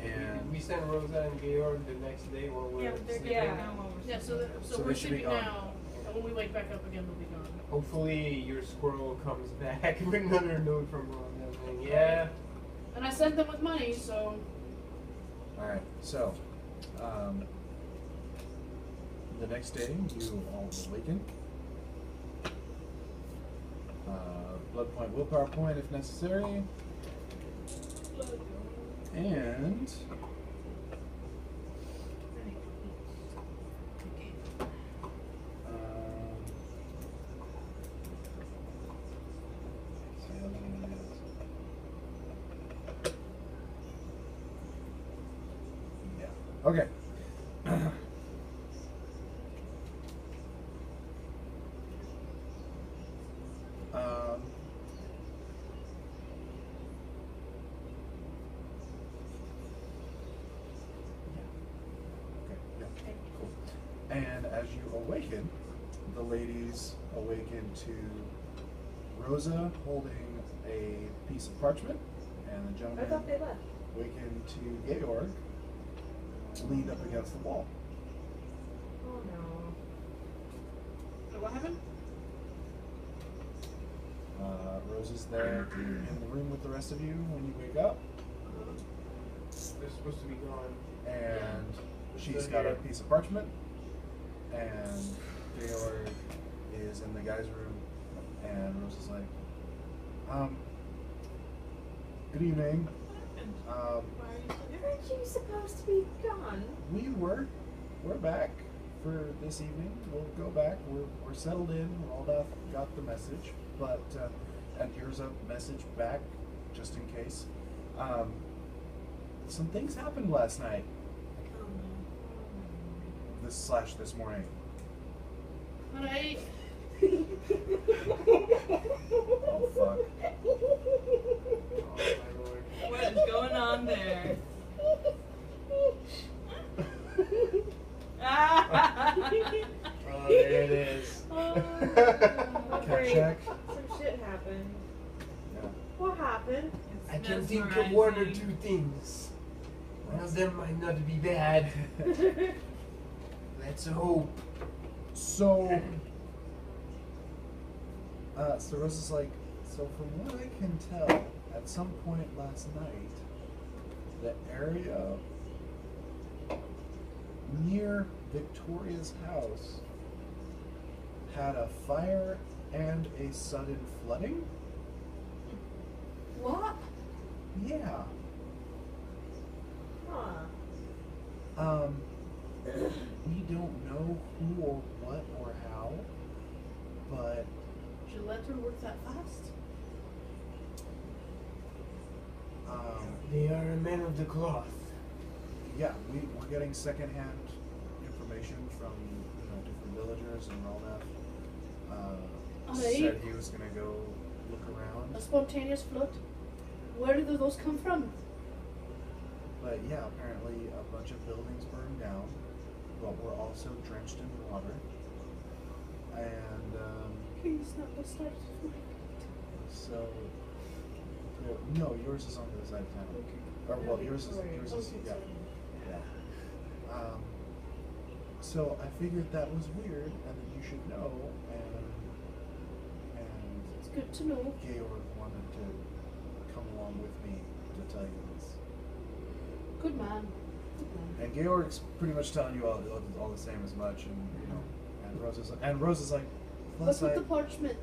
And We send Rosa and Georg the next day while we're Yeah, they're sleeping. good now while we're Yeah, so So we're they should be sleeping gone. now, and when we wake back up again, they'll be gone. Hopefully your squirrel comes back with another note from Rosa saying, yeah. And I sent them with money, so alright, so the next day you all awaken. Blood point, willpower point if necessary. And yeah. Okay. And as you awaken, the ladies awaken to Rosa holding a piece of parchment, and the I gentleman thought they left. awaken to Georg leaned up against the wall. Oh no. so what happened? Rosa's there in the room with the rest of you when you wake up, They're supposed to be gone. and she's got a piece of parchment, and Georg is in the guy's room, and Rosa's like, good evening. Aren't you supposed to be gone? We're back for this evening. We'll go back. We're settled in. We all got the message, but and here's a message back, just in case. Some things happened last night. This morning. But I Oh fuck. Oh my lord. What is going on there? Oh, there it is. Cat Great. check. Some shit happened. Yeah. What happened? I can think of one or two things. One of them might not be bad. Let's hope. So Rosa's like, so from what I can tell, at some point last night, the area near Victoria's house had a fire and a sudden flooding? what? Yeah. Huh. We don't know who or what or how, but Should let her work that fast? They are a man of the cloth. yeah, we're getting secondhand information from different villagers and all that. Alright. Said he was gonna go look around, A spontaneous flood? Where did those come from? but yeah, apparently a bunch of buildings burned down, but were also drenched in water. And Please not the start. so, no, yours is on the other side of town. Or well, yours is Okay, yeah. So I figured that was weird and that you should know, and It's good to know. Georg wanted to come along with me to tell you this. Good man. And Georg's pretty much telling you all the same as much, and you know, and Rose is like, What's plus with the parchment?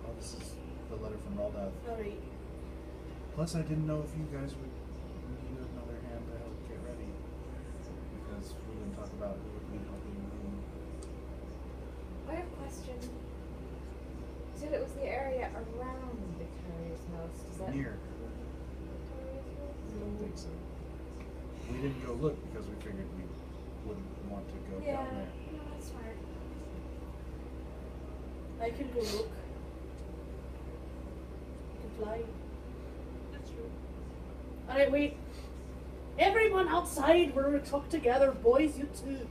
oh, this is the letter from Raldath. Alright. Plus, I didn't know if you guys would need another hand to help get ready, because we didn't talk about who would be helping you. I have a question. You said it was the area around Victoria's house. Does that Near. Victoria's house? I don't think so. We didn't go look because we figured we wouldn't want to go Yeah, down there. no, that's smart. I can go look. I can fly. That's true. Alright, wait. Everyone outside, we're gonna talk together. Boys, you too.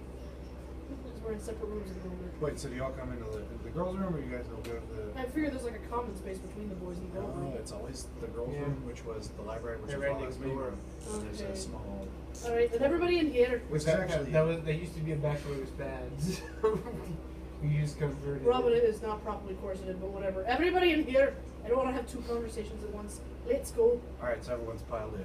Because we're in separate rooms at the moment. Wait, so do y'all come into the girls' room, or you guys will go to the? I figure there's like a common space between the boys and the girls. No, it's always the girls' Yeah. room, which was the library, which They're was right all next main door. room. And there's Okay. a small. Alright, then everybody in here. Which is that, actually that used to be a bachelor's pads. We just converted. Robin it. is not properly corseted, but whatever. Everybody in here. I don't want to have two conversations at once. Let's go. All right, so everyone's piled in.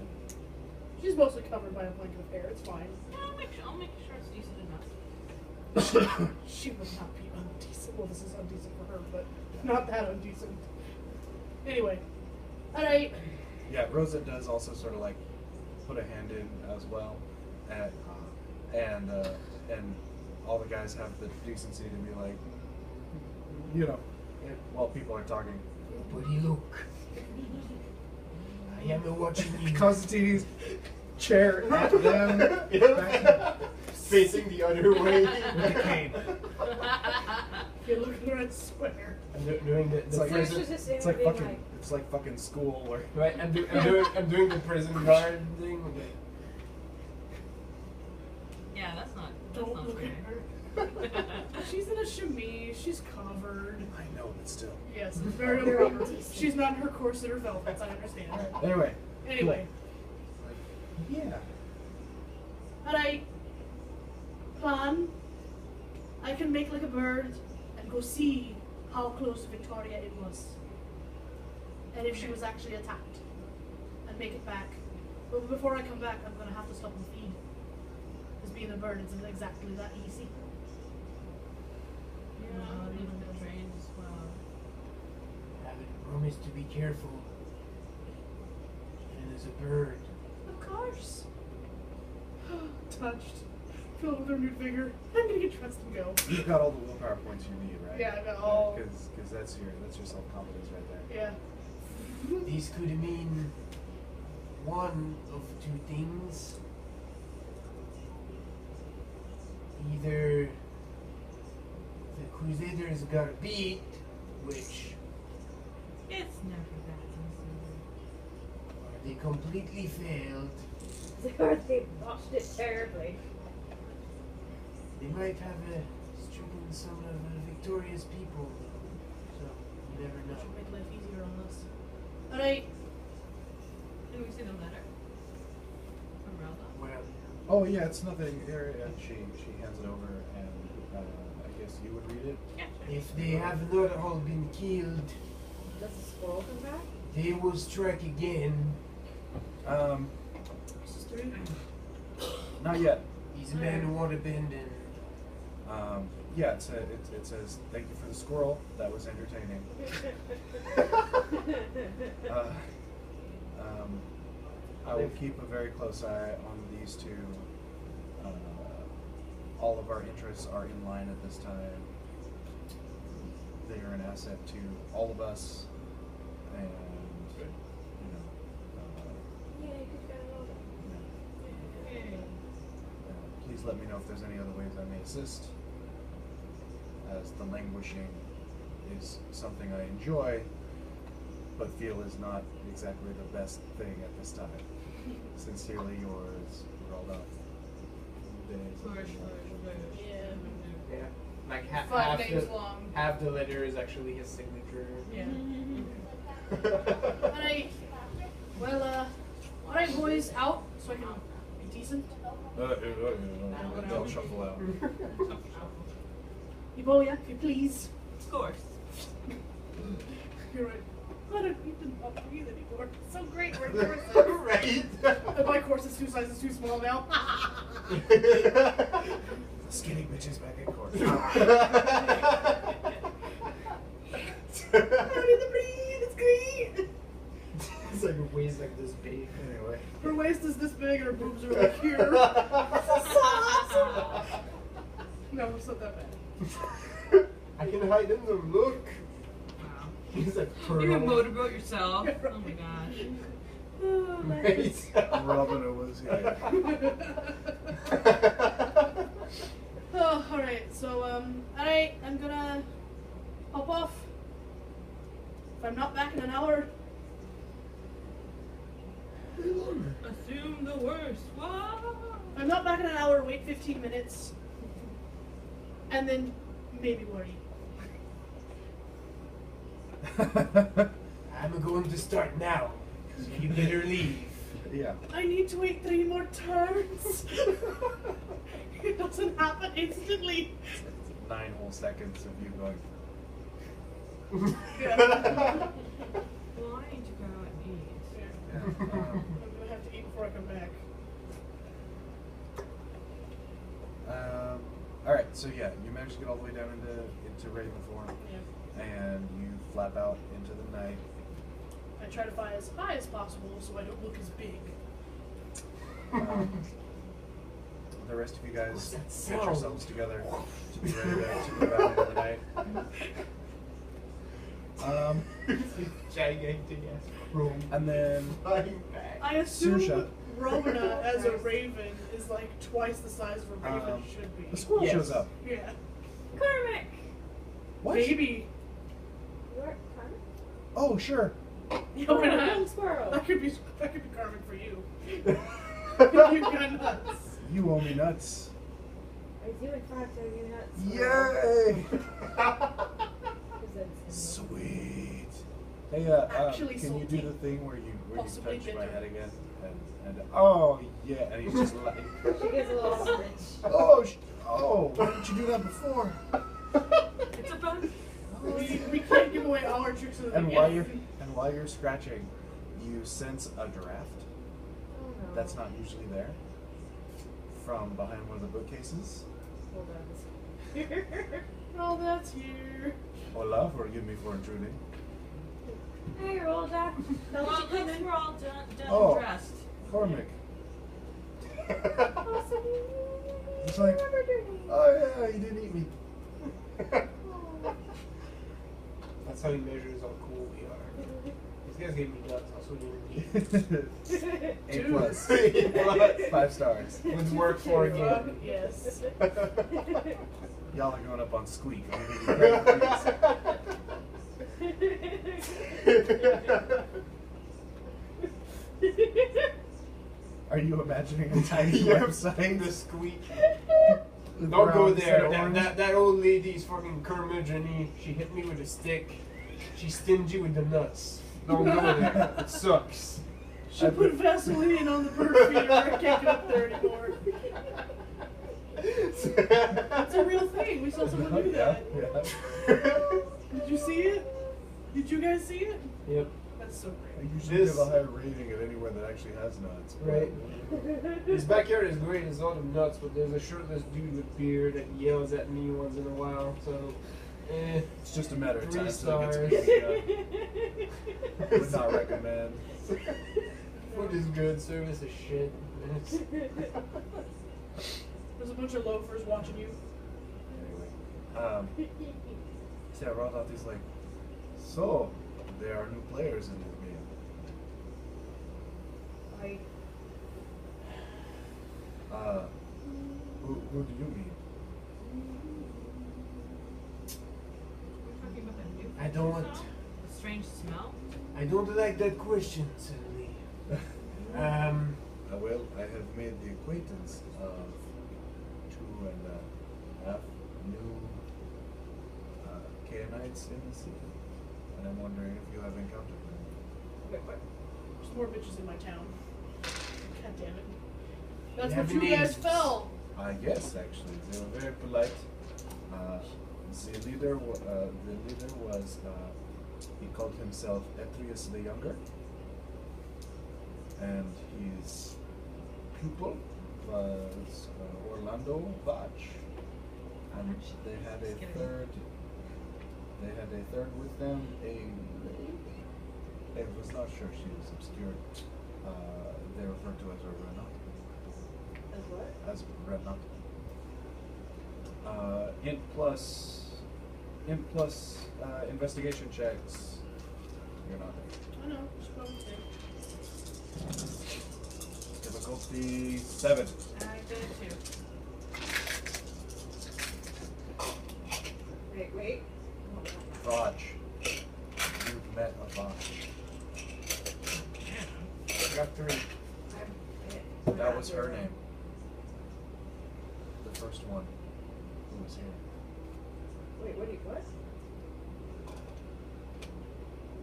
She's mostly covered by a blanket of hair. It's fine. Yeah, I'll make sure it's decent enough. She would not be undecent. Well, this is undecent for her, but not that undecent. Anyway. Alright. Yeah, Rosa does also sort of like put a hand in as well, and all the guys have the decency to be like, you know, while people are talking. Buddy, look. I am watching you. Constantine's chair at them. Facing the other way. With a cane. You look at her and swear. I'm doing the It's like, First prison. was just it's like being fucking, it's like fucking school or. Right, I'm doing the prison guard thing. Yeah, that's not Don't fair. look at her. She's in a chemise. She's covered. I know, but still. Yes, it's very proper. She's not in her corset or velvets. I understand. Anyway. Anyway. Yeah. Alright. Plan. I can make like a bird and go see how close to Victoria it was. And if she was actually attacked. And make it back. But before I come back, I'm gonna have to stop and feed. Because being a bird isn't exactly that easy. Yeah, I'm leaving the trains as well. Haven't promised to be careful. And as a bird. Of course. Touched. Filled with renewed vigor. I'm gonna get dressed and go. You've got all the willpower points you need, right? Yeah, I got all. Because that's your self-confidence right there. Yeah. These could mean one of two things. Either the Crusaders got beat, which It's never that easy. or they completely failed. Or they botched it terribly. They might have stricken some of Victoria's people. So, you never know. Should make life easier on us. Alright. Did we see the letter from Ralda? Well, Oh yeah, it's nothing. Here, she hands it over, and I guess you would read it. Yeah, sure. if they have not all been killed, Does the squirrel come back? they will strike again. This is 3. Not yet. These men won't abandon. Yeah, it says thank you for the squirrel. That was entertaining. I will keep a very close eye on these two. All of our interests are in line at this time. They are an asset to all of us, and you know, Yeah, you could get a little bit. please let me know if there's any other ways I may assist. As the languishing is something I enjoy, but feel is not exactly the best thing at this time. Sincerely yours, Ralda. Flourish, flourish, flourish. Yeah. Yeah. Like 5 days long. half the letter is actually his signature. Yeah. Alright. Well, alright, boys, out so I can be decent? They'll shuffle out. Ebola, if you please. Of course. You're right. I don't even not breathe anymore. It's so great wearing corsets. Right. And my corset's 2 sizes too small now. Skinny bitches back in court. I don't need to breathe. It's great. It's like her waist like this big. Anyway. Her waist is this big and her boobs are like here. This is so awesome. No, it's not that bad. I can hide in them. Look. Wow. He's like You can pearl. motorboat yourself. Oh my gosh. Oh, nice. Right. Robin was here. Oh, alright, so, alright, I'm gonna hop off. If I'm not back in an hour, Assume the worst. Whoa. if I'm not back in an hour, wait 15 minutes. And then maybe worry. I'm going to start now. You better leave. Yeah. I need to wait 3 more turns. It doesn't happen instantly. 9 whole seconds of you going. Yeah. Well, I need to go and eat. Yeah. I'm gonna have to eat before I come back. All right. So yeah, you managed to get all the way down into Ravenform, Yeah. and you flap out into the night. I try to fly as high as possible so I don't look as big. The rest of you guys get sound? yourselves together to be ready to move out into the night. Gigantic ass crow. And then Flying back. I assume Susha. Rona as a raven is like twice the size of a raven should be. the squirrel Yes. shows up. Yeah. Karmic! What? Maybe. You're Karmic? Oh, sure. Yeah, why not? Squirrel. That could be Carmen for you. You got nuts. You owe me nuts. I do in fact owe you nuts. Yay! So. Sweet. Hey, Actually can you do salty. the thing where you Possibly touch my bitter. head again? And oh yeah, and he's just like, She gets a little smidge. oh, why didn't you do that before? It's a fun. We can't give away all our tricks of the And beginning. while you're scratching, you sense a draft Oh no. that's not usually there from behind one of the bookcases. Hold on. Oh, that's here. Hola, forgive me for intruding. Hey, Rolda. Well, at least we're all done Oh. dressed. Cormac. Oh, so It's you like, remembered your name. oh yeah, you didn't eat me. Oh. That's how he measures how cool we are. These guys gave me nuts. Also didn't eat. A plus. A+. 5 stars. Would work for again. Yes. Y'all are going up on Squeak. I'm gonna give you credit for this. Are you imagining a tiny Yep, website? The squeak. with Don't brown go instead there. of That, orange? that old lady's fucking curmudgeon-y. She hit me with a stick. She's stingy with the nuts. Don't go there. It sucks. She put Vaseline on the perfume. I can't get up there anymore. It's a real thing. We saw someone do that. Yeah. Did you see it? Did you guys see it? Yep. That's so I great. usually This- give a higher rating at anywhere that actually has nuts. but- Right. His backyard is great. It's all the nuts, but there's a shirtless dude with beard that yells at me once in a while. So, It's just a matter of 3 time till it stars. gets Would not recommend. Food is good. Service is shit. There's a bunch of loafers watching you. Anyway, so I rolled out these like, so there are new players in this game. Like, Who do you mean? We're talking about that new I don't want. smell? The strange smell? I don't like that question, Suddenly. Well, I have made the acquaintance of 2.5 new Canaanites in the city, and I'm wondering if you have encountered them. wait, what? There's more bitches in my town. God damn it. That's Yeah, what the you guys names. fell. Yes, actually, they were very polite. The leader was he called himself Etrius the Younger, and his pupil was Orlando Vach, and they had a third. They had a third with them. I was not sure she was obscure. They referred to as a Renat. As what? As Renat. Int plus investigation checks. You're not there. I know. Just go with it. Difficulty 7. I did it too. Wait. Vach. You've met a Vach. I got 3. That was her name. The first one who was here. Wait, what?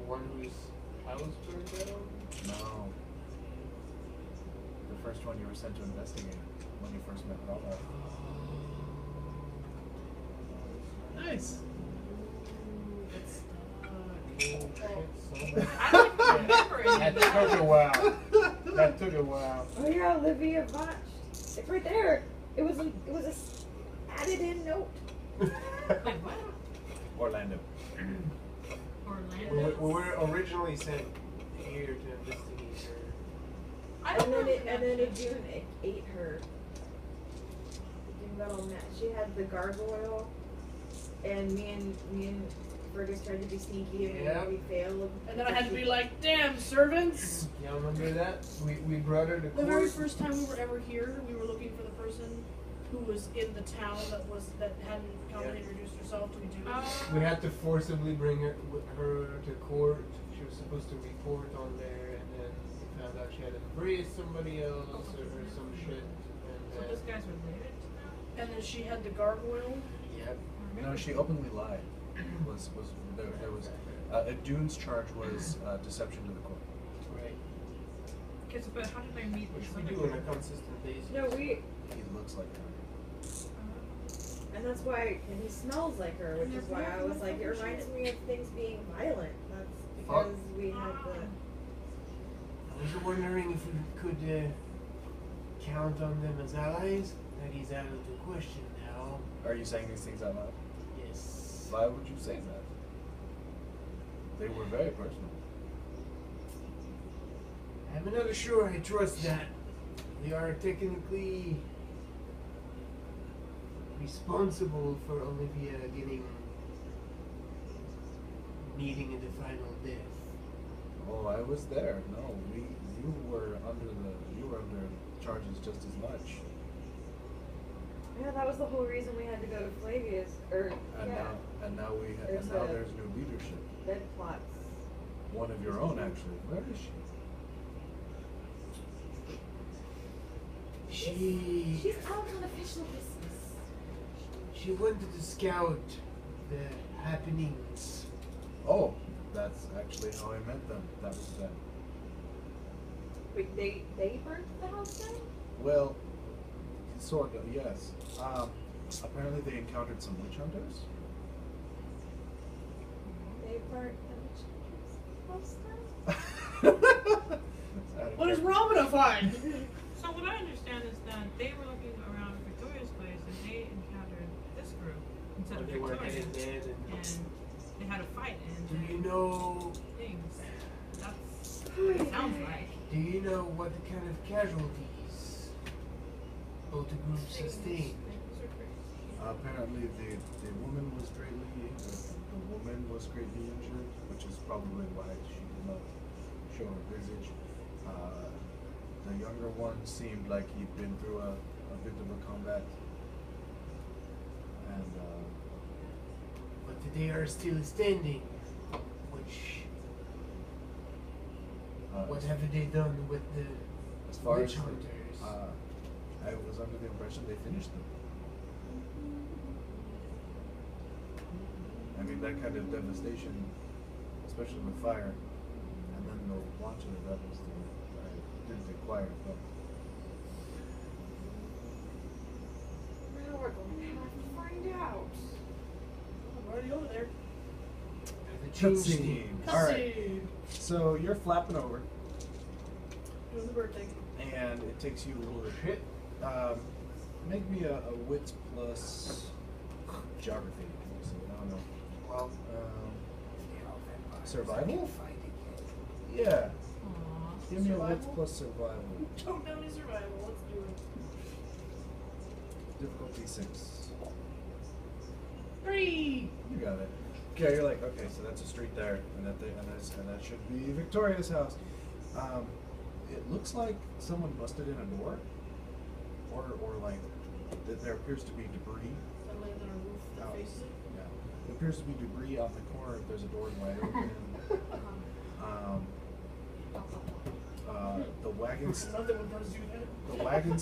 One whose house burned down? No. The first one you were sent to investigate when you first met Rala. Nice. Oh, shit, so I don't even remember any that of that. took a while. That took a while. Oh yeah, Olivia Vach. It's right there. It was a added in note. Wait, what? Orlando. Orlando? We were originally sent here to investigate her. I don't And then remember it June ate her. June got all mad. She had the gargoyle, and me and Fergus tried to be sneaky, and Yep. we failed. And then I had to be like, damn, servants! Y'all remember that? We brought her to The very court. first time we were ever here, we were looking for the person who was in the town that hadn't come and introduced herself to do. We had to forcibly bring her to court. She was supposed to report on there, and then we found out she had embraced somebody else or some shit. So And this guy's related to that? And then she had the gargoyle. yep. No, she openly lied. There was Dune's charge was deception to the court. Right. Okay, so, but how did I meet Which this we other do on a guy? consistent basis. No, He looks like her. and that's why, and he smells like her, which is why I was like, it reminds me of things being violent. That's because we had the. I was wondering if we could count on them as allies. That is out of the question now. Are you saying these things out loud? Yes. Why would you say that? They were very personal. I'm not sure I trust that. They are technically responsible for Olivia meeting in the final death. Oh, I was there. No, you were under charges just as much. Yeah, that was the whole reason we had to go to Flavius, And now There's there's new leadership. bed plots. One of your own, actually. Where is she? She's out on official business. She wanted to scout the happenings. Oh, that's actually how I met them. That was them. Wait, they burnt the house down? Well, sort of, yes. Apparently they encountered some witch hunters. They burnt the house down? What is wrong with a find? So what I understand is that they were looking around Victoria's place and they encountered this group instead of They were Victoria. headed there. And they had a fight and Do you know? things. That's what it sounds like. Do you know what kind of casualties both the groups sustained? Apparently the woman was greatly injured, which is probably why she did not show her visage. The younger one seemed like he'd been through a bit of a combat, and But they are still standing. What have they done with the as far witch as hunters? I was under the impression they finished them. I mean, that kind of devastation, especially with fire, and then the launch of the rebels, I didn't inquire, but already over there. Cutscene. Alright. Cutscene. So you're flapping over, Doing the bird thing. and it takes you a little bit. Make me a wits plus geography. So, I don't know. Well, Survival? Yeah. Aw. Give me a wits Survival? plus survival. Don't know any survival. Let's do it. Difficulty 6. 3. You got it. Yeah, you're like, okay, so that's a street there, and that should be Victoria's house. It looks like someone busted in a door, or like there appears to be debris. That lands on our roof that out. faces it. Yeah, there appears to be debris off the corner if there's a door wide open. The wagon's Not that one does do that. the wagon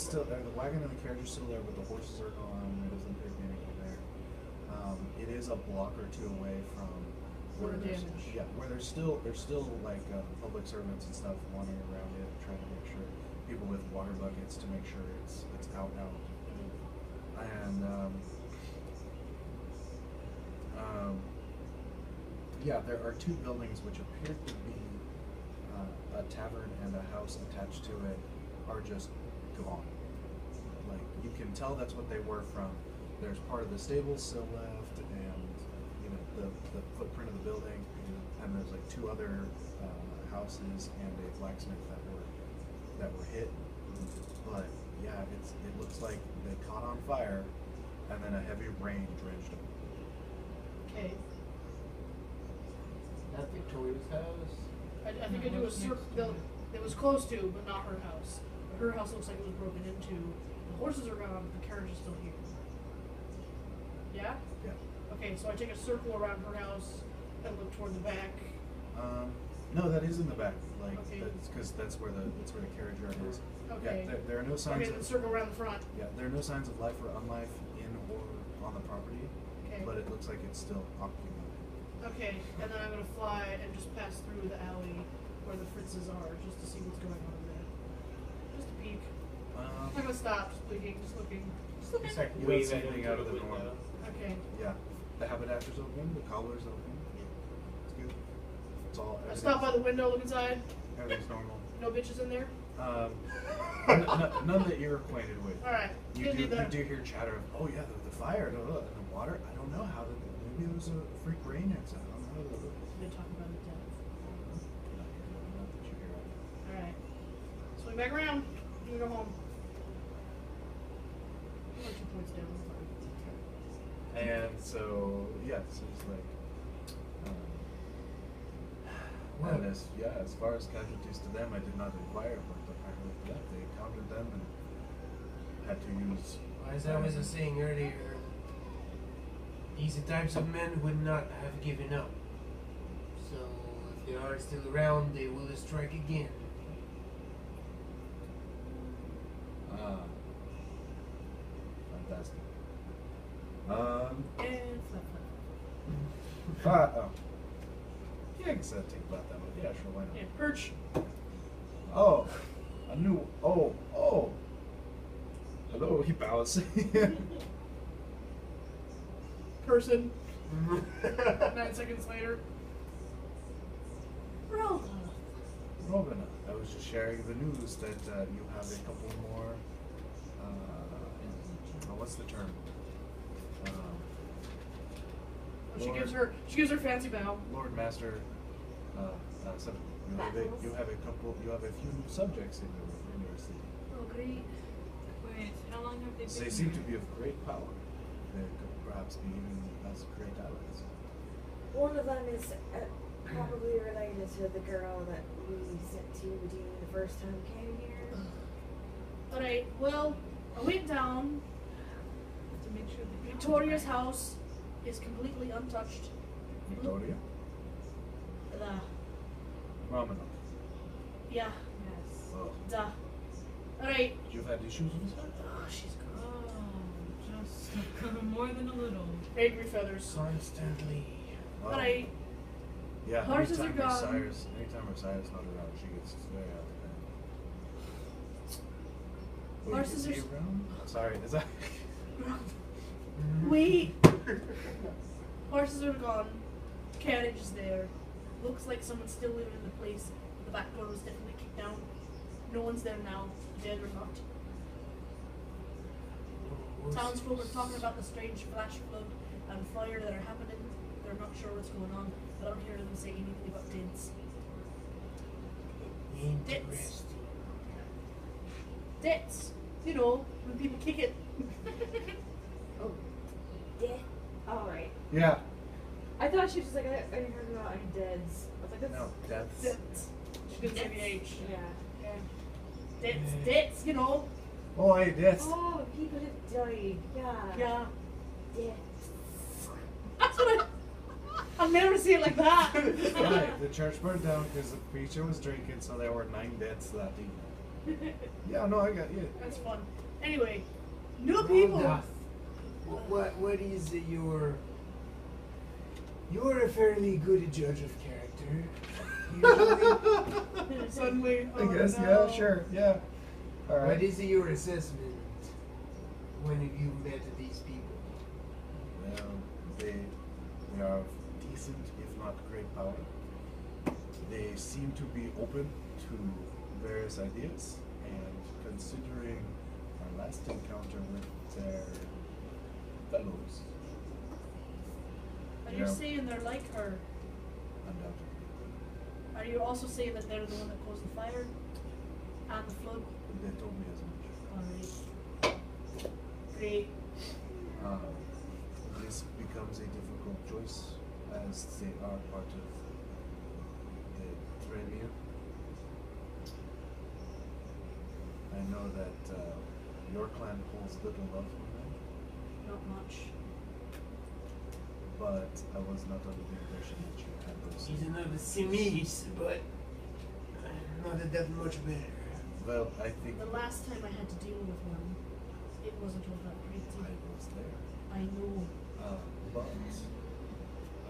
and the carriage are still there, but the horses are gone. There doesn't appear to be anything there. It is a block or two away from where From the there's damage. where there's still like public servants and stuff wandering around it, trying to make sure people with water buckets to make sure it's out. And yeah, there are two buildings which appear to be a tavern and a house attached to it are just gone. Like, you can tell that's what they were from. There's part of the stable still left, and you know the footprint of the building, and there's like two other houses and a blacksmith that were hit. But yeah, it looks like they caught on fire, and then a heavy rain drenched them. Okay. Not Victoria's house. I think I do a circle. It was close to, but not her house. Her house looks like it was broken into. The horses are gone, but the carriage is still here. Yeah? Yeah. Okay, so I take a circle around her house and look toward the back. No, that is in the back. Like, Okay. that's because that's where the carriage yard is. Okay. Yeah, there are no signs Okay, then of circle around the front. yeah, there are no signs of life or unlife in or on the property, Okay. but it looks like it's still occupied. Okay, and then I'm gonna fly and just pass through the alley where the Fritzes are, just to see what's going on in there. Just a peek. I'm gonna stop, just looking, just looking. Just looking. It's like You wave don't see at him anything through out of the the window. norm. Okay. Yeah, the haberdasher's open, the cobbler's open. It's good. It's all. I stop by the window, look inside. Everything's normal. No bitches in there? None that you're acquainted with. Alright, You good, do, need that. you do hear chatter of, oh yeah, the fire, and the water. I don't know how did maybe it was a freak rain outside. I don't know. They talk about it death. Not that you hear it. Alright. Swing back around. I'm gonna go home. I'm like 2 points down. And so, yeah, so it's like, Well- and as far as casualties to them, I did not inquire, but apparently, yeah, they encountered them and had to use. As I was saying earlier, these are types of men would not have given up. So if they are still around, they will strike again. Fantastic. And flap, Oh. Yeah, I guess I'd take about that one. Yeah, sure, why not? Yeah, perch. Oh, a new. Oh. Hello, he bows. Person. 9 seconds later. Roll. Robin, I was just sharing the news that you have a couple more. What's the term? She Lord- gives her fancy bow. Lord Master. You have a few new subjects in your city. Oh, great. Wait, how long have they been They seem to here? be of great power. They could perhaps be even as great allies. One of them is probably related to the girl that we sent to Redeem the first time we came here. Alright, well, I went down. To make sure that Victoria's house is completely untouched. Victoria? Romanov. Yeah, Yes. Oh. duh. Alright. You've had issues with her? Oh, she's gone. Oh, just more than a little. Angry feathers. Constantly. Well, Alright. yeah, Horses are anytime gone. anytime Messiah's not around, she gets very out of hand. Horses is are he s- around? Sorry, is that? Wait. Horses are gone. Carriage is there. Looks like someone's still living in the place. The back door was definitely kicked down. No one's there now, dead or not. Townsfolk are talking about the strange flash flood and fire that are happening. They're not sure what's going on, but I don't hear them say anything about deaths. Interesting. Deaths! You know, when people kick it. Oh, death. All right. Yeah. I thought she was just like, I heard about any deads. I was like, that's No, deaths. Deaths. She didn't say the H. yeah. Deaths, deaths, you know. Oh, hey, deaths. Oh, people have died. Yeah. Yeah. Deaths. That's what I'll never see it like that. Right, the church burned down because the preacher was drinking, so there were 9 deaths that evening. Yeah, no, I got you. That's fun. Anyway, new people. What is your? You're a fairly good judge of character. Usually. Suddenly, I oh guess, no. yeah, sure, yeah. All right. What is your assessment when you met these people? Well, they are of decent, if not great power. They seem to be open to various ideas, and considering our last encounter with their fellows, Are you Yeah. saying they're like her? undoubtedly, Are you also saying that they're the one that caused the fire and the flood? they told me as much. Alright. Great. This becomes a difficult choice as they are part of the Tremere. I know that your clan holds little love for them, Not much. but I was not under the impression that you had those. He's another Simis, but not that much better. Well, I think The last time I had to deal with one, it wasn't all that pretty. I was there. I know. But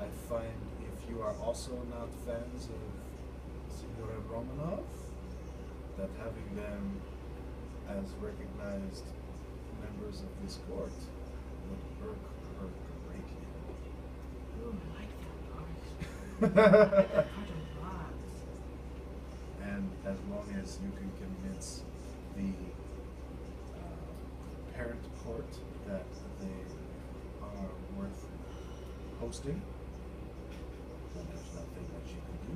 I find if you are also not fans of Signora Romanov, that having them as recognized members of this court would irk her greatly. Ooh, I like that part. I like that part a lot. And as long as you can convince the parent court that they are worth hosting, then there's nothing that you can do.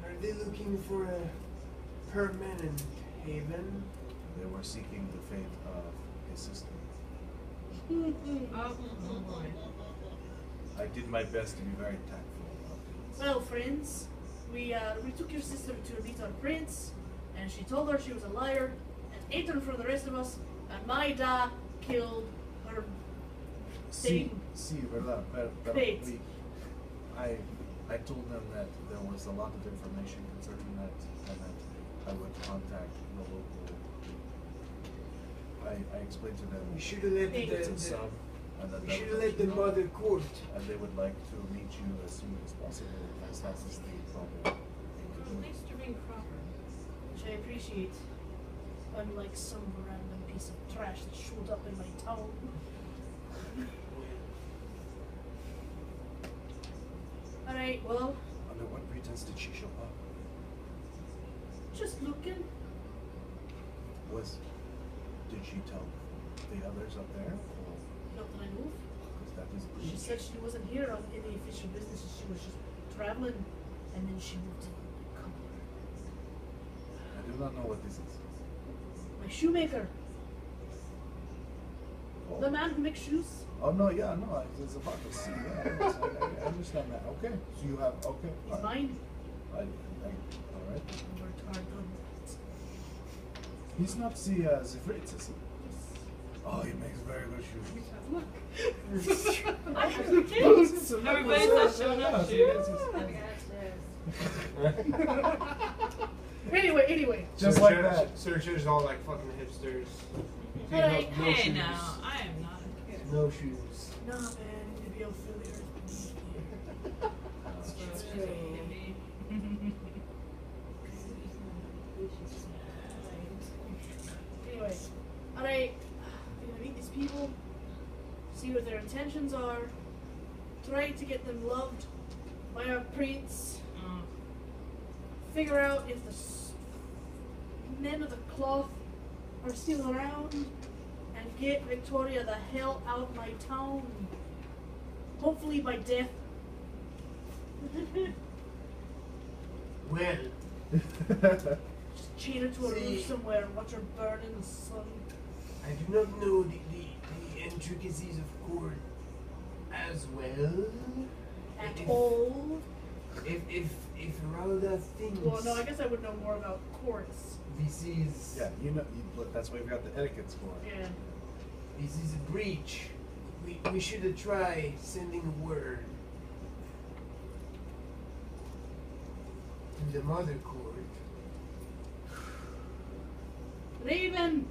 Are they looking for a permanent haven? They were seeking the fate of his sister. Oh boy. I did my best to be very tactful about it. Well, friends, we took your sister to meet our prince, and she told her she was a liar, and ate her for the rest of us, and my dad killed her. Sí, verdad, pero Great. I told them that there was a lot of information concerning that, and that I would contact the local. I explained to them We should have let it's a the sub, and that we that should was have let the mother court. and they would like to meet you as soon as possible, as that is the problem. Well, thanks for being proper. Which I appreciate, unlike some random piece of trash that showed up in my town. Alright, well, Under what pretense did she show up? just looking. Did she tell the others up there? Or, Not that I know of. because that is She breach. said she wasn't here on any official business, she was just traveling, and then she moved to Cumberland. I do not know what this is. My shoemaker, Oh. the man who makes shoes. Oh no, yeah, no, I was about to see. Yeah, I understand that. Okay, so you have okay. He's all right. mine. All right. I worked hard on that. He's not the Fritz, is he? Oh, he makes very good shoes. Look. I have the kids. Everybody's not showing up shoes. Anyway. Just like that. Searchers all like fucking hipsters. Alright, No Hey shoes. now, I am not a kid. No shoes. Nah, man, you need to be able to feel the earth beneath you. So, true. Anyway, alright, we're gonna meet these people, see what their intentions are, try to get them loved by our prince. Figure out if the men of the cloth are still around, and get Victoria the hell out of my town. Hopefully by death. Well, Just chain her to a See. roof somewhere and watch her burn in the sun. I do not know the intricacies of court as well. At If- all. If Ralda thinks Well, no, I guess I would know more about courts. this is Yeah, look, that's why we've got the etiquette score. Yeah. this is a breach, we should try sending a word to the mother court. Raven!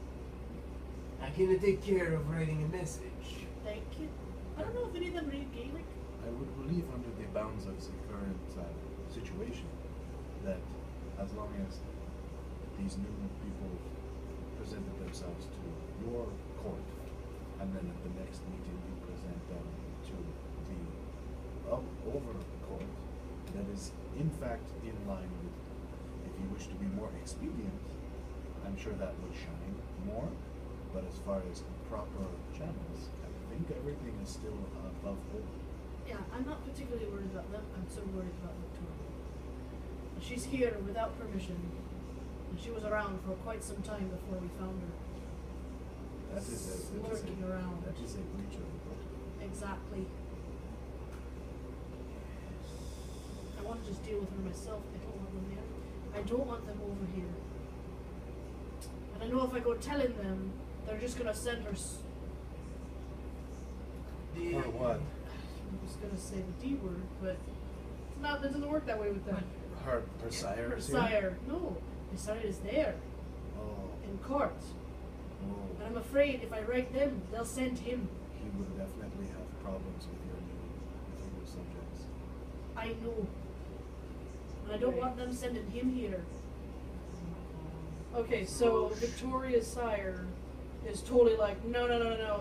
I can take care of writing a message. Thank you. I don't know if any of them read Gaelic. I would believe under the bounds of the current situation that as long as these new people presented themselves to your court, and then at the next meeting you present them to the over court, that is in fact in line with, if you wish to be more expedient, I'm sure that would shine more, but as far as proper channels, I think everything is still above board. Yeah, I'm not particularly worried about them. I'm so worried about Victoria. She's here without permission. And she was around for quite some time before we found her. That is Lurking around. That is a breach of the protocol. Exactly. I want to just deal with her myself. I don't want them there. I don't want them over here. And I know if I go telling them, they're just gonna send her. Or what? I'm just gonna say the D word, but it's not. It doesn't work that way with them. Her sire Her is here? sire, no, her sire is there Oh. in court, Oh. and I'm afraid if I write them, they'll send him. He would definitely have problems with your new subjects. I know, and I don't want them sending him here. Okay, so Victoria's sire is totally like, no,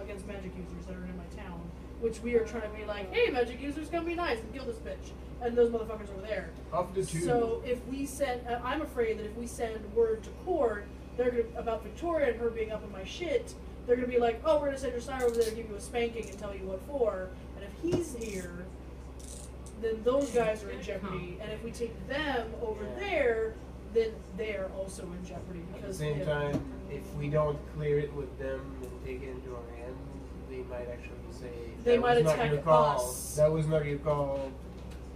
against magic users that are in my town. Which we are trying to be like, hey, magic users, come be nice and kill this bitch. And those motherfuckers over there. Of the two. So if we send, I'm afraid that if we send word to court, they're gonna, about Victoria and her being up in my shit, they're gonna be like, oh, we're gonna send your sire over there to give you a spanking and tell you what for. And if he's here, then those guys are in jeopardy. And if we take them over there, then they're also in jeopardy At the because same they're- time, if we don't clear it with them and take it into our hands, they might actually say They that might was not attack your call. us. That was not your call.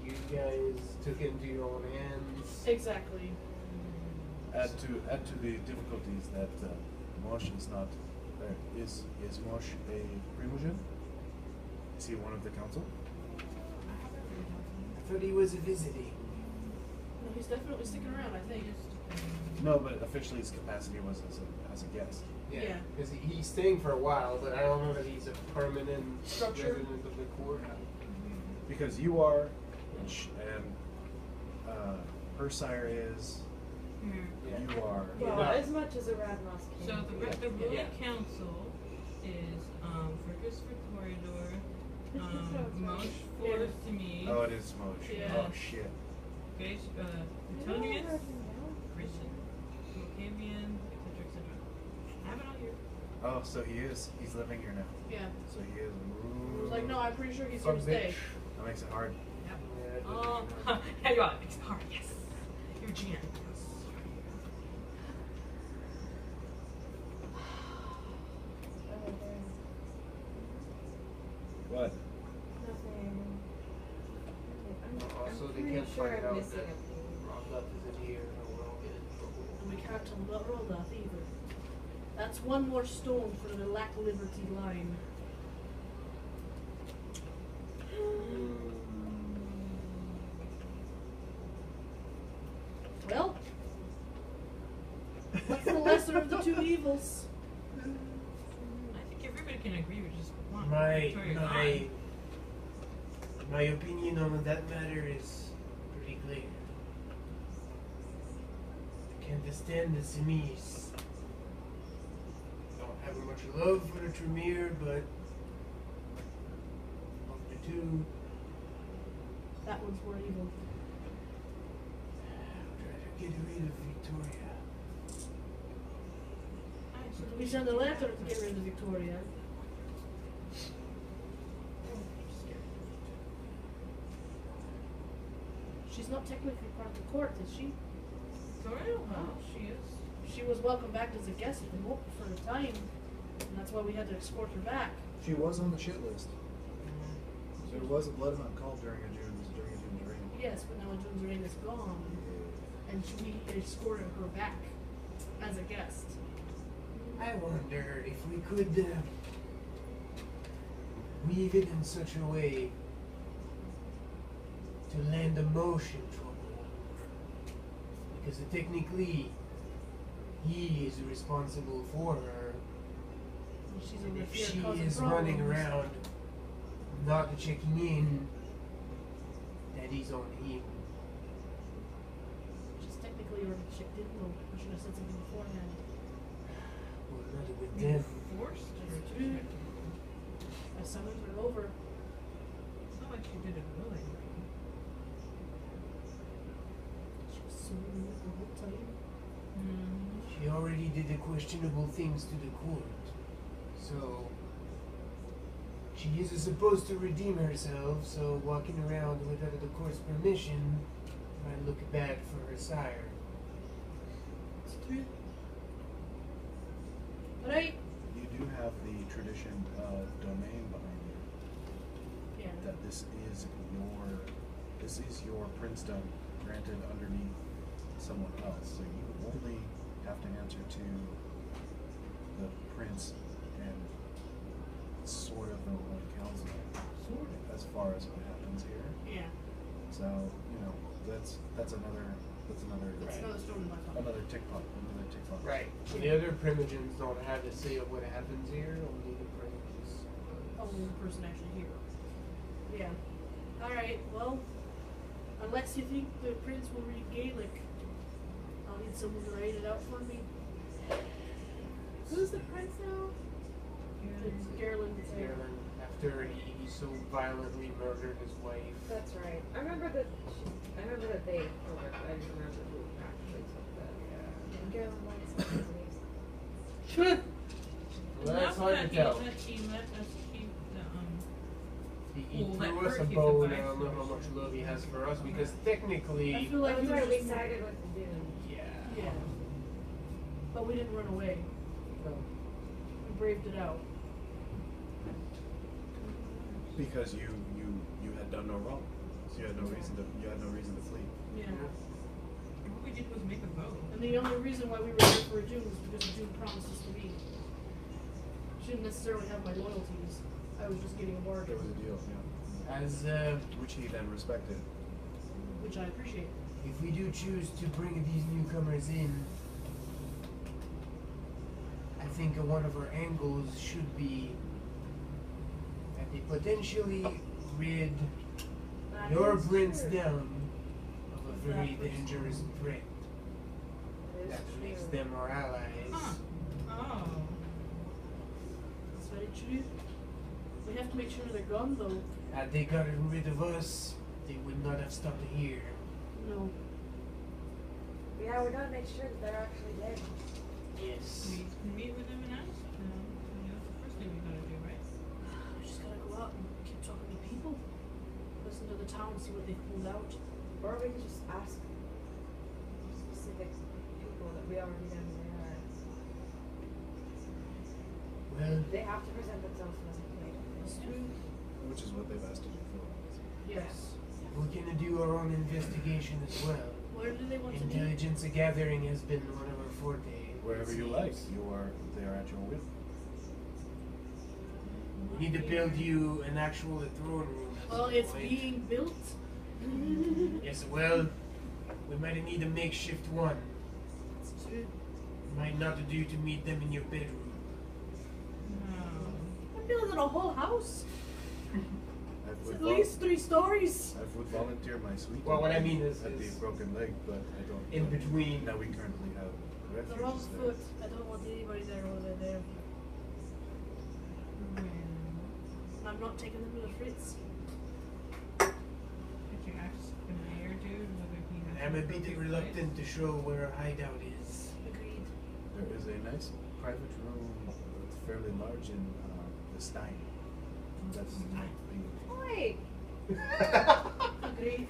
You guys took it into your own hands. Exactly. Add to the difficulties that Mosh is not there. Is Mosh a primogen? Is he one of the council? I thought he was visiting. No, he's definitely sticking around, I think. No, but officially his capacity was as a guest. Yeah. Because he's staying for a while, but I don't know that he's a permanent Structure. resident of the court. Because you are, and her sire is, Yeah. you are. Well, Yeah. as much as a Radnos can. So the ruling Yeah. council is Fergus Victoriador, Sounds Mosh right. Force to me, Oh, it is Mosh. Yeah. Oh shit. Grace, Antonius, Christian, Mocavian, etc. I have it all here. Oh, so he's living here now. Yeah. So he is. I was like, no, I'm pretty sure he's Fuck here to stay. bitch. That makes it hard. Yep. Yeah, it Oh, doesn't there you are. It's hard. Yes. You're GM. Yes. What? Nothing. Also, I'm they pretty can't sure find I'm out missing that a thing. Rocklet isn't here, and we'll get in trouble. And we can't tell him about Roldath either. That's one more stone for the Lack Liberty line. Well, what's the lesser of the two evils? I think everybody can agree with just one. My Victoria my gone. my opinion on that matter is pretty clear. I can't stand the Semis. Don't have much love for the Tremere, but of the two, we're evil. Try to get rid of Victoria. We sent a letter to get rid of Victoria. She's not technically part of the court, is she? Victoria? Oh, she is. She was welcomed back as a guest at the Moat for a time, and that's why we had to escort her back. She was on the shit list. There was a blood hunt called during a June's reign. Yes, but now June's reign is gone, and we escorted her back as a guest. I wonder if we could weave it in such a way to land a motion trouble. Because technically, he is responsible for her. She's And over if here she causing is running problems. around not checking in, that is on him. She's technically already checked in, though. I should have said something beforehand. Well, not with You them. forced her to true. check in. I summoned her over. It's not like she did it willingly. She was so rude the whole time. She already did the questionable things to the court. So, she is supposed to redeem herself, so walking around without the court's permission might look bad for her sire. It's true. Right? You do have the tradition of domain behind you. Yeah. That this is your princedom granted underneath someone else. So you only have to answer to the prince and sort of the one council. Sort of. As far as what happens here. Yeah. So, that's another That's another stone in my pocket. another tick box. Right. The other primogens don't have a say of what happens here, only the prince. Only the person actually here. Yeah. Alright, well, unless you think the prince will read Gaelic, I'll need someone to write it out for me. Who's the prince now? It's Garland. Ireland, after he so violently murdered his wife. That's right. I remember that they correct. I didn't remember who actually took that. Yeah. Garland likes something. Well, that's hard to tell. He let us keep the He Well, let threw us her a keep bone. the I don't know how vice much love he has for us because technically, I feel like That's we right, were we just sided with the Dune. yeah. Yeah. But we didn't run away. So, We braved it out. Because you had done no wrong. So you had no reason to flee. Yeah. All we did was make a vote. And the only reason why we were there for a June was because the June promised us to be. She didn't necessarily have my loyalties. I was just getting a There bargain, was a deal, yeah. As Which he then respected. which I appreciate. if we do choose to bring these newcomers in, I think one of our angles should be that they potentially rid that your is prince true. down of a very That is dangerous threat. That That is makes true. them our allies. Huh. Oh. That's very true. We have to make sure they're gone, though. Had they gotten rid of us, they would not have stopped here. No. Yeah, we gotta make sure that they're actually dead. Yes. We can meet with them and ask them. That's the first thing we gotta do, right? We just gotta go out and keep talking to people. Listen to the town, see what they pulled out. Or we could just ask specific people that we already know who they are. Well, They have to present themselves to us in That's true. Which is what they've asked you to do. Yes. we're gonna do our own investigation as well. Where do they want to meet? Intelligence gathering has been one of our forte. Wherever you like, they are at your will. We need to build you an actual throne room. at Well, some it's point. being built. Yes, well, we might need a makeshift one. It's true. Might not do to meet them in your bedroom. No. I'm building a whole house. I It's would, at least 3 stories. I would volunteer my suite. Well, what I mean is at the broken leg, but I don't. in between. Now we currently have The wrong refuges there. foot. I don't want anybody there while they're there. I'm not taking them to the Fritz. Did you ask I'm a bit reluctant to show where our hideout is. Agreed. There is a nice private room that's fairly large in the Stein. That's Oi! Agreed.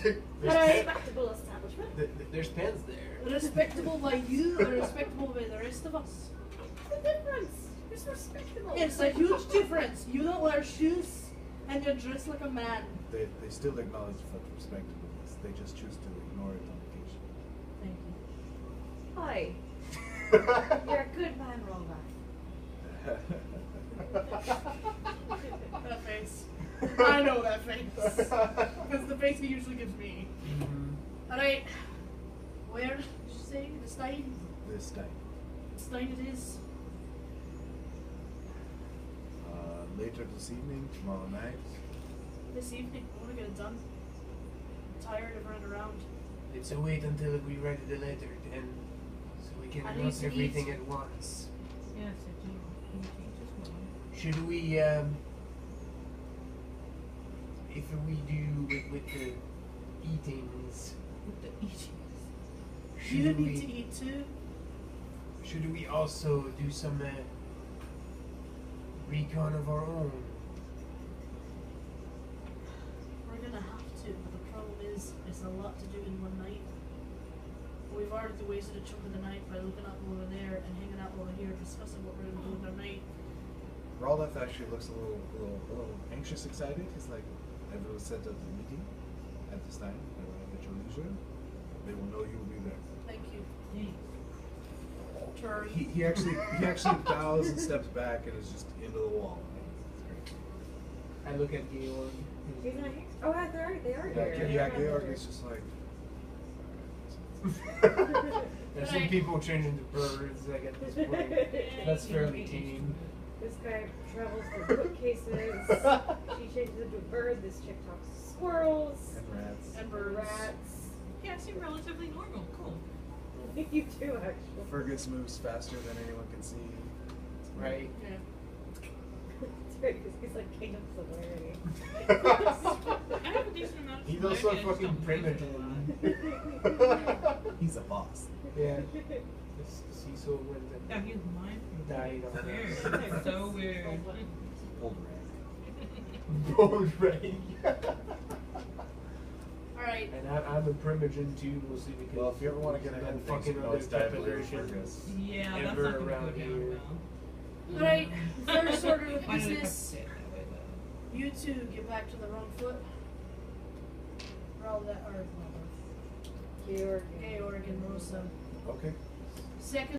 There's, Respectable establishment. there's pens there. Respectable by you or respectable by the rest of us? What's the difference? It's respectable. It's a huge difference. You don't wear shoes and you dress like a man. They still acknowledge the respectableness. They just choose to ignore it on occasion. Thank you. Oi. You're a good man, Rolla. That face. I know that face. That's the face he usually gives me. Mm-hmm. Alright. Where did you say? The Stein? The Stein. Stein it is. Later this evening, tomorrow night. This evening. I want to get it done. I'm tired of running around. Let's wait until we write the letter then, so we can I need announce to everything eat. at once. Yes, I do. Can you change this one? Should we, if we do with the eatings, With the eating. You should need to we, eat too. should we also do some recon of our own? We're gonna have to, but the problem is, it's a lot to do in one night. We've already wasted a chunk of the night by looking up over there and hanging out over here discussing what we're gonna do with our night. Raldolph actually looks a little anxious, excited. He's like, everyone said at the meeting at this time, at your leisure, they will know you will be there. Thank you. Thanks. Turn. He actually bows and steps back and is just into the wall. It's I look at Georg. He's not here. Oh, they are great. here. Yeah, Georg is just like. There's some people change into birds like at this point. That's fairly tame. This guy travels for bookcases. She changes into a bird. This chick talks to squirrels. And rats. And birds. Rats. Yeah, I seem relatively normal. Cool. You too, actually. Fergus moves faster than anyone can see. Right? Yeah. It's great because he's like king of celebrity. I have a decent amount of He's also a celebrity, I just fucking don't use it a lot. primitive. He's a boss. Yeah. Cecil went Yeah, and he's mine. died on Weird. So weird. Old rag. Bold right. Alright. And I'm a primogen too, we'll see because Well, if you ever want to get ahead of things, you can always dive into Fergus. Yeah, that's Ever not gonna go around down here. well. Alright. First order of Why did it have to business. say it that way, though? You two get back to the wrong foot. Roll that or Georg. Georg and Rosa. Okay. Second